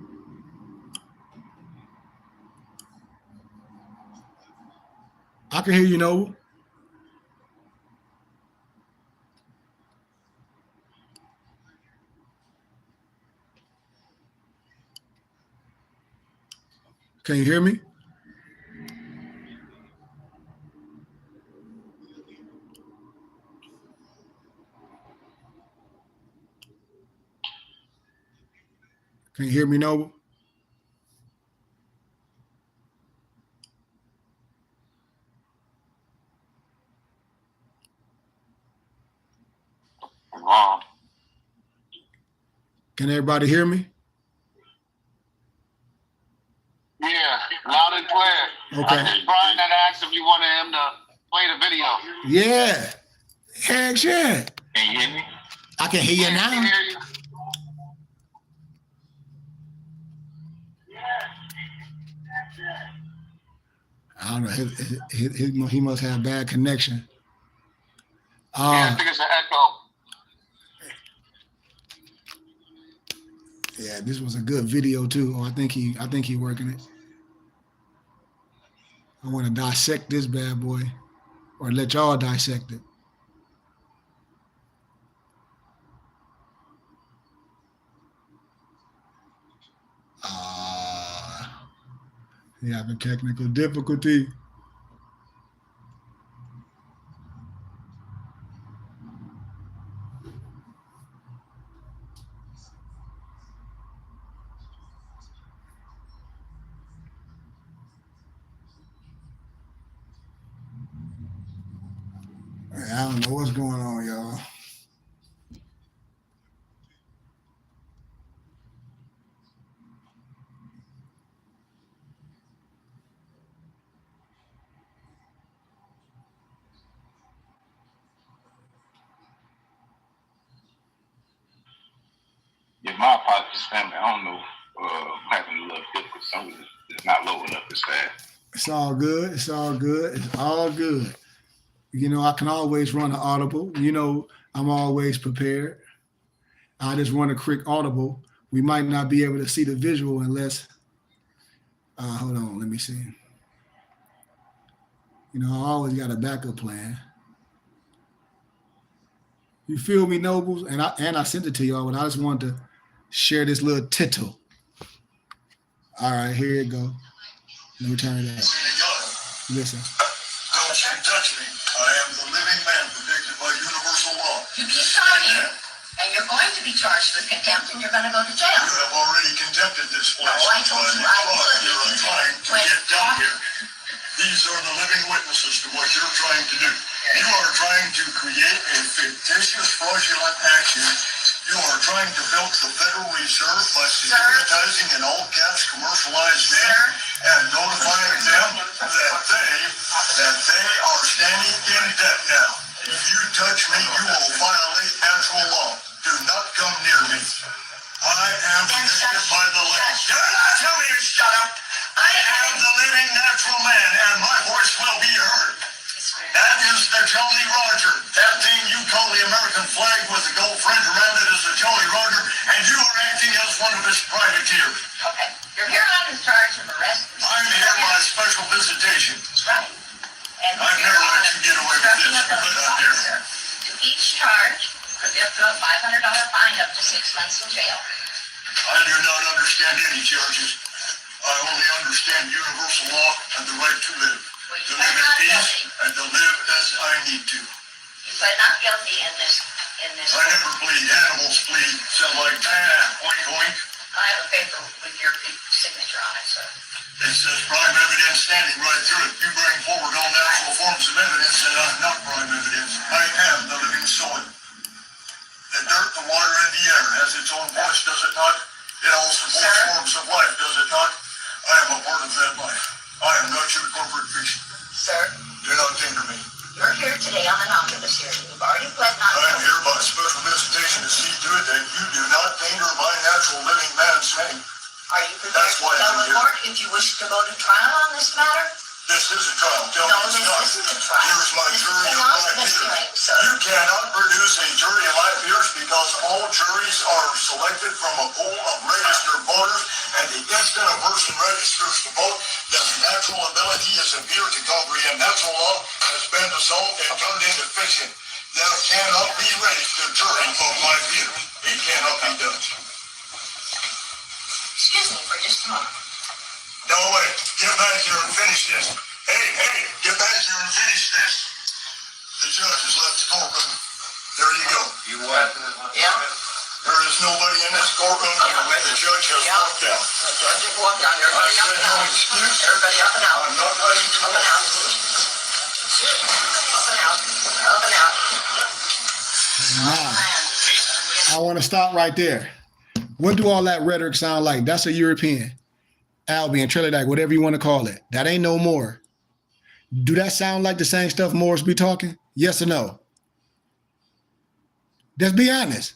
I can hear you, Noble. Can you hear me? Can you hear me, Noble? Wrong. Can everybody hear me? Yeah, loud and clear. Okay. I think Brian had asked if you wanted him to play the video. Yeah. Heck yeah. Can you hear me? I can hear you Can now. hear you? I don't know. He must have bad connection. Yeah, I think it's an echo. Yeah, this was a good video too. Oh, I think he working it. I want to dissect this bad boy, or let y'all dissect it. You having technical difficulty. I don't know what's going on, y'all. Yeah, my apologies, family. I don't know. I'm having a little difficulty. Something is not loading up this fast. It's all good. It's all good. It's all good. You know, I can always run an audible. You know, I'm always prepared. I just run a quick audible. We might not be able to see the visual unless, hold on, let me see. You know, I always got a backup plan. You feel me, nobles? And I sent it to y'all, but I just wanted to share this little tittle. All right, here it go. Let me turn it up. Listen. Don't you touch me. I am the living man protected by universal law. You keep talking, and you're going to be charged with contempt, and you're going to go to jail. You have already contempted this place. No, I told you I would. You are trying to Wait, get down here. These are the living witnesses to what you're trying to do. You are trying to create a fictitious fraudulent action. You are trying to bilk the Federal Reserve by securitizing in all caps commercialized name and notifying them that they are standing in debt now. If you touch me, you will violate natural law. Do not come near me. I am protected by the land. Do not tell me to shut up. I am the living natural man, and my voice will be heard. That is the Jolly Roger. That thing you call the American flag with the gold fringe around it is the Jolly Roger, and you are acting as one of his privateers. Okay, you're here on charge of arrest. I'm here by special visitation. Right. And I've never let you get away with this, but I'm here. To each charge could be up to a $500 fine, up to 6 months in jail. I do not understand any charges. I only understand universal law and the right to live. Well, To you live pled in not peace guilty. and to live as I need to. You pled not guilty in this. I never plead. Animals plead. Sound like, oink, oink. I have a paper with your signature on it, sir. It says prime evidence standing right through it. You bring forward all natural forms of evidence that I'm not prime evidence. I am the living soil. The dirt, the water, and the air has its own voice, does it not? It all supports forms of life, does it not? I am a part of that life. I am not your corporate fiction. Sir, Do not hinder me. you're here today on an omnibus hearing. You've already pled not I am guilty. here by special visitation to see to it that you do not hinder my natural living man's name. Are you prepared That's to why tell I'm the here. court if you wish to go to trial on this matter? This is a trial. Tell No, me it's this not. isn't a trial. Here's my This jury is of an my omnibus peers. hearing, sir. You cannot produce a jury of my peers because all juries are selected from a pool of registered voters, and the instant a person registers to vote, their natural ability as a peer to comprehend natural law has been dissolved and turned into fiction. There cannot be registered jury of my peers. It cannot be done. Excuse me for just a moment. No way. Get back here and finish this. Hey, get back here and finish this. The judge has left the courtroom. There you go. You what? Yeah. There is nobody in this courtroom. The judge has walked out. The judge has walked out. I Everybody up said and no out. excuse. Everybody up and out. I'm not letting you Up and out. Up and out. Up and out. Now, I want to stop right there. What do all that rhetoric sound like? That's a European, Albion, Trinidad, whatever you want to call it. That ain't no more. Do that sound like the same stuff Morris be talking? Yes or no? Just be honest.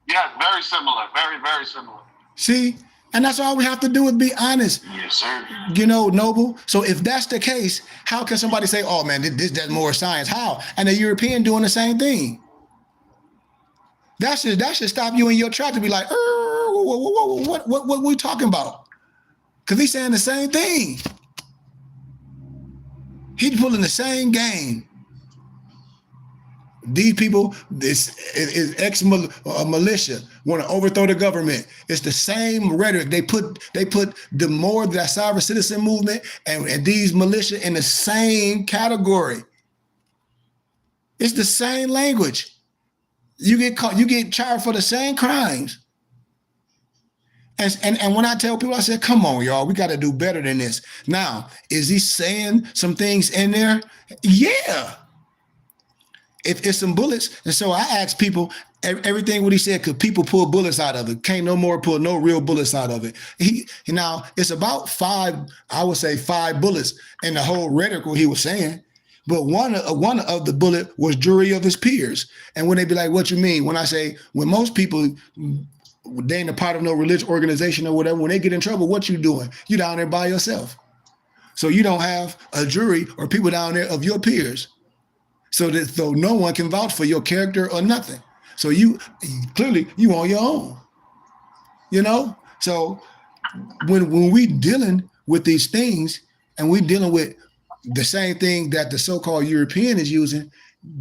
Yeah, very similar. Very, very similar. See? And that's all we have to do is be honest. Yes, sir. You know, Noble. So if that's the case, how can somebody say, oh man, that's more science? How? And the European doing the same thing. That should stop you in your track to be like, what we talking about? Because he's saying the same thing. He's pulling the same game. These people, this is ex-militia, want to overthrow the government. It's the same rhetoric. They put the more that sovereign citizen movement and these militia in the same category. It's the same language. You get caught, you get charged for the same crimes. And when I tell people, I said, come on, y'all, we got to do better than this. Now, is he saying some things in there? Yeah. If it's some bullets. And so I asked people, everything what he said, could people pull bullets out of it? Can't no more pull no real bullets out of it. Now, it's about five bullets in the whole rhetoric what he was saying. But one of the bullet was jury of his peers. And when they be like, what you mean? When I say, when most people, they ain't a part of no religious organization or whatever, when they get in trouble, what you doing? You down there by yourself. So you don't have a jury or people down there of your peers. So no one can vouch for your character or nothing. So you clearly you on your own. You know? So when we dealing with these things and we dealing with the same thing that the so-called European is using,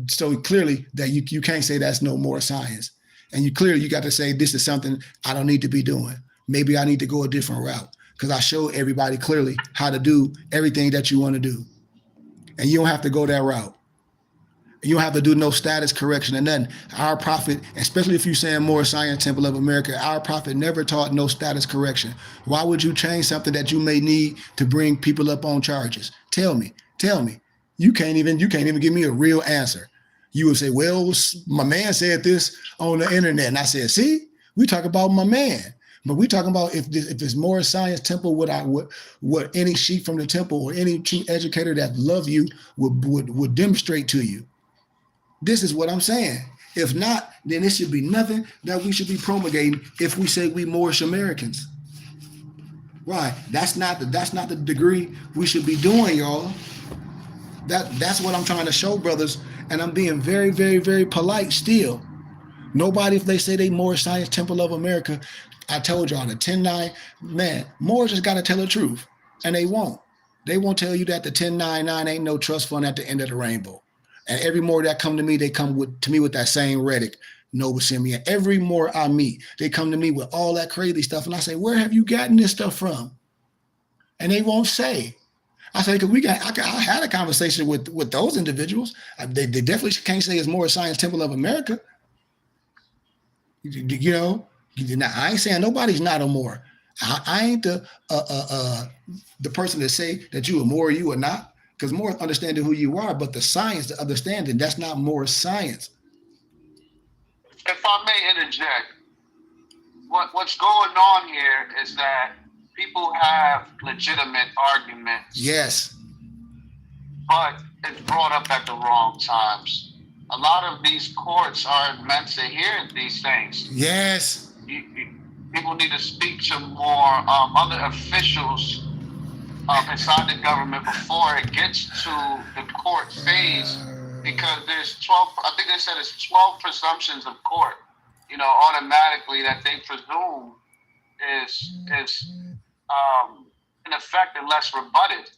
so clearly that you can't say that's no more science. And you got to say, this is something I don't need to be doing. Maybe I need to go a different route because I showed everybody clearly how to do everything that you want to do. And you don't have to go that route. You don't have to do no status correction and nothing. Our prophet, especially if you're saying Moorish Science Temple of America, our prophet never taught no status correction. Why would you change something that you may need to bring people up on charges? Tell me. You can't even give me a real answer. You would say, well, my man said this on the internet. And I said, see, we talk about my man. But we talking about if it's Moorish Science Temple, what any sheep from the temple or any true educator that love you would demonstrate to you. This is what I'm saying. If not, then it should be nothing that we should be promulgating if we say we Moorish Americans. Why? That's not the degree we should be doing, y'all. That's what I'm trying to show, brothers. And I'm being very, very, very polite still. Nobody, if they say they Moorish Science Temple of America, I told y'all the 10-9, man, Moorish just got to tell the truth. And they won't. They won't tell you that the 1099 ain't no trust fund at the end of the rainbow. And every more that come to me, they come to me with that same rhetoric, Noble Simeon. Every more I meet, they come to me with all that crazy stuff. And I say, where have you gotten this stuff from? And they won't say. I say, because I had a conversation with those individuals. They definitely can't say it's Moorish Science Temple of America. You know, now, I ain't saying nobody's not a Moor. I ain't the person to say that you a Moor or you are not. Because more understanding who you are, but the science, the understanding, that's not more science. If I may interject, what's going on here is that people have legitimate arguments. Yes. But it's brought up at the wrong times. A lot of these courts aren't meant to hear these things. Yes. People need to speak to more other officials inside the government before it gets to the court phase, because there's 12, I think they said it's 12 presumptions of court, you know, automatically that they presume is in effect unless rebutted,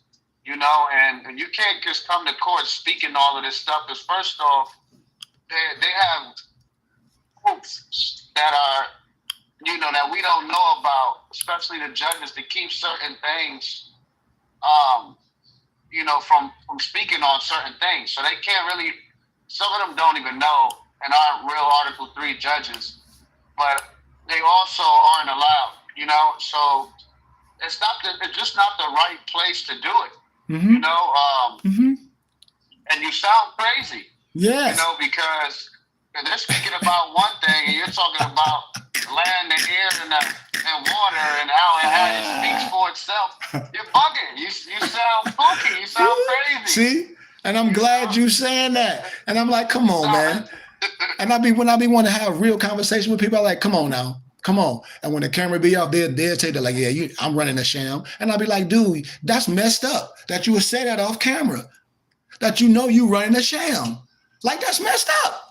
you know, and you can't just come to court speaking all of this stuff, because first off, they have proofs that are, you know, that we don't know about, especially the judges, to keep certain things you know, from speaking on certain things. So they can't really, some of them don't even know and aren't real Article 3 judges, but they also aren't allowed, you know? So it's just not the right place to do it, you know? And you sound crazy, yes. You know, because they're speaking about one thing and you're talking about land and air and water and how it speaks for itself. You're bugging. You sound spooky. You sound crazy. See? And I'm glad you saying that. And I'm like, come on, man. And when I be wanting to have real conversation with people, I'm like, come on now. Come on. And when the camera be off, they'll say, they're like, yeah, I'm running a sham. And I'll be like, dude, that's messed up that you would say that off camera. That you know you running a sham. Like, that's messed up.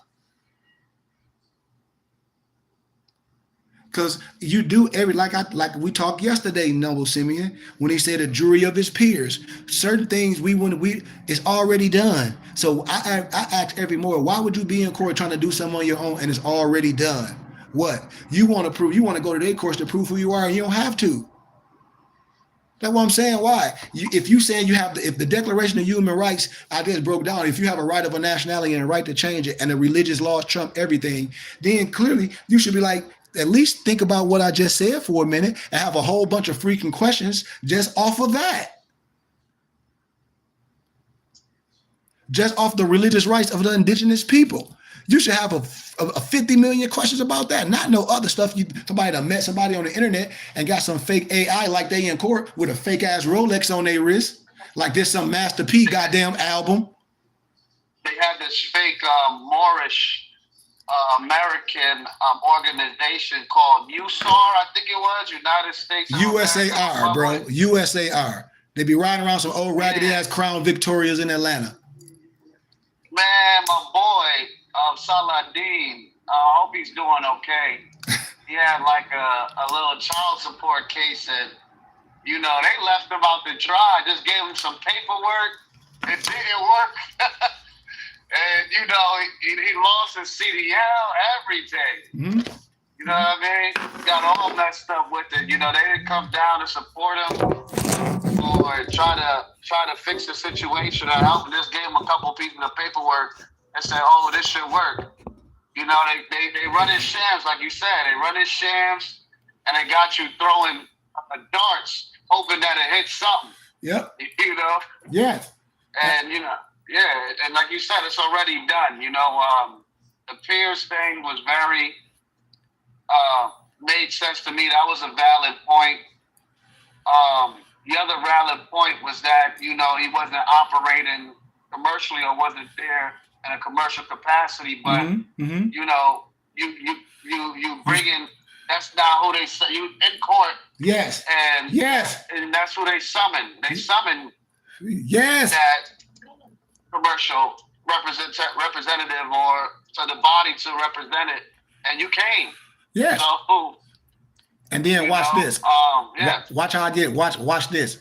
Because you do like we talked yesterday, Noble Simeon, when he said a jury of his peers. Certain things it's already done. So I ask every more, why would you be in court trying to do something on your own and it's already done? What? You want to go to their courts to prove who you are, and you don't have to. That's what I'm saying. Why? If you saying if the Declaration of Human Rights, I just broke down, if you have a right of a nationality and a right to change it, and the religious laws trump everything, then clearly you should be like, at least think about what I just said for a minute and have a whole bunch of freaking questions just off of that. Just off the religious rights of the indigenous people. You should have a 50 million questions about that, not no other stuff. Somebody that met somebody on the internet and got some fake AI like they in court with a fake ass Rolex on their wrist, like this some Master P goddamn album. They had this fake Moorish American organization called USAR, I think it was, United States of USAR, bro. USAR. They be riding around some old raggedy ass Crown Victorias in Atlanta. Man, my boy, Saladin, I hope he's doing okay. He had like a little child support case and, you know, they left him out to dry, just gave him some paperwork. It didn't work. And, you know, he lost his CDL, everything. Mm-hmm. You know what I mean? Got all messed up with it. You know, they didn't come down to support him or try to fix the situation or help. Just gave him a couple pieces of paperwork and said, oh, this should work. You know, they run in shams, like you said. They run in shams and they got you throwing darts, hoping that it hits something. Yep. You know? Yes. And, you know, yeah, and like you said, it's already done. You know, the peers thing was very, made sense to me. That was a valid point. The other valid point was that, you know, he wasn't operating commercially or wasn't there in a commercial capacity, but, you know, you bring in, that's not who they say, you in court. Yes. And, yes. And that's who they summon. They summon yes. that commercial representative or to the body to represent it, and you came. Yes. So, and then watch this. Yeah. Watch how I get. Watch this.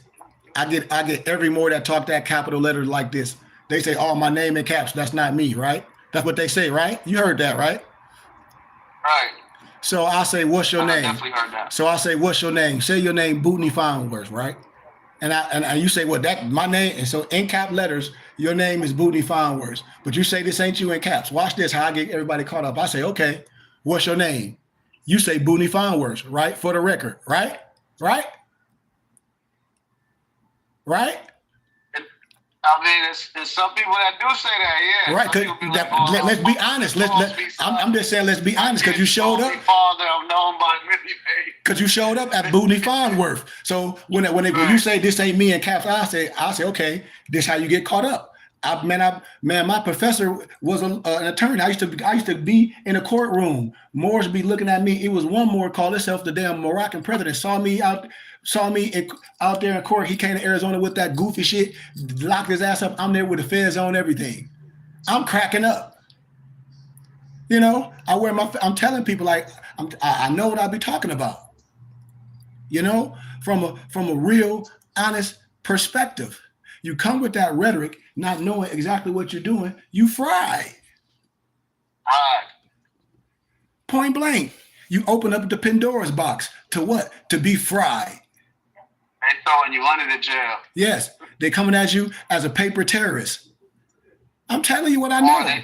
I get every more that talk that capital letter like this. They say, "Oh, my name in caps." That's not me, right? That's what they say, right? You heard that, right? Right. So I say, "What's your name?" Definitely heard that. So I say, "What's your name?" Say your name, Bootney Fineworth, right? And you say, "Well, that my name." And so in cap letters, your name is Bootney Fineworth. But you say this ain't you in caps. Watch this. How I get everybody caught up. I say, "Okay, what's your name?" You say Bootney Fineworth, right? For the record, right? Right? Right? I mean, there's some people that do say that, yeah. Right, because let's be honest. I'm just saying, let's be honest, because you showed up. Father, I'm known by many names. Because you showed up at Bootney Fineworth. So when you say this ain't me in caps, I say, okay, this how you get caught up. My professor was an attorney. I used to be in a courtroom. Moors be looking at me. It was one Moor called himself the damn Moroccan president. Saw me out there in court. He came to Arizona with that goofy shit, locked his ass up. I'm there with the feds on everything. I'm cracking up. You know, I'm telling people like I know what I be talking about. You know, from a real honest perspective. You come with that rhetoric, not knowing exactly what you're doing, you fried. Point blank. You open up the Pandora's box to what? To be fried. They throwing you under the jail. Yes, they coming at you as a paper terrorist. I'm telling you what I know. Or they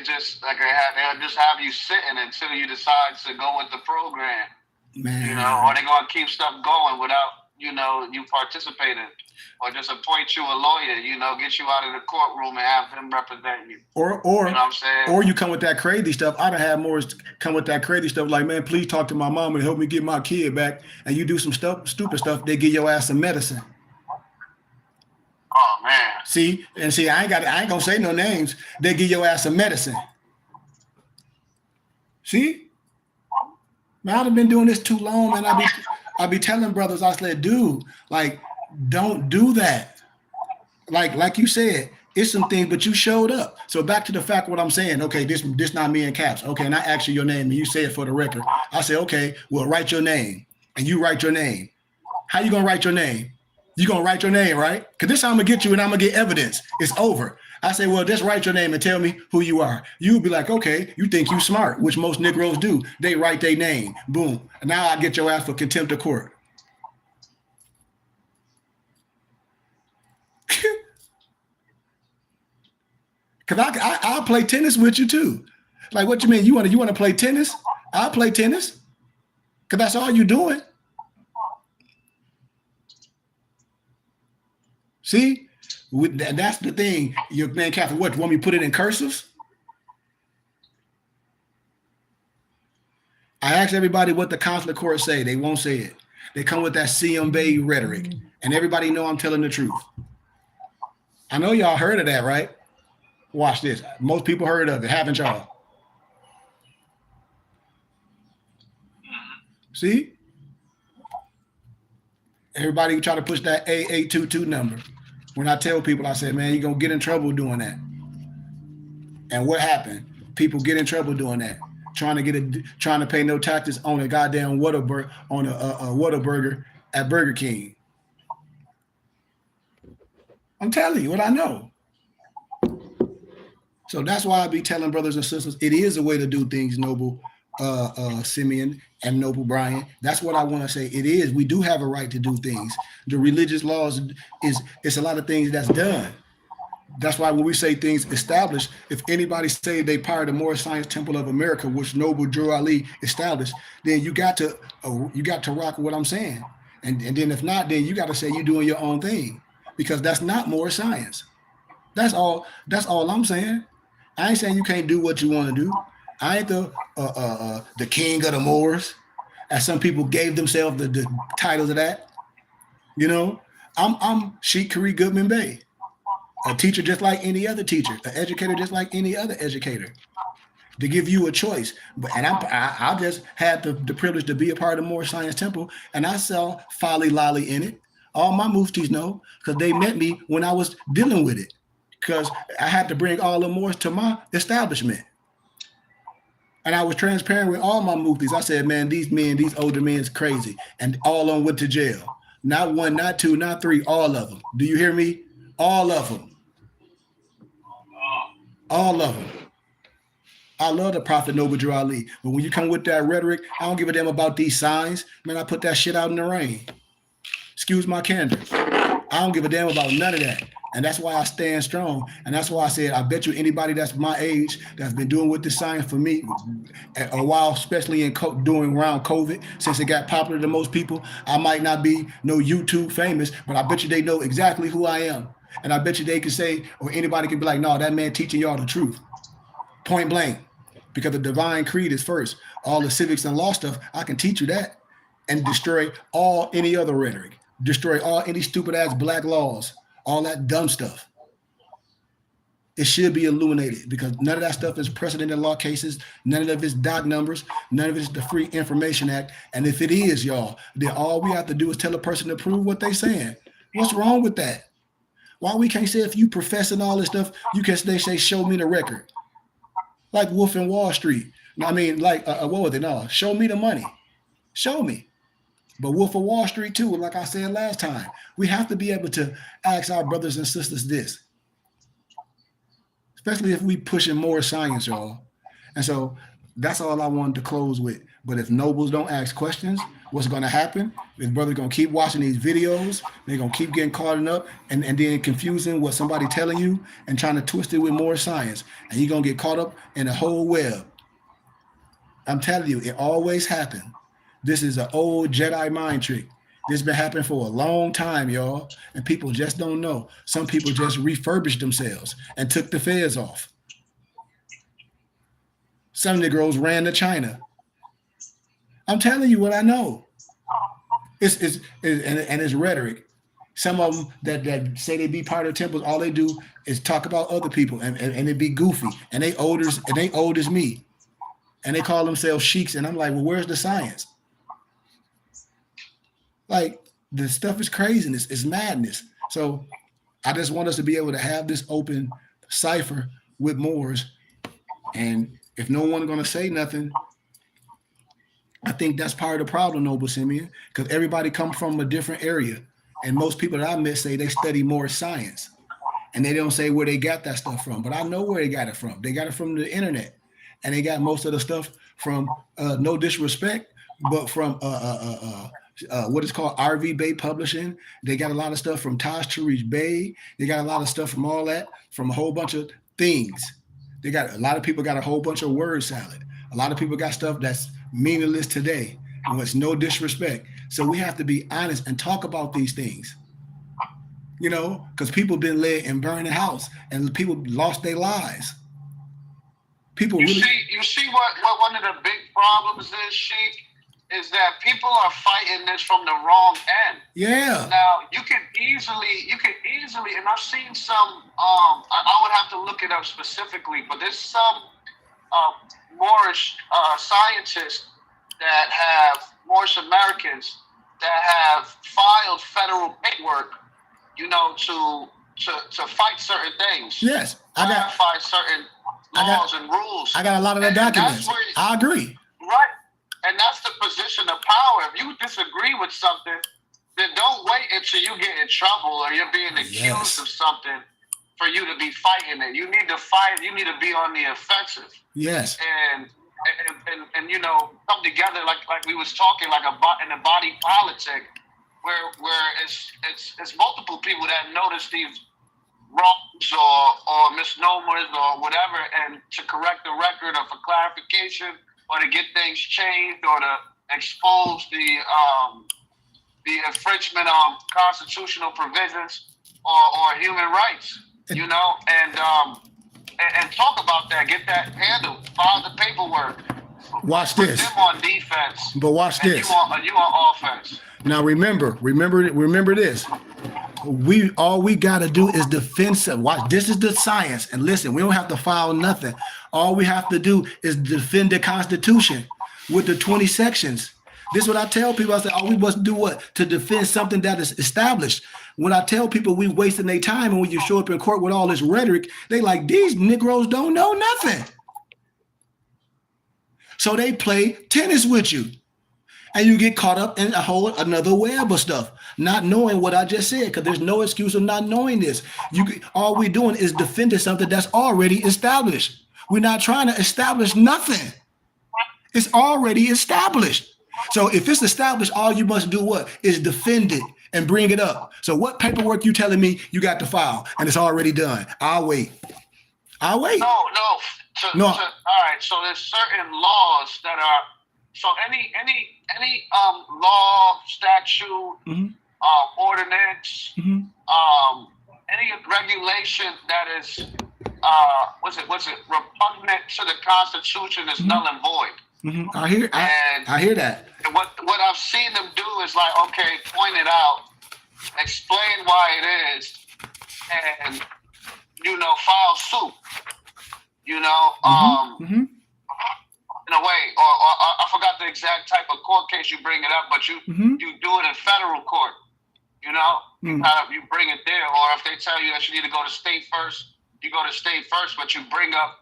just like they'll just have you sitting until you decide to go with the program. Man. You know, or they're gonna keep stuff going without, you know, you participating. Or just appoint you a lawyer, you know, get you out of the courtroom and have them represent you. Or you know what I'm saying? Or you come with that crazy stuff. I done had more come with that crazy stuff like, man, please talk to my mom and help me get my kid back. And you do some stupid stuff, they give your ass some medicine. Oh man. See, I ain't gonna say no names. They give your ass some medicine. See? Man, I've been doing this too long, man. I be telling brothers, I said, dude, like, don't do that. Like you said, it's some things, but you showed up. So back to the fact what I'm saying, okay, this not me in caps. Okay, and I ask you your name and you say it for the record. I say, okay, well, write your name. And you write your name. How you gonna write your name? You gonna write your name, right? Because this time I'm gonna get you and I'm gonna get evidence. It's over. I say, well, just write your name and tell me who you are. You'll be like, okay, you think you smart, which most Negroes do. They write their name. Boom. And now I get your ass for contempt of court. Because I'll play tennis with you too. Like, what you mean? You want to play tennis? I'll play tennis. Because that's all you're doing. See? That's the thing. Your man, Catherine, what? You want me to put it in cursives? I asked everybody what the consular court say. They won't say it. They come with that CMB rhetoric. And everybody know I'm telling the truth. I know y'all heard of that, right? Watch this. Most people heard of it, haven't y'all? See? Everybody try to push that AA22 number. When I tell people, I said, man, you're going to get in trouble doing that. And what happened? People get in trouble doing that. Trying to pay no taxes on a goddamn Whataburger, on a Whataburger at Burger King. I'm telling you what I know. So that's why I be telling brothers and sisters, it is a way to do things, Noble Simeon and Noble Brian. That's what I want to say. It is. We do have a right to do things. The religious laws it's a lot of things that's done. That's why when we say things established, if anybody say they part of the Moorish Science Temple of America, which Noble Drew Ali established, then you got to rock with what I'm saying. And then if not, then you got to say you're doing your own thing, because that's not Moorish science. That's all I'm saying. I ain't saying you can't do what you want to do. I ain't the king of the Moors, as some people gave themselves the titles of that. You know, I'm Sheikh Khari Goodman Bey, a teacher just like any other teacher, an educator just like any other educator, to give you a choice. And I just had the privilege to be a part of the Moorish Science Temple, and I saw Folly Lolly in it. All my muftis know, because they met me when I was dealing with it, because I had to bring all the Moors to my establishment. And I was transparent with all my muftis. I said, man, these older men is crazy. And all of them went to jail. Not one, not two, not three, all of them. Do you hear me? All of them. All of them. I love the Prophet Noble Drew Ali. But when you come with that rhetoric, I don't give a damn about these signs. Man, I put that shit out in the rain. Excuse my candor. I don't give a damn about none of that. And that's why I stand strong. And that's why I said, I bet you anybody that's my age that's been doing with this science for me a while, especially doing around COVID, since it got popular to most people, I might not be no YouTube famous, but I bet you they know exactly who I am. And I bet you they can say, or anybody can be like, no, that man teaching y'all the truth. Point blank. Because the divine creed is first. All the civics and law stuff, I can teach you that and destroy any other rhetoric. Destroy any stupid ass black laws. All that dumb stuff. It should be illuminated, because none of that stuff is precedent in law cases. None of it is doc numbers. None of it is the Free Information Act. And if it is, y'all, then all we have to do is tell a person to prove what they're saying. What's wrong with that? Why we can't say, if you professing all this stuff, you can say, show me the record. Like Wolf in Wall Street. I mean, like, what was it? No, show me the money. Show me. But Wolf of Wall Street too, like I said last time, we have to be able to ask our brothers and sisters this, especially if we pushing more science, y'all. And so that's all I wanted to close with. But if nobles don't ask questions, what's going to happen? His brother's going to keep watching these videos. They're going to keep getting caught up and then confusing what somebody telling you and trying to twist it with more science. And you're going to get caught up in the whole web. I'm telling you, it always happens. This is an old Jedi mind trick. This has been happening for a long time, y'all. And people just don't know. Some people just refurbished themselves and took the fez off. Some Negroes ran to China. I'm telling you what I know. It's rhetoric. Some of them that say they be part of temples, all they do is talk about other people and it be goofy. And they old as me. And they call themselves sheiks. And I'm like, well, where's the science? Like, the stuff is craziness. It's madness. So I just want us to be able to have this open cipher with Moors. And if no one's going to say nothing, I think that's part of the problem, Noble Simeon, because everybody comes from a different area. And most people that I met say they study more science. And they don't say where they got that stuff from. But I know where they got it from. They got it from the internet. And they got most of the stuff from, no disrespect, but from what is called RV Bay Publishing. They got a lot of stuff from Taj Tariq Bay. They got a lot of stuff from all that, from a whole bunch of things. A lot of people got a whole bunch of word salad. A lot of people got stuff that's meaningless today. And it's no disrespect. So we have to be honest and talk about these things. You know, because people been led and burned the house, and people lost their lives. People You really. see what one of the big problems is, Sheik, is that people are fighting this from the wrong end. Yeah. Now you can easily, and I've seen some. I would have to look it up specifically, but there's some Moorish scientists that have Moorish Americans that have filed federal paperwork, you know, to fight certain things. Yes. Fight certain laws and rules. I got a lot of the And that's documents. where- I agree. Right. And that's the position of power. If you disagree with something, then don't wait until you get in trouble or you're being accused Yes. of something for you to be fighting it. You need to fight. You need to be on the offensive Yes. and you know, come together like we was talking, like in a body politic where it's multiple people that notice these wrongs or misnomers or whatever, and to correct the record or for clarification or to get things changed or to expose the infringement on constitutional provisions or human rights, you know, and talk about that, get that handled, file the paperwork. Watch Put this. them on defense. But watch and this. You on offense. Now remember this. All we gotta do is defend some. Watch, this is the science. And listen, we don't have to file nothing. All we have to do is defend the Constitution with the 20 sections. This is what I tell people. I say, we must do what? To defend something that is established. When I tell people we wasting their time, and when you show up in court with all this rhetoric, they like, these Negroes don't know nothing. So they play tennis with you. And you get caught up in another web of stuff, not knowing what I just said, because there's no excuse of not knowing this. All we're doing is defending something that's already established. We're not trying to establish nothing. It's already established. So if it's established, all you must do what? Is defend it and bring it up. So what paperwork you telling me you got to file, and it's already done? I'll wait. No. No. All right. So there's certain laws that are. So any law, statute, ordinance, any regulation that is was it repugnant to the Constitution is null and void. I hear that. And what I've seen them do is like, okay, point it out, explain why it is, and you know, file suit. You know, in a way, or I forgot the exact type of court case you bring it up, but you do it in federal court. You know, you bring it there, or if they tell you that you need to go to state first, you go to state first, but you bring up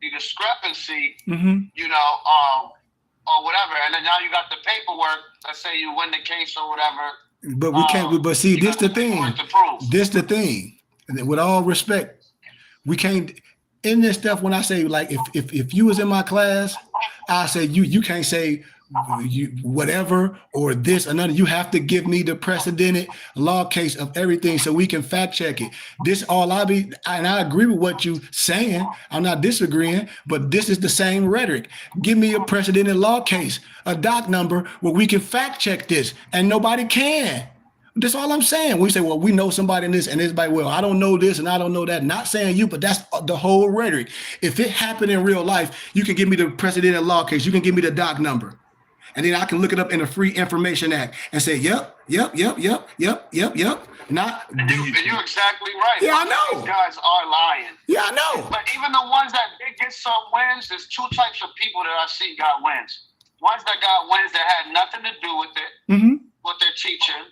the discrepancy, you know, or whatever, and then now you got the paperwork. Let's say you win the case or whatever. But we can't. But see, this the thing. This the thing. And with all respect, we can't. In this stuff, when I say, like, if you was in my class, I say you can't say you whatever or this or none. You have to give me the precedented law case of everything so we can fact check it. This all and I agree with what you saying. I'm not disagreeing, but this is the same rhetoric. Give me a precedented law case, a doc number where we can fact check this, and nobody can. That's all I'm saying. We say, well, we know somebody in this, and everybody, well, I don't know this and I don't know that. Not saying you, but that's the whole rhetoric. If it happened in real life, you can give me the precedented law case. You can give me the doc number. And then I can look it up in the Free Information Act and say, yep. Not. And you're exactly right. Yeah, I know. These guys are lying. Yeah, I know. But even the ones that did get some wins, there's two types of people that I see got wins. Ones that got wins that had nothing to do with it, what they're teaching.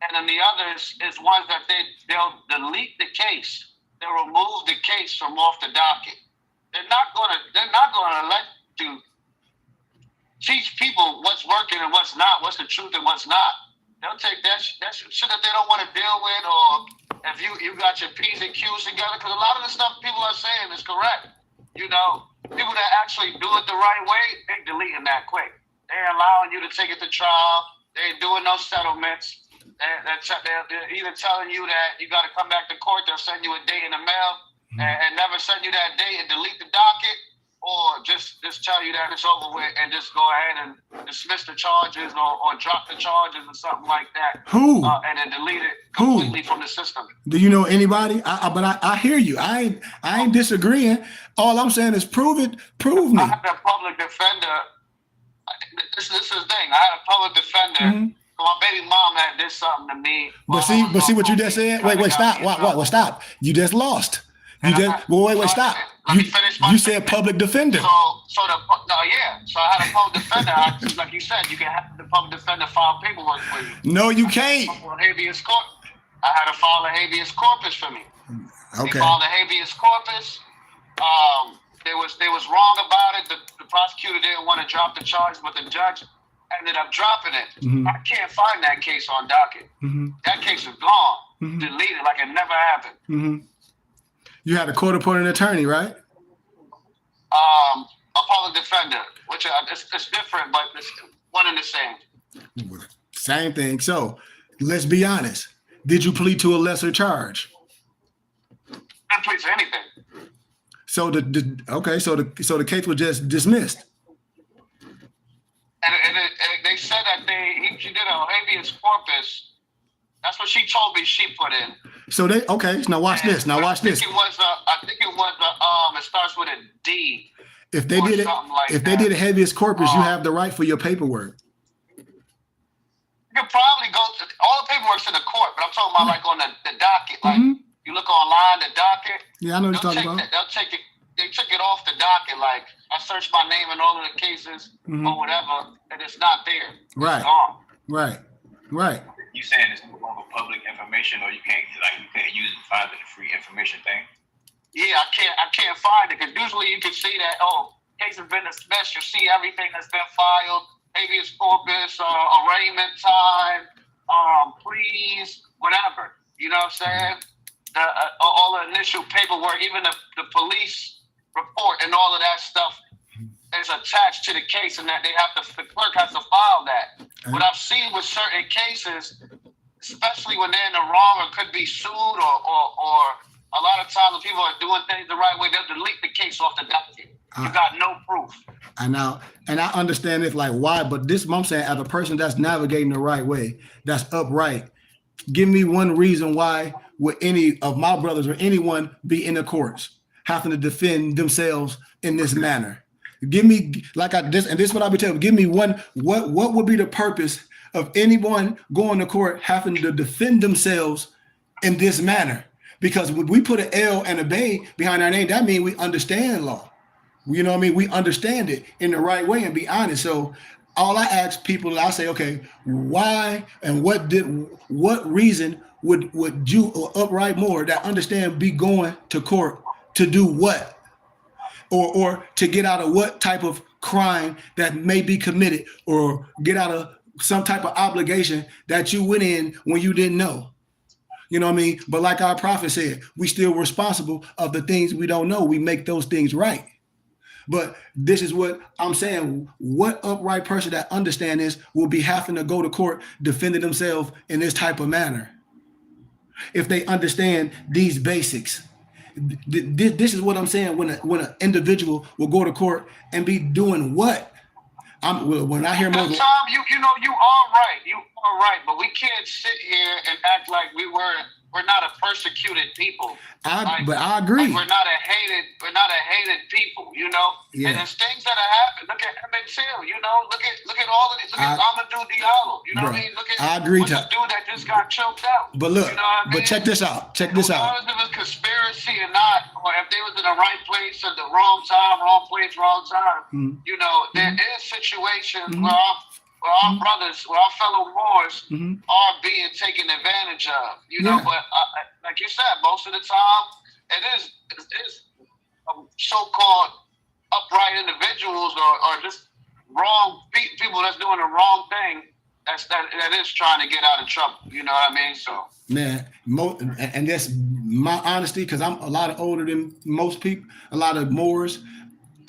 And then the others is ones that they'll delete the case. They'll remove the case from off the docket. They're not gonna let you teach people what's working and what's not, what's the truth and what's not. They'll take that shit that they don't want to deal with, or if you got your P's and Q's together, because a lot of the stuff people are saying is correct. You know, people that actually do it the right way, they deleting that quick. They're allowing you to take it to trial. They ain't doing no settlements. They're either telling you that you got to come back to court, they'll send you a date in the mail and never send you that date and delete the docket, or just tell you that it's over with and just go ahead and dismiss the charges or drop the charges or something like that. Who? And then delete it completely from the system. Do you know anybody? But I hear you. I ain't disagreeing. All I'm saying is prove it. Prove me. I had a public defender. This is the thing. I had a public defender. My baby mom had did something to me. But see what you just said. Wait, stop. What? Stop. You just lost. You just wait, stop. You said public defender. So I had a public defender. Like you said, you can have the public defender file paperwork for you. No, you can't. Habeas corpus. I had to file a habeas corpus for me. Okay. They filed a habeas corpus. They was wrong about it. The prosecutor didn't want to drop the charge, but the judge ended up dropping it. I can't find that case on docket. That case is gone, deleted, like it never happened. You had a court-appointed attorney, right? A public defender, which it's different, but it's one and the same. Same thing. So let's be honest. Did you plead to a lesser charge? I didn't plead to anything. So the case was just dismissed. And they said that she did a habeas corpus. That's what she told me she put in. So now watch this. Now watch this. I think it was it starts with a D. If they did it, they did a habeas corpus, you have the right for your paperwork. You can probably go to all the paperwork's in the court, but I'm talking about like on the docket. Like you look online, the docket. Yeah, I know what you're talking about. They'll take it. They took it off the docket. Like I searched my name in all of the cases or whatever, and it's not there. Right. It's gone. Right. You saying it's no longer public information, or you can't use it, find the free information thing? Yeah, I can't find it because usually you can see that case has been dismissed. You see everything that's been filed, habeas corpus, arraignment time, pleas, whatever. You know what I'm saying? All the initial paperwork, even the police report and all of that stuff is attached to the case, and that the clerk has to file that. What I've seen with certain cases, especially when they're in the wrong or could be sued, or a lot of times when people are doing things the right way, they'll delete the case off the docket. You got no proof. And I understand it's like why, but this I'm saying as a person that's navigating the right way, that's upright, give me one reason why would any of my brothers or anyone be in the courts having to defend themselves in this manner. Give me this is what I'll be telling. Give me one. What would be the purpose of anyone going to court having to defend themselves in this manner? Because when we put an L and a B behind our name, that means we understand law. You know what I mean? We understand it in the right way and be honest. So all I ask people, I say, okay, why and what reason would you or upright more that understand be going to court to do what? Or to get out of what type of crime that may be committed, or get out of some type of obligation that you went in when you didn't know. You know what I mean? But like our prophet said, we still responsible of the things we don't know. We make those things right. But this is what I'm saying. What upright person that understand this will be having to go to court defending themselves in this type of manner? If they understand these basics. This is what I'm saying. When an individual will go to court and be doing what? When I hear more, Tom, you are right, but we can't sit here and act like we're not a persecuted people. But I agree. Like we're not a hated people, you know. Yeah. And there's things that have happened. Look at Emmett Till, you know. Look at all of this. Look at Amadou Diallo. You know what I mean? Look at I agree, the dude that just got choked out. But look, you know what I mean? but check this out. Check this out. Regardless if it's conspiracy or not, or if they was in the right place at the wrong time, wrong place, wrong time. You know, there is situations where our brothers, where our fellow Moors are being taken advantage of, you know, but like you said, most of the time, it is so-called upright individuals or just wrong people that's doing the wrong thing that is trying to get out of trouble, you know what I mean? So, man, and that's my honesty, because I'm a lot older than most people, a lot of Moors.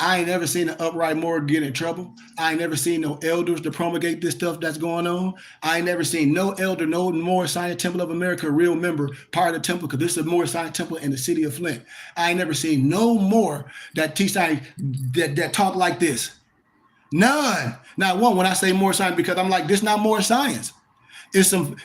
I ain't never seen an upright Moor get in trouble. I ain't never seen no elders to promulgate this stuff that's going on. I ain't never seen no elder, no Moor Science Temple of America, real member, part of the temple, because this is a Moor Science Temple in the city of Flint. I ain't never seen no Moor that teach science that talk like this. None. Not one. When I say Moor Science, because I'm like, this not Moor Science. It's some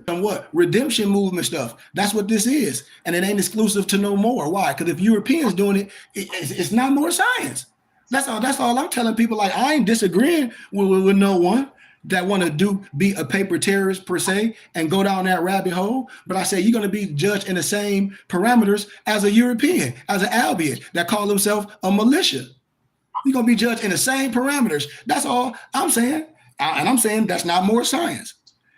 what? Redemption movement stuff. That's what this is. And it ain't exclusive to no more. Why? Because if Europeans doing it, it's not Moor Science. That's all I'm telling people. Like, I ain't disagreeing with no one that want to be a paper terrorist per se and go down that rabbit hole. But I say you're going to be judged in the same parameters as a European, as an Albion that call themselves a militia. You're going to be judged in the same parameters. That's all I'm saying. And I'm saying that's not Moor Science.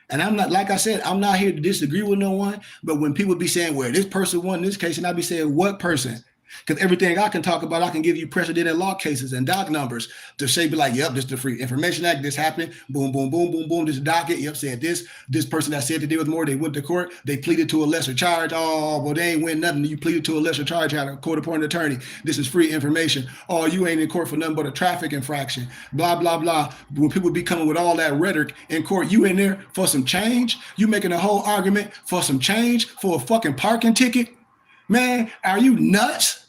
And I'm not, like I said, I'm not here to disagree with no one. But when people be saying, well, this person won this case, and I be saying, what person? Because everything I can talk about, I can give you precedent in law cases and doc numbers to say, be like, yep, this is the Free Information Act. This happened. Boom, boom, boom, boom, boom. This docket. Yep, said this. This person that said to deal with more, they went to court. They pleaded to a lesser charge. Oh, well, they ain't win nothing. You pleaded to a lesser charge, had a court-appointed attorney. This is free information. Oh, you ain't in court for nothing but a traffic infraction. Blah, blah, blah. When people be coming with all that rhetoric in court, you in there for some change? You making a whole argument for some change for a fucking parking ticket? Man, are you nuts?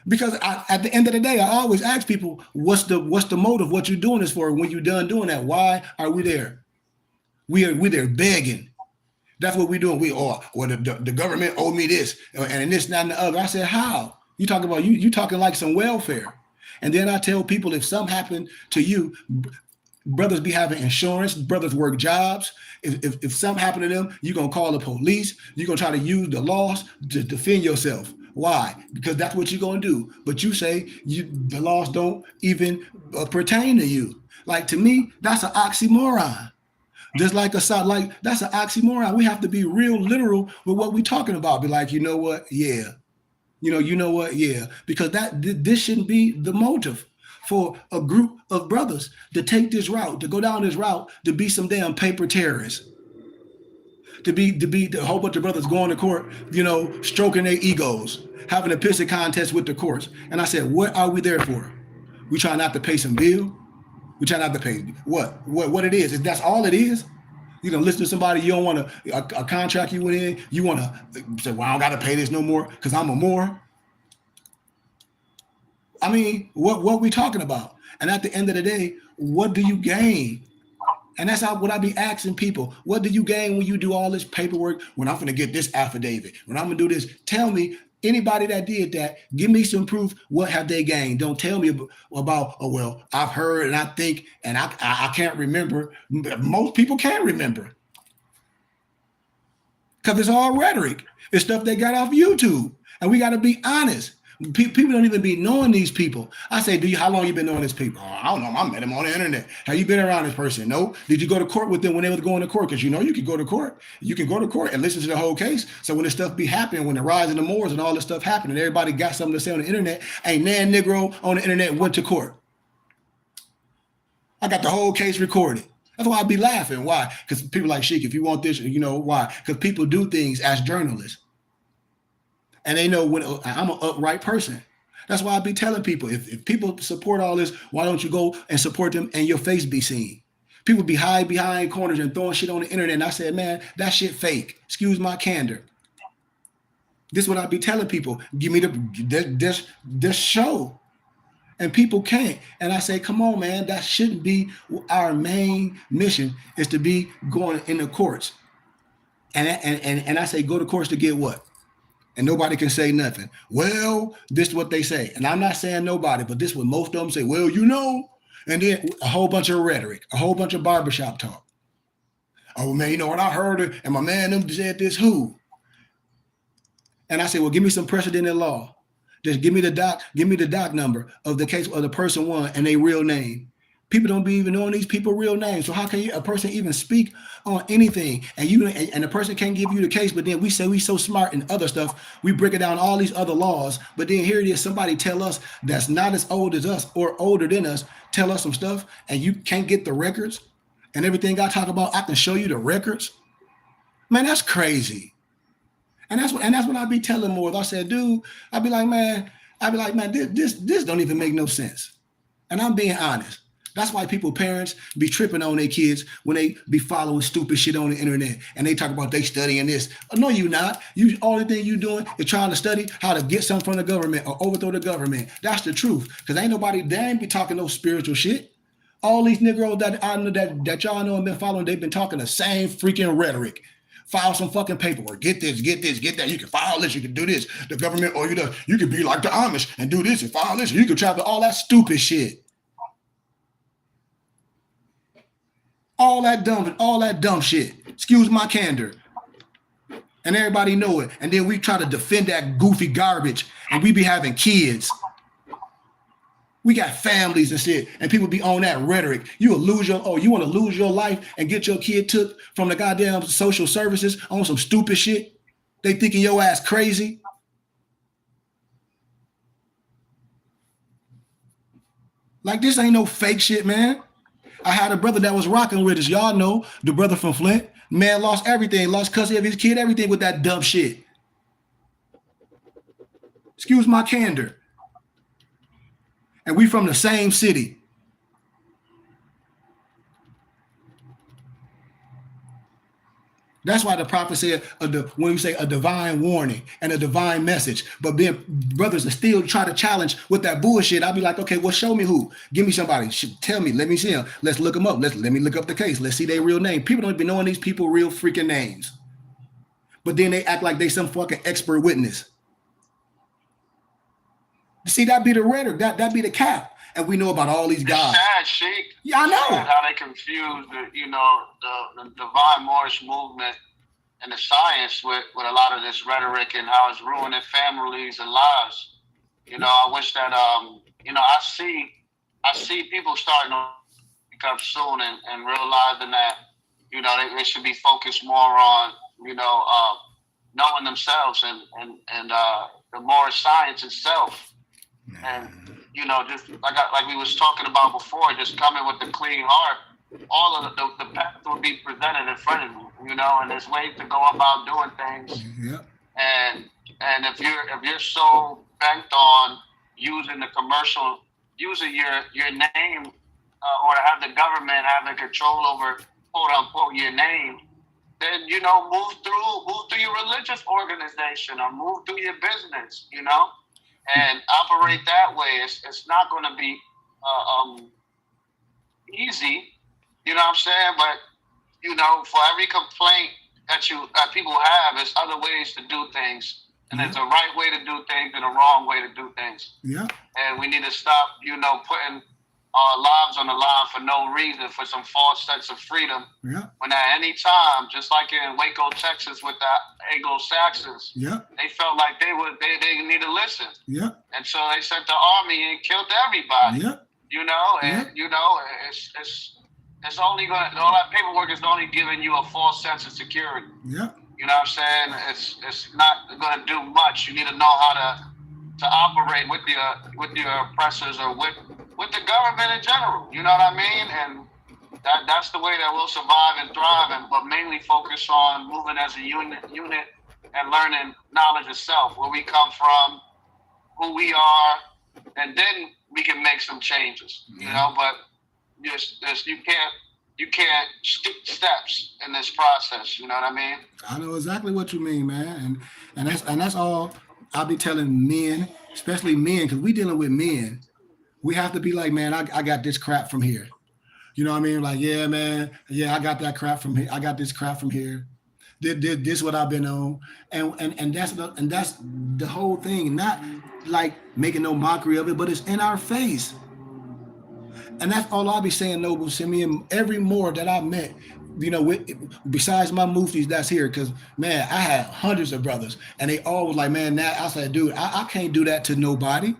Because at the end of the day, I always ask people, what's the motive? What you doing this for? When you done doing that, why are we there? We there begging. That's what we doing. The government owed me this, and this, that, and the other. I said, how? You talking about you talking like some welfare. And then I tell people, if something happened to you, brothers be having insurance, brothers work jobs. If something happened to them, you're gonna call the police. You're gonna try to use the laws to defend yourself. Why? Because that's what you're going to do. But you say the laws don't even pertain to you. Like, to me, that's an oxymoron. Just like that's an oxymoron. We have to be real literal with what we're talking about. Be like, you know what? Yeah. You know what? Yeah. Because this shouldn't be the motive for a group of brothers to take this route, to go down this route, to be some damn paper terrorists. To be a whole bunch of brothers going to court, stroking their egos, having a pissing contest with the courts. And I said, what are we there for? We try not to pay some bill. We try not to pay what it is. That's all it is. You don't listen to somebody, you don't want a contract you went in, you want to say, well, I don't got to pay this no more because I'm a Moor. I mean, what we talking about? And at the end of the day, what do you gain? And that's what I be asking people. What do you gain when you do all this paperwork? When I'm going to get this affidavit, when I'm going to do this, tell me, anybody that did that, give me some proof. What have they gained? Don't tell me about, oh, well, I've heard and I think, and I can't remember. Most people can't remember. Because it's all rhetoric. It's stuff they got off YouTube. And we got to be honest. People don't even be knowing these people. I say, how long you been knowing these people? Oh, I don't know. I met them on the internet. Have you been around this person? No. Did you go to court with them when they was going to court? Because you can go to court. You can go to court and listen to the whole case. So when this stuff be happening, when the rise of the Moors and all this stuff happening, everybody got something to say on the internet. Ain't nan Negro on the internet went to court. I got the whole case recorded. That's why I be laughing. Why? Because people like, Sheik, if you want this, why? Because people do things as journalists. And they know when I'm an upright person. That's why I be telling people, if people support all this, why don't you go and support them and your face be seen? People be hiding behind corners and throwing shit on the internet. And I said, man, that shit fake. Excuse my candor. This is what I be telling people. Give me this show. And people can't. And I say, come on, man, that shouldn't be our main mission, is to be going in the courts. And I say, go to courts to get what? And nobody can say nothing. Well, this is what they say. And I'm not saying nobody, but this is what most of them say. Well, and then a whole bunch of rhetoric, a whole bunch of barbershop talk. Oh, man, you know what I heard? And my man them said this, who? And I say, well, give me some precedent in law. Just give me the doc number of the case of the person won and their real name. People don't be even knowing these people real names. So how can a person even speak on anything? And the person can't give you the case, but then we say we so smart and other stuff. We break it down all these other laws, but then here it is, somebody tell us that's not as old as us or older than us, tell us some stuff, and you can't get the records and everything I talk about, I can show you the records. Man, that's crazy. And that's what I be telling more. I said, dude, I'd be like, man, this don't even make no sense. And I'm being honest. That's why parents be tripping on their kids when they be following stupid shit on the internet and they talk about they studying this. No, you not. You only thing you doing is trying to study how to get something from the government or overthrow the government. That's the truth. Because they ain't be talking no spiritual shit. All these Negroes that I know that y'all know and been following, they've been talking the same freaking rhetoric. File some fucking paperwork. Get this, get that. You can file this. You can do this. The government, or you can be like the Amish and do this and file this. You can travel all that stupid shit. All that dumb shit. Excuse my candor. And everybody know it. And then we try to defend that goofy garbage. And we be having kids. We got families and shit. And people be on that rhetoric. You want to lose your life and get your kid took from the goddamn social services on some stupid shit? They thinking your ass crazy? Like, this ain't no fake shit, man. I had a brother that was rocking with us. Y'all know the brother from Flint. Man lost everything, lost custody of his kid, everything with that dumb shit. Excuse my candor. And we from the same city. That's why the prophet said, when we say a divine warning and a divine message, but then brothers are still try to challenge with that bullshit. I'll be like, okay, well, show me who. Give me somebody. Tell me. Let me see him. Let's look them up. Let me look up the case. Let's see their real name. People don't be knowing these people real freaking names. But then they act like they some fucking expert witness. See, that be the rhetoric. That be the cap. And we know about all these guys. It's sad, Sheik. Yeah, I know. How they confuse the divine Moorish movement and the science with a lot of this rhetoric and how it's ruining families and lives. I wish that I see people starting to wake up soon and realizing that they should be focused more on knowing themselves and the Moorish science itself. And just like we was talking about before, just coming with a clean heart, all of the path will be presented in front of you, and there's ways to go about doing things. Yeah. And if you're so bent on using your name or have the government having control over quote unquote your name, then move through your religious organization or move through your business, and operate that way. It's not going to be easy, you know what I'm saying? But for every complaint that people have, there's other ways to do things, and there's a right way to do things and a wrong way to do things. Yeah. And we need to stop, putting our lives on the line for no reason, for some false sense of freedom. Yeah. When at any time, just like in Waco, Texas, with the Anglo-Saxons, yeah, they felt like they need to listen. Yeah. And so they sent the army and killed everybody. Yeah. It's only all that paperwork is only giving you a false sense of security. Yeah. You know what I'm saying? It's not going to do much. You need to know how to operate with your oppressors or with the government in general. You know what I mean? And that's the way that we'll survive and thrive, but mainly focus on moving as a unit and learning knowledge itself, where we come from, who we are, and then we can make some changes. But you can't skip steps in this process. You know what I mean? I know exactly what you mean, man, and that's all I'll be telling men, especially men, because we dealing with men. We have to be like, man, I got this crap from here. You know what I mean? Like, yeah, man, yeah, I got that crap from here. I got this crap from here. This what I've been on, and that's the whole thing. Not like making no mockery of it, but it's in our face. And that's all I'll be saying, Noble Simeon. Every Moor that I met, besides my muftis that's here, because man, I had hundreds of brothers, and they all was like, man, I said, dude, I can't do that to nobody.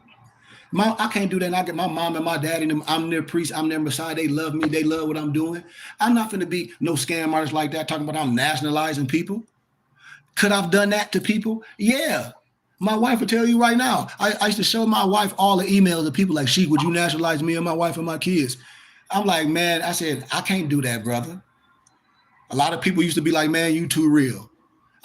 I can't do that. And I get my mom and my dad and them. I'm their priest. I'm their Messiah. They love me. They love what I'm doing. I'm not going to be no scam artist like that talking about I'm nationalizing people. Could I've done that to people? Yeah. My wife will tell you right now. I used to show my wife all the emails of people like, Sheik, would you nationalize me and my wife and my kids? I'm like, man, I said, I can't do that, brother. A lot of people used to be like, man, you too real.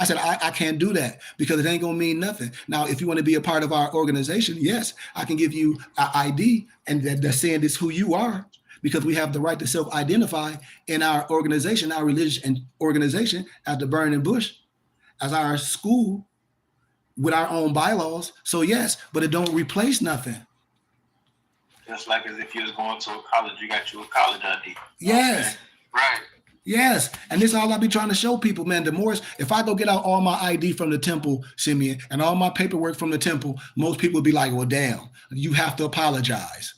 I said, I can't do that because it ain't going to mean nothing. Now, if you want to be a part of our organization, yes, I can give you an ID and that's saying this who you are, because we have the right to self-identify in our organization, our religious and organization as the Burning Bush, as our school with our own bylaws. So yes, but it don't replace nothing. Just like as if you was going to a college, you got you a college ID. Yes. Right. Yes, and this is all I be trying to show people, man. The more, if I go get out all my ID from the temple, Simeon, and all my paperwork from the temple, most people be like, well, damn, you have to apologize.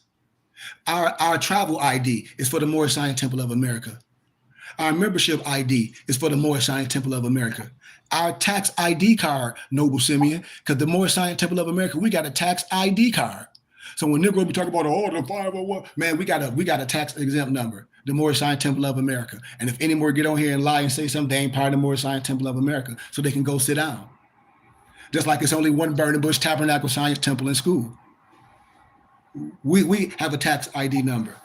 Our travel ID is for the Moorish Science Temple of America. Our membership ID is for the Moorish Science Temple of America. Our tax ID card, Noble Simeon, because the Moorish Science Temple of America, we got a tax ID card. So when Negro be talking about, oh, the 501, man, we got a tax exempt number, the Moorish Science Temple of America. And if any more get on here and lie and say something, they ain't part of the Moorish Science Temple of America, so they can go sit down. Just like it's only one Burning Bush Tabernacle Science Temple in school. We have a tax ID number.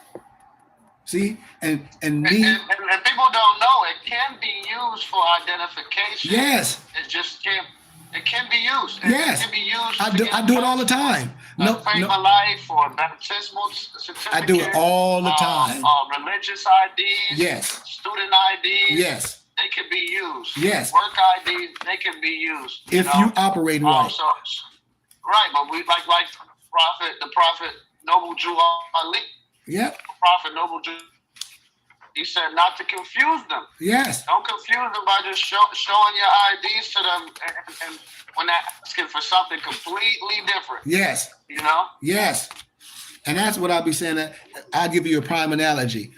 See, and people don't know it can be used for identification. Yes. It just can't. It can be used. Yes. It can be used. I do it all the time. Faith of life or baptismal certificate. I do it all the time. Religious IDs. Yes. Student IDs. Yes. They can be used. Yes. Work IDs. They can be used. If you operate right. Right, but we like the prophet Noble Jew Ali. Yep. Prophet Noble Jew. He said not to confuse them. Yes. Don't confuse them by just showing your IDs to them and when they're asking for something completely different. Yes. You know? Yes. And that's what I'll be saying. That I'll give you a prime analogy.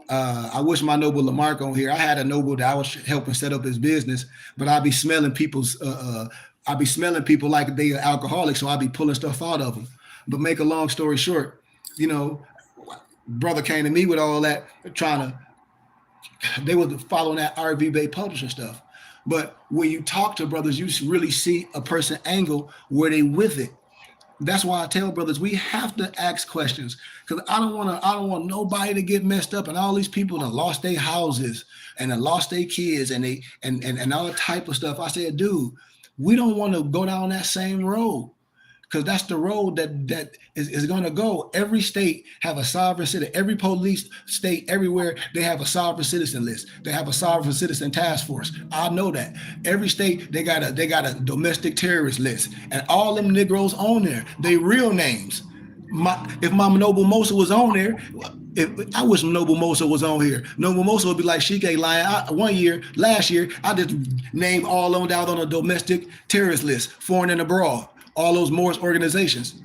I wish my Noble Lamarck on here. I had a Noble that I was helping set up his business, but I'll be smelling people's, I'll be smelling people like they are alcoholics, so I'll be pulling stuff out of them. But make a long story short, you know, brother came to me with all that, they were following that RV Bay publishing stuff. But when you talk to brothers, you really see a person angle where they with it. That's why I tell brothers, we have to ask questions, because I don't want nobody to get messed up, and all these people that lost their houses and that lost their kids and they and all type of stuff. I said, dude, we don't want to go down that same road, because that's the road that is going to go. Every state have a sovereign citizen. Every police state, everywhere, they have a sovereign citizen list. They have a sovereign citizen task force. I know that. Every state, they got a domestic terrorist list. And all them Negroes on there, they real names. If my Noble Mosa was on there, I wish Noble Mosa was on here. Noble Mosa would be like, she ain't lying. Last year, I just named all of them down on a domestic terrorist list, foreign and abroad. All those Moorish organizations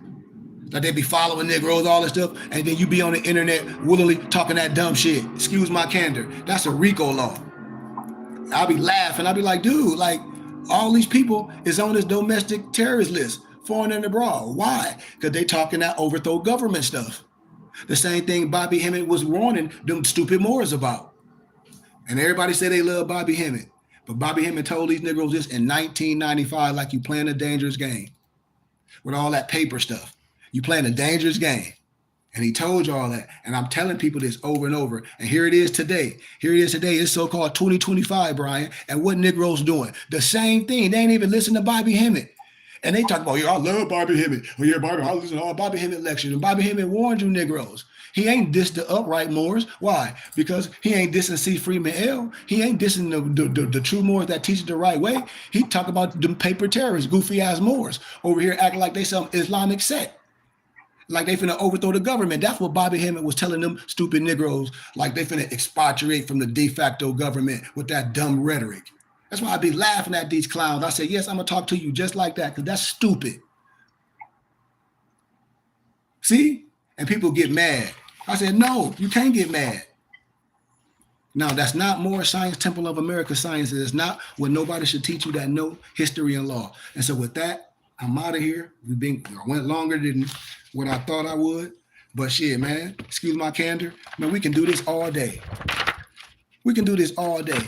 that they be following Negroes, all that stuff, and then you be on the internet willingly talking that dumb shit. Excuse my candor. That's a RICO law. I'll be laughing. I'll be like, dude, like all these people is on this domestic terrorist list, foreign and abroad. Why? Because they talking that overthrow government stuff. The same thing Bobby Hemmett was warning them stupid Moors about. And everybody say they love Bobby Hemmett. But Bobby Hemmett told these Negroes this in 1995, like you playing a dangerous game. With all that paper stuff. You playing a dangerous game. And he told you all that. And I'm telling people this over and over. And here it is today. It's so-called 2025, Brian. And what Negroes doing? The same thing. They ain't even listen to Bobby Hemmett. And they talk about, yeah, I love Bobby Hemmett. Oh, yeah, I listen to all Bobby Hemmett lectures. And Bobby Hemmett warned you Negroes. He ain't dissed the upright Moors. Why? Because he ain't dissing C. Freeman L. He ain't dissing the true Moors that teach it the right way. He talk about them paper terrorists, goofy ass Moors over here acting like they some Islamic sect. Like they finna overthrow the government. That's what Bobby Hemmett was telling them stupid Negroes, like they finna expatriate from the de facto government with that dumb rhetoric. That's why I be laughing at these clowns. I say, yes, I'm gonna talk to you just like that, because that's stupid. See? And people get mad. I said, no, you can't get mad. No, that's not Moorish Science Temple of America science. It's not what nobody should teach you that know history and law. And so with that, I'm out of here. I went longer than what I thought I would. But shit, man, excuse my candor. Man, we can do this all day. We can do this all day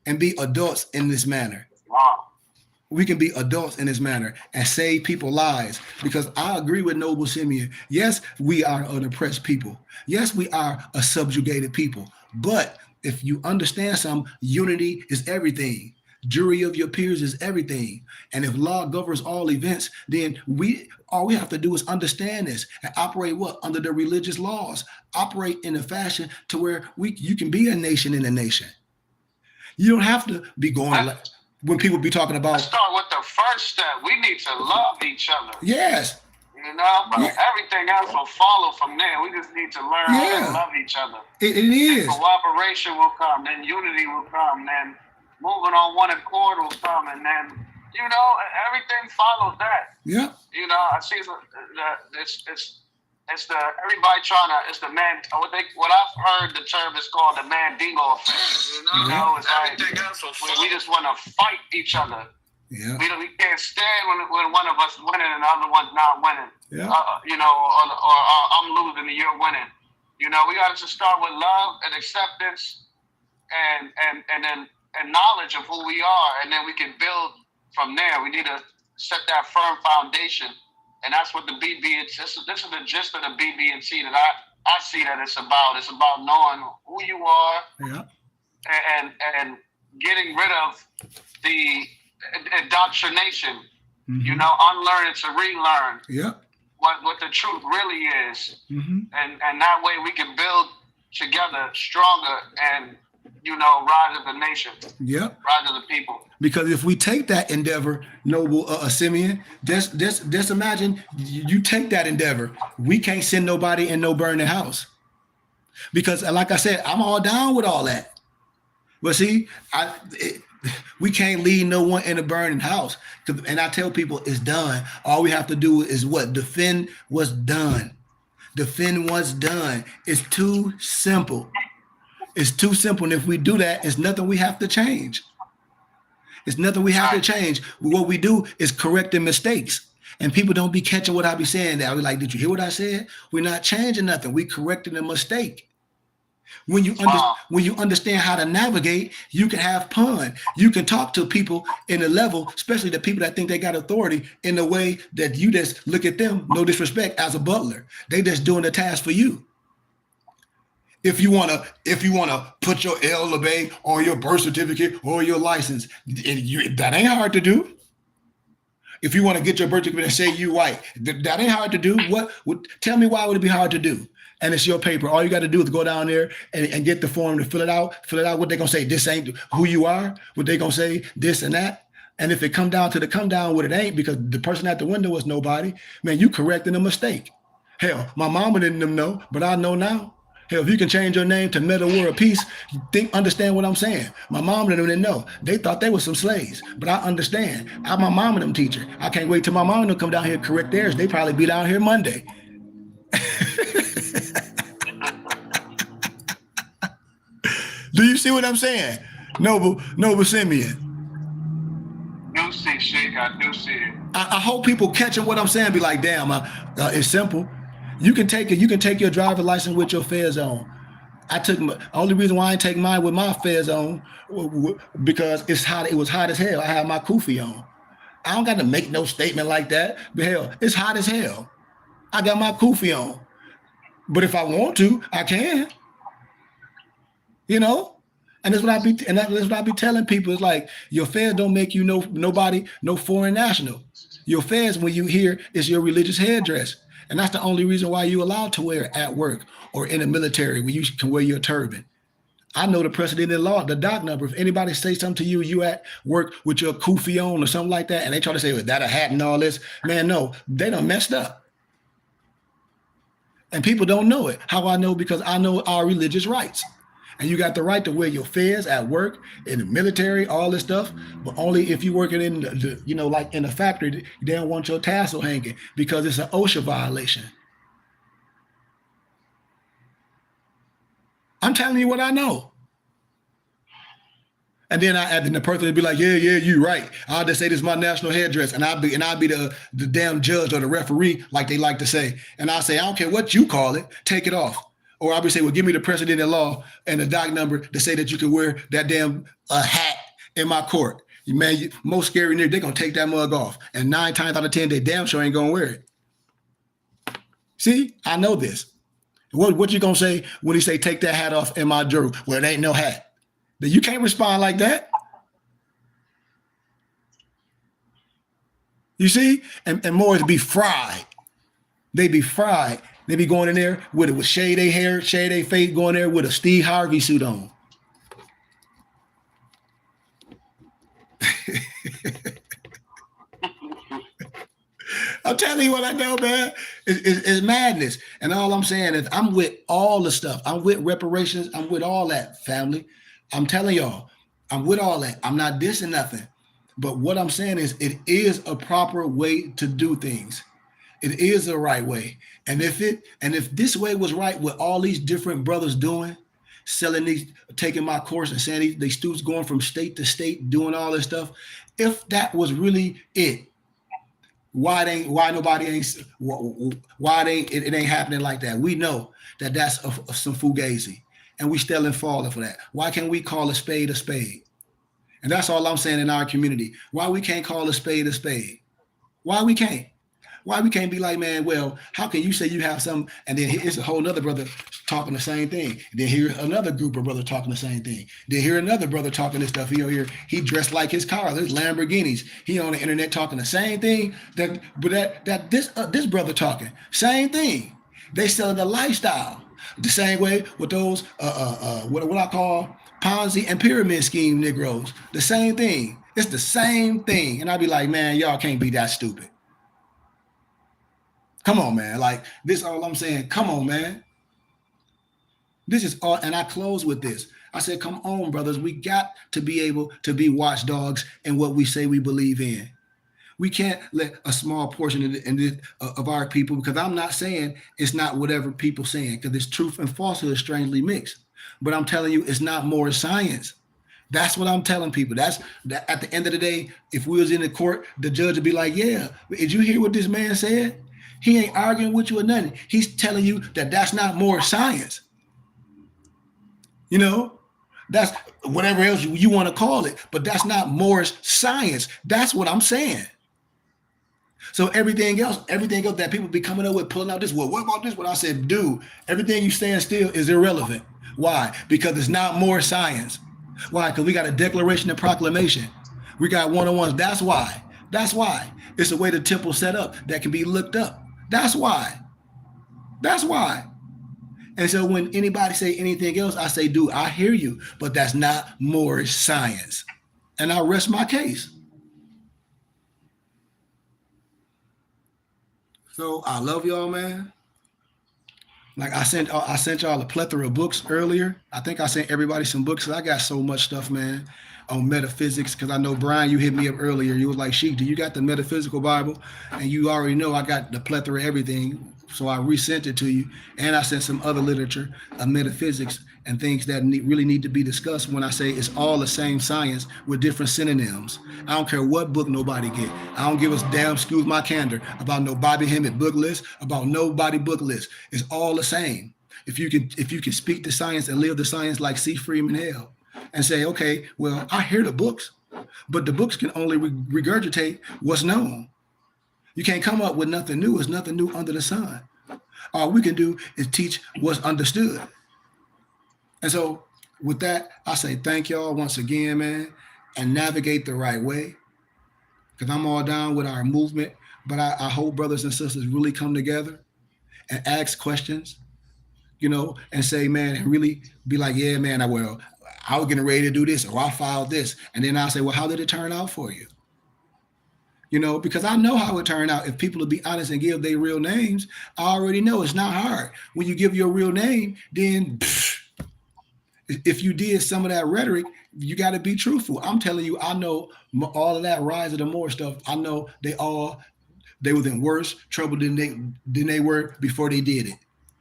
and be adults in this manner. We can be adults in this manner and save people lives, because I agree with Noble Simeon. Yes, we are an oppressed people. Yes, we are a subjugated people. But if you understand unity is everything. Jury of your peers is everything. And if law governs all events, then all we have to do is understand this and operate what? Under the religious laws. Operate in a fashion to where you can be a nation in a nation. You don't have to be going when people be talking about. Let's start with the first step. We need to love each other. Yes. You know, but everything else will follow from there. We just need to learn how to love each other. It is. And cooperation will come, then unity will come, then moving on one accord will come, and then, you know, everything follows that. Yeah. You know, I see it's the everybody trying to, it's the man, what I've heard the term is called the Mandingo effect. You know, it's like we just want to fight each other. Yeah. We can't stand when one of us winning and the other one's not winning. Yeah. You know, or I'm losing and you're winning. You know, we got to start with love and acceptance and then knowledge of who we are, and then we can build from there. We need to set that firm foundation, and that's what the BB. This is the gist of the BB&C that I see that it's about. It's about knowing who you are, and getting rid of the indoctrination. Mm-hmm. You know, unlearn it to relearn. Yeah. What the truth really is, mm-hmm. and that way we can build together stronger and, you know, rise as a nation. Yep. Rise as a people. Because if we take that endeavor, noble Simeon, just imagine you take that endeavor. We can't send nobody in no burning house. Because like I said, I'm all down with all that. But see, we can't leave no one in a burning house. And I tell people it's done. All we have to do is what? Defend what's done. Defend what's done. It's too simple. It's too simple. And if we do that, it's nothing we have to change. It's nothing we have to change. What we do is correcting mistakes. And people don't be catching what I be saying. I'll be like, did you hear what I said? We're not changing nothing. We correcting a mistake. When you understand how to navigate, you can have fun. You can talk to people in a level, especially the people that think they got authority, in a way that you just look at them, no disrespect, as a butler. They just doing the task for you. If you wanna put your LLB on your birth certificate or your license, that ain't hard to do. If you want to get your birth certificate and say you white, that ain't hard to do. Tell me why would it be hard to do? And it's your paper. All you got to do is go down there and get the form to fill it out. What they gonna say? This ain't who you are. What they gonna say? This and that. And if it come down what it ain't, because the person at the window was nobody. Man, you correcting a mistake. Hell, my mama didn't know, but I know now. Hell, if you can change your name to Metal War of Peace, understand what I'm saying. My mom and them didn't know. They thought they were some slaves, but I understand. I'm my mom and them teacher. I can't wait till my mom to come down here and correct theirs. They probably be down here Monday. Do you see what I'm saying? Noble Simeon. Do see, Sheik. I do see it. I hope people catching what I'm saying. Be like, damn, it's simple. You can take your driver's license with your fez on. Only reason why I ain't take mine with my fez on because it's hot. It was hot as hell. I had my kufi on. I don't got to make no statement like that. But hell, it's hot as hell. I got my kufi on. But if I want to, I can. You know? And that's what I be telling people. It's like your fez don't make you no foreign national. Your fez, when you hear, is your religious headdress. And that's the only reason why you're allowed to wear it at work or in the military when you can wear your turban. I know the precedent in law, the doc number. If anybody says something to you at work with your kufi on or something like that, and they try to say, well, that a hat and all this, man, no, they done messed up. And people don't know it. How I know? Because I know our religious rights. And you got the right to wear your fez at work, in the military, all this stuff, but only if you're working in like in a factory, they don't want your tassel hanging because it's an OSHA violation. I'm telling you what I know. And then the person would be like, yeah, you right. I'll just say this is my national headdress, and I'll be the damn judge or the referee, like they like to say. And I'll say, I don't care what you call it, take it off. Or I'll be saying, well, give me the precedent in law and the doc number to say that you can wear that damn hat in my court. Man, most scary niggas, they're going to take that mug off. And 9 times out of 10, they damn sure ain't going to wear it. See, I know this. What you going to say when he say, take that hat off in my jury? Well, it ain't no hat. Then you can't respond like that. You see? And Moors be fried. They be fried. They be going in there with shade their hair, shade their face, going there with a Steve Harvey suit on. I'm telling you what I know, man. It's madness. And all I'm saying is I'm with all the stuff. I'm with reparations. I'm with all that, family. I'm telling y'all, I'm with all that. I'm not dissing nothing. But what I'm saying is it is a proper way to do things. It is the right way. And if this way was right, with all these different brothers doing, selling these, taking my course and saying these students going from state to state, doing all this stuff, if that was really it, why it ain't happening like that? We know that that's some fugazi, and we still in falling for that. Why can't we call a spade a spade? And that's all I'm saying in our community. Why we can't call a spade a spade? Why we can't? Why we can't be like, man, well, how can you say you have some, and then it's a whole nother brother talking the same thing. And then hear another group of brothers talking the same thing. Then hear another brother talking this stuff. He dressed like his car. There's Lamborghinis. He on the internet talking the same thing that this brother talking. Same thing. They selling the lifestyle. The same way with those what I call Ponzi and pyramid scheme Negroes. The same thing. It's the same thing. And I be like, man, y'all can't be that stupid. Come on, man. Like, this is all I'm saying. Come on, man. This is all. And I close with this. I said, come on, brothers. We got to be able to be watchdogs in what we say we believe in. We can't let a small portion of our people, because I'm not saying it's not whatever people saying, because it's truth and falsehood is strangely mixed. But I'm telling you, it's not more science. That's what I'm telling people. That's that at the end of the day, if we was in the court, the judge would be like, yeah, did you hear what this man said? He ain't arguing with you or nothing. He's telling you that that's not more science. You know, that's whatever else you want to call it, but that's not more science. That's what I'm saying. So everything else that people be coming up with, pulling out this, well, what about this? What I said, dude, everything you stand still is irrelevant. Why? Because it's not more science. Why? Because we got a declaration and proclamation. We got one-on-ones. That's why. That's why. It's the way the temple set up that can be looked up. That's why. That's why. And so when anybody say anything else, I say, dude, I hear you, but that's not more science. And I rest my case. So I love y'all, man. Like I sent y'all a plethora of books earlier. I think I sent everybody some books. I got so much stuff, man, on metaphysics. Because I know, Brian, you hit me up earlier. You was like, Sheik, do you got the metaphysical Bible? And you already know I got the plethora of everything. So I resent it to you. And I sent some other literature of metaphysics and things that really need to be discussed when I say it's all the same science with different synonyms. I don't care what book nobody get. I don't give a damn, excuse my candor, about no Bobby Hemmett book list, about nobody book list. It's all the same. If you can speak the science and live the science like C. Freeman Hale and say, okay, well, I hear the books, but the books can only regurgitate what's known. You can't come up with nothing new. There's nothing new under the sun. All we can do is teach what's understood. And so with that, I say thank y'all once again, man, and navigate the right way, because I'm all down with our movement. But I hope brothers and sisters really come together and ask questions, you know, and say, man, and really be like, yeah, man, I was getting ready to do this, or I filed this. And then I'll say, well, how did it turn out for you? You know, because I know how it turned out. If people will be honest and give their real names, I already know it's not hard. When you give your real name, then if you did some of that rhetoric, you got to be truthful. I'm telling you, I know all of that Rise of the Moor stuff. I know they was in worse trouble than they were before they did it.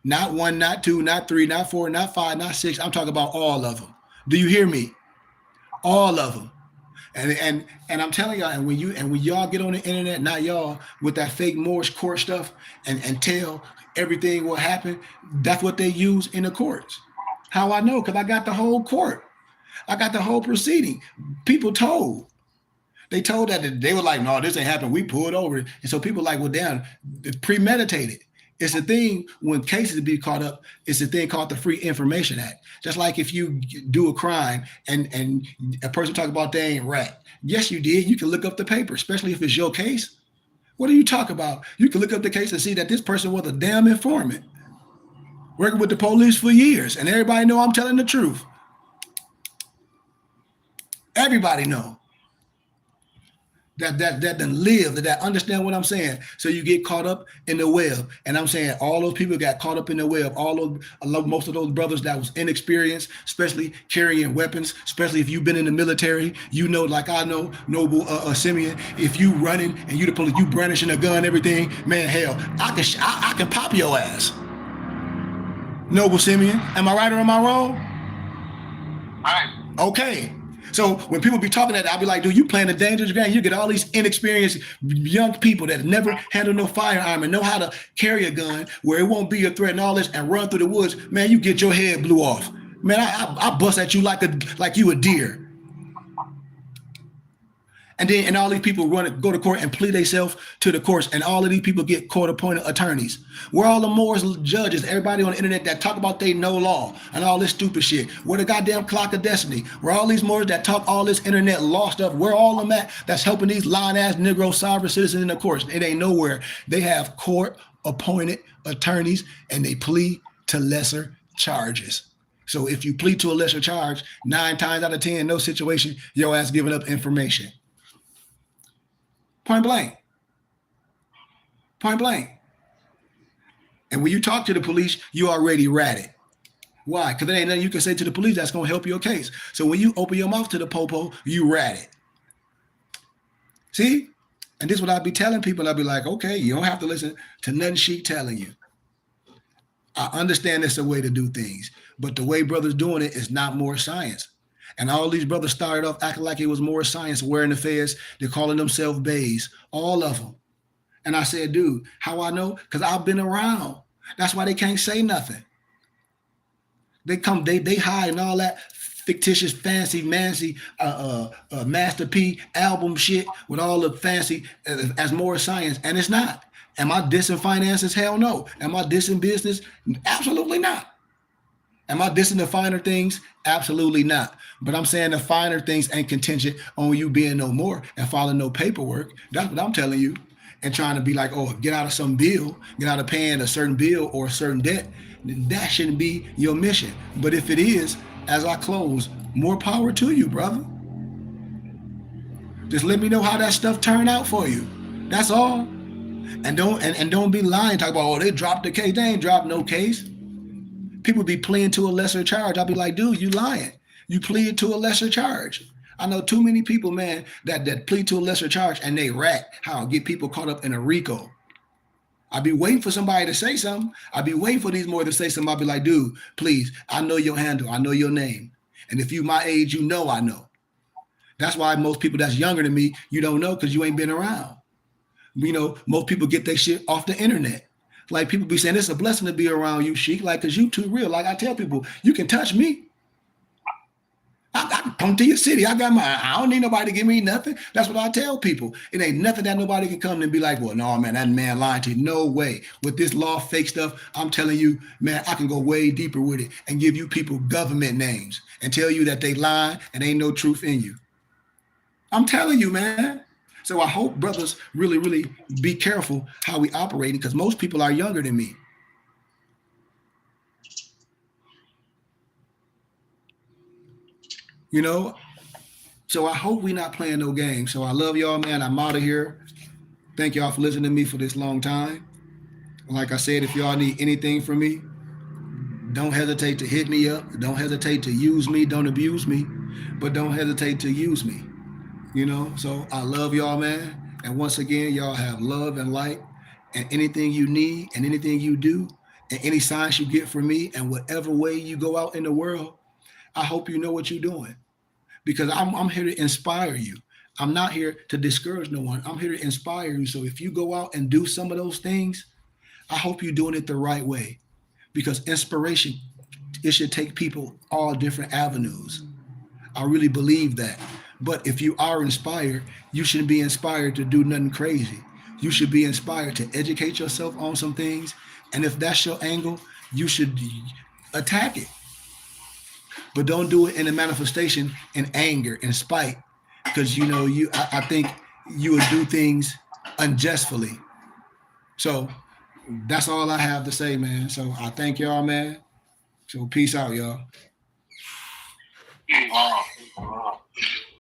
Not one, not two, not three, not four, not five, not six. I'm talking about all of them. Do you hear me? All of them. And I'm telling y'all, and when y'all get on the internet, not y'all, with that fake Moorish court stuff and tell everything what happened, that's what they use in the courts. How I know? Because I got the whole court. I got the whole proceeding. People told. They told that they were like, no, this ain't happened. We pulled over. And so people like, well, damn, it's premeditated. It's a thing when cases be caught up. It's a thing called the Free Information Act. Just like if you do a crime and a person talk about they ain't rat. Yes, you did. You can look up the paper, especially if it's your case. What are you talking about? You can look up the case and see that this person was a damn informant, working with the police for years, and everybody know I'm telling the truth. Everybody know that done live, that understand what I'm saying. So you get caught up in the web, and I'm saying all those people got caught up in the web. Most of those brothers that was inexperienced, especially carrying weapons, especially if you've been in the military, you know, like I know, Noble Simeon. If you running and you the police, you brandishing a gun, everything, man, hell, I can pop your ass. Noble Simeon, am I right or am I wrong? Right. Okay. So when people be talking that, I'll be like, dude, you playing a dangerous game. You get all these inexperienced young people that never handle no firearm and know how to carry a gun where it won't be a threat and all this and run through the woods. Man, you get your head blew off. Man, I bust at you like you a deer. And all these people go to court and plead themselves to the courts, and all of these people get court-appointed attorneys. Where all the Moors judges, everybody on the internet that talk about they know law and all this stupid shit. Where the goddamn clock of destiny? Where all these Moors that talk all this internet law stuff? Where all of them at? That's helping these lying-ass Negro sovereign citizens in the courts. It ain't nowhere. They have court-appointed attorneys, and they plead to lesser charges. So if you plead to a lesser charge, 9 times out of 10, no situation, your ass giving up information. Point blank. Point blank. And when you talk to the police, you already ratted. Why? Because there ain't nothing you can say to the police that's going to help your case. So when you open your mouth to the popo, you ratted. See? And this is what I'd be telling people. I'd be like, okay, you don't have to listen to nothing she telling you. I understand it's a way to do things, but the way brothers doing it is not more science. And all these brothers started off acting like it was more science, wearing the fez. They're calling themselves bays, all of them. And I said, dude, how I know? Because I've been around. That's why they can't say nothing. They hide and all that fictitious, fancy, Master P album shit with all the fancy as more science, and it's not. Am I dissing finances? Hell no. Am I dissing business? Absolutely not. Am I dissing the finer things? Absolutely not. But I'm saying the finer things ain't contingent on you being no more and following no paperwork. That's what I'm telling you. And trying to be like, oh, get out of some bill, get out of paying a certain bill or a certain debt. That shouldn't be your mission. But if it is, as I close, more power to you, brother. Just let me know how that stuff turned out for you. That's all. And don't be lying, talk about, oh, they dropped the case. They ain't dropped no case. People be pleading to a lesser charge. I'll be like, dude, you lying. You plead to a lesser charge. I know too many people, man, that plead to a lesser charge and they rat how get people caught up in a RICO. I'll be waiting for somebody to say something. I'll be waiting for these more to say something. I'll be like, dude, please, I know your handle. I know your name. And if you my age, you know I know. That's why most people that's younger than me, you don't know because you ain't been around. You know, most people get their shit off the internet. Like people be saying, it's a blessing to be around you, Sheik, like, because you too real. Like I tell people, you can touch me. I can come to your city. I don't need nobody to give me nothing. That's what I tell people. It ain't nothing that nobody can come and be like, well, no, man, that man lying to you. No way. With this law fake stuff, I'm telling you, man, I can go way deeper with it and give you people government names and tell you that they lie and ain't no truth in you. I'm telling you, man. So I hope brothers really, really be careful how we operating because most people are younger than me. You know, so I hope we not playing no games. So I love y'all, man. I'm out of here. Thank y'all for listening to me for this long time. Like I said, if y'all need anything from me, don't hesitate to hit me up. Don't hesitate to use me. Don't abuse me, but don't hesitate to use me. You know, so I love y'all, man. And once again, y'all have love and light and anything you need and anything you do and any signs you get from me and whatever way you go out in the world, I hope you know what you're doing because I'm here to inspire you. I'm not here to discourage no one. I'm here to inspire you. So if you go out and do some of those things, I hope you're doing it the right way because inspiration, it should take people all different avenues. I really believe that. But if you are inspired, you shouldn't be inspired to do nothing crazy. You should be inspired to educate yourself on some things. And if that's your angle, you should attack it. But don't do it in a manifestation in anger and spite. Because, you know, I think you would do things unjustly. So that's all I have to say, man. So I thank y'all, man. So peace out, y'all. Wow.